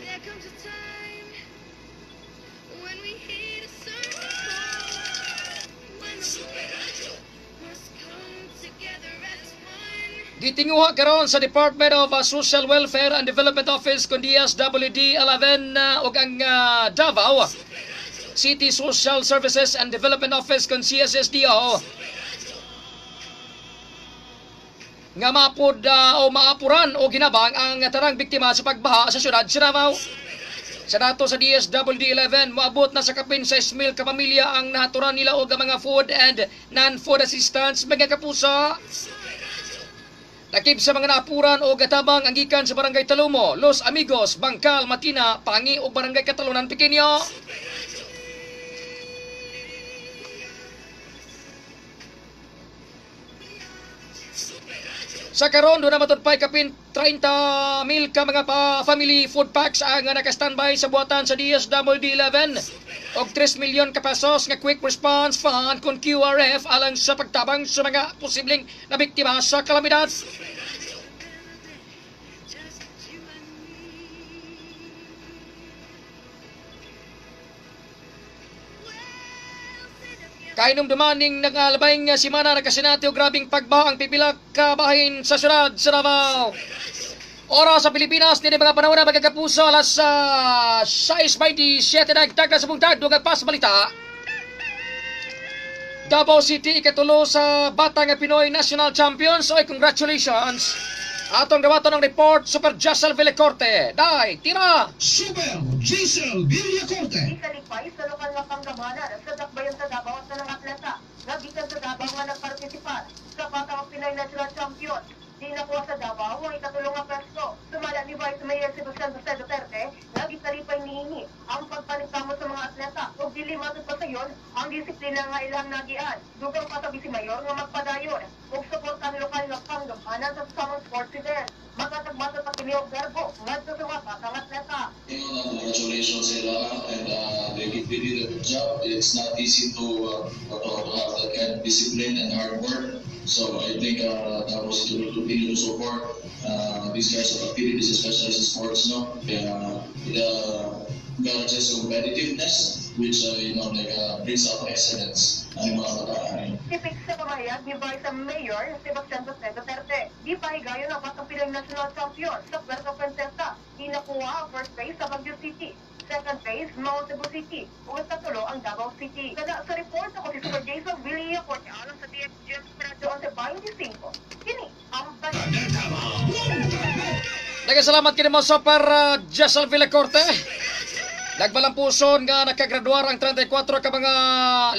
There comes a time when we hit a certain point, when the world must come together as one. Gitinguha karon sa Department of Social Welfare and Development Office kun DSWD 11 ug ang Davao City Social Services and Development Office kun CSSDO nga mapud o maapuran o ginabang ang tarang biktima sa pagbaha sa syudad sa Davao. Sa dato sa DSWD 11, moabot na sa kapin 6,000 kapamilya ang nahaturan nila og mga food and non-food assistance, mga kapuso. Nakib sa mga naapuran o gatabang ang gikan sa Barangay Talumo, Los Amigos, Bangkal, Matina, Pangi o Barangay Catalunan, Pequeño. Sa karon doon na matudpay kapin 30,000 ka mga family food packs ang naka-standby sa buhatan sa DSWD 11 og 3 milyon ka pesos nga quick response fund kun QRF alang sa pagtabang sa mga posibleng na biktima sa kalamidad. Kainom dumaning nagalabay nga simana nakasinati o grabing pagbaha ang pipila ka bahin sa syudad sa Davao. Oras sa Pilipinas, nini mga panahon na magkakapuso alas 6:27 nagtag na sa buntag, dugang pas balita. Davao City ikatulo sa bata nga Pinoy National Champions. Oy, congratulations! Atong dawaton ng report, Super Jessel Villacorte. Dai, tira! Super Jessel Villacorte. Ikalipay sa lokal nga panggamanan sa dakbayan sa Davao sa ng atleta. Nagikan sa Davao nga nagpartisipar sa Batang Pinoy National Champion. Di nakuha sa Davao ang ikatulong nga pwesto. Sumala ni Vice Mayor Sebastian Jose Duterte, nagikalipay niini ang pagpanitamo sa mga atleta. O dili matod pa sa yon ang disiplina nga ilang nagian. Dugang pasabi si Mayor nga magpadayon ug suportan lokal nga panggamanan sa samang sports event. Magkatagmatod pa kini og garbo ngadto sa mga batang atleta. Congratulations sila and they did a good job. It's not easy to have that kind of discipline and hard work. So I think that was to continue to support these kinds of activities, especially in sports, no? The encourages competitiveness, which brings out excellence ang mga bataan. Tipik sa pamayag ni Vice Mayor Sebastian Jose Duterte. Di pa higayon ang Batang Pinoy National Champion sa Puerto Princesa. Di nakuha ang first place sa Baguio City. Second place, Mount Cebu City. Ug katulo ang Davao City. Kada sa report ako si Super Jason Villacorte alang sa DXGM Radio 11.25. Kini ang balita. Nagkasalamat kini mo Super Jessel Villacorte. Nagbalampuson nga nakagraduar ang 34 ka mga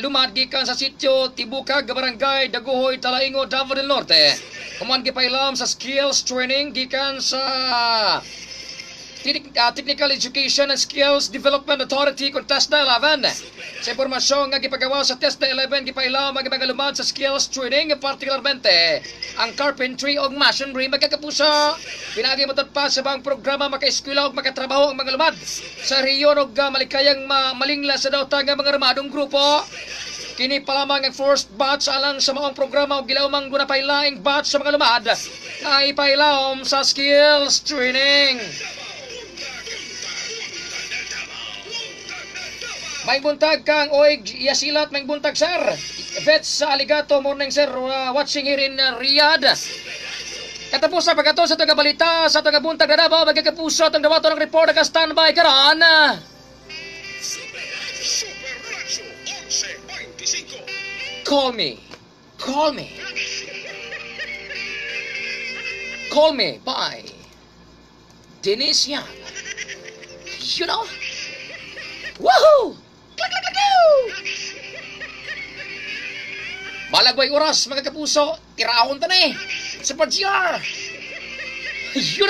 lumad gikan sa sitio Tibukag, Barangay Daguhoy, Talaingo, Davao del Norte. Human gipailam sa skills training gikan sa Technical Education and Skills Development Authority kung TESDA 11. Sa impormasyon nga gipagawa sa TESDA 11, gipailaw mga lumad sa skills training, partikularmente ang carpentry o masonry, magkakapuso. Pinagi matod pa sa bang programa maka-eskwela o makatrabaho ang mga lumad sa riyon o malikayang malingla sa dauta nga mga ramadong grupo. Kini pa lamang ang first batch alang sa maong programa o gilawmang gunapailaing batch sa mga lumad na ipailawom sa skills training. May buntag kang oig yasilat, may buntag sir. Vets sa Aligato, morning sir, watching here in Riyadh. Katapos sa pagkato sa itong balita sa itong buntag na Davao, magkakapuso itong dawato ng report na standby karon. Call me. Call me. Call me by Dennis Young. You know? Woohoo! Click, click, click, click! Balagway oras, mga kapuso. Tirahon ta na eh. Sa GR. You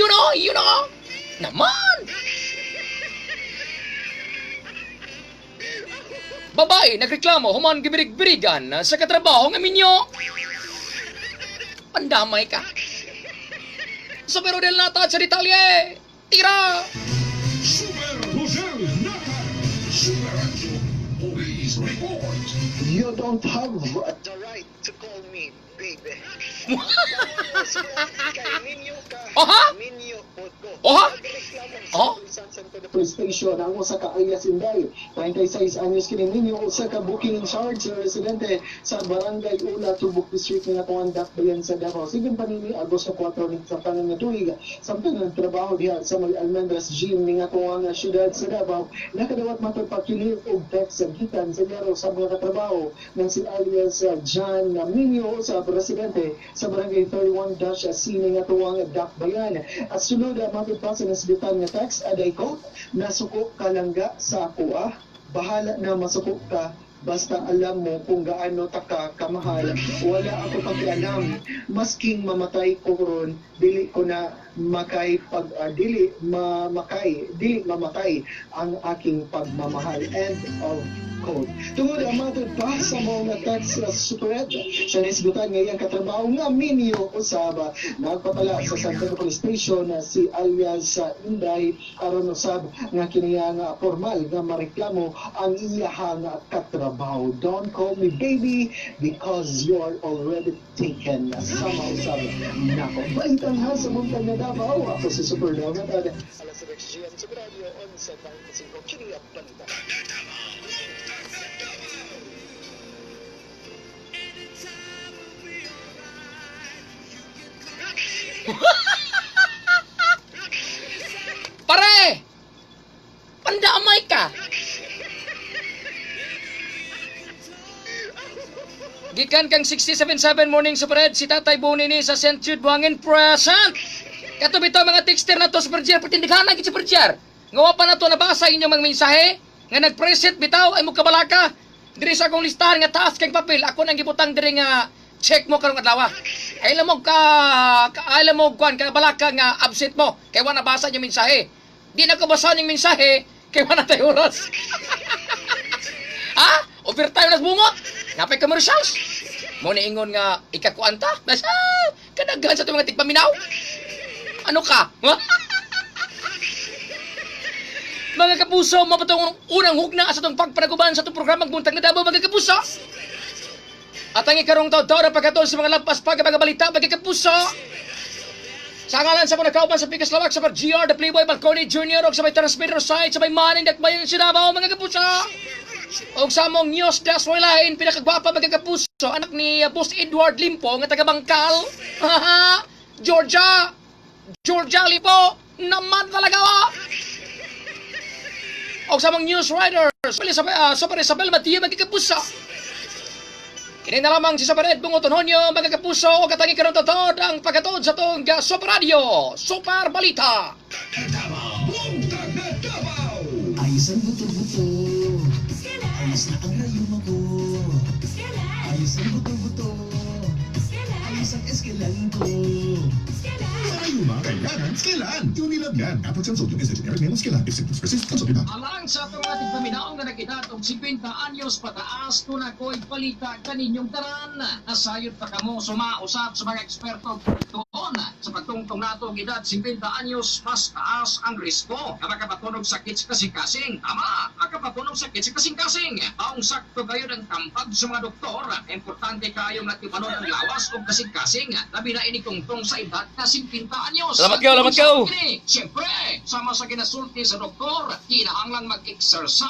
know. Naman! Babae, nagreklamo, human gibirig-birigan sa katrabaho ng minyo. Pandamay ka. So pero del nata sa detalye. Tira! Super Jose Naka. Super Anjo. Police report. You don't have the right to call me baby. Police station ang usa ka alias Inday 36 anyos kini ninyo usa ka booking in charge sa residente sa barangay Ula Tubok District nga tuwan Dakbayan sa Davao sige panini Agosto 4 ning sa tanan nga tuig samtang nagtrabaho diha sa Mag Almendras Gym ning tuwan nga syudad sa Davao nakadawat matod pagkilir og text sa gikan sa garo sa mga katrabaho ng si alias John Minyo sa residente sa barangay 31-C ning tuwang Dakbayan at sunod matod pa sa nasbitan nga text aday ko nasuko ka langga sa ako bahala na masuko ka basta alam mo kung gaano ta ka kamahal wala ako pakialam masking mamatay ko ron dili ko na makay pag dili mamatay ang aking pagmamahal end of quote. Tungod ang matod pa sa mga text sa supered sa nisgutan ngayang katrabaho nga minyo usaba nagpatala sa San Pedro Police Station si alias Inday aron usab nga kiniya nga formal nga mareklamo ang iyahang katrabaho. Don't call me baby because you are already taken. Sama usab nako. Balitan ha sa buntag na Davao. Ako si Super Donut. Alas sa GM sa radio on sa 95 kini ang balita. Pare! Pandamay ka! Gikan kang 67.7 morning super red si Tatay Bonini sa St. Jude Buhangin present. Kato bitaw mga texter na to Super Jer patindighan lagi Super Jer. Ngawa pa na to nabasa inyong mga mensahe nga nagpreset bitaw ay mo kabalaka. Diri sa akong listahan nga taas kang papel ako nang gibutang diri nga check mo karong adlaw. Ay alam mo kuan ka balaka nga absent mo kay wala nabasa inyong mensahe. Di na ko basa inyong mensahe kay wala tay oras. Overtime na bungot. Napay commercials. Mo niingon nga ikakuanta. Basta kadaghan sa itong mga tigpaminaw. Ano ka? Mga kapuso, mapatong unang hugna sa itong pagpanaguban sa itong programang Buntag na Davao, mga kapuso. At ang ikarong taon-taon na pagkatol sa mga lampas pagbabalita, mga kapuso. Sa ngalan sa mga kauban sa Pikas Lawak, sa GR, The Playboy, Balcony Jr. o sa may transmitter site, sa may maning dakbayan sa Davao, mga kapuso. O sa among news desk walain, pinakagwapa mga kapuso, anak ni Boss Edward Limpo, nga taga-Bangkal. Georgia Limpo, naman talaga o sa among news writers, Super Isabel Mathieu, mga kapuso. Kini na lamang si Super Ed Bungoton Honyo, mga kapuso, o katangi karong totod ang pagkatod sa itong Super Radio, Super Balita. Buntag na Davao. Ayos ang buto-buto. Ayos na ang rayong ako. Ayos ang buto-buto. Ayos ang eskelan ko. Ayuma, kailangan skelan. Unilab yan. Kapag sa sodium is a generic name of skelan. If symptoms persist, consult your doctor. Alang sa itong ating paminaong nga nagedad og 50 anyos pataas kung ako'y palita kaninyong tanan. Nasayod pa kamo sumausap sa mga eksperto doon sa pagtungtong nato ang edad 50 anyos mas taas ang risko na makapatunog sakit sa kasing-kasing. Tama, makapatunog sakit sa kasing-kasing. Taong sakto kayo ng tampag sa mga doktor. Importante kayo natipanon ang lawas o kasing-kasing. Labi na initungtong sa edad na 50 anyos. Salamat kayo, salamat kayo. Siyempre, sama sa kinasulti sa doktor, kinahanglan mag-exercise.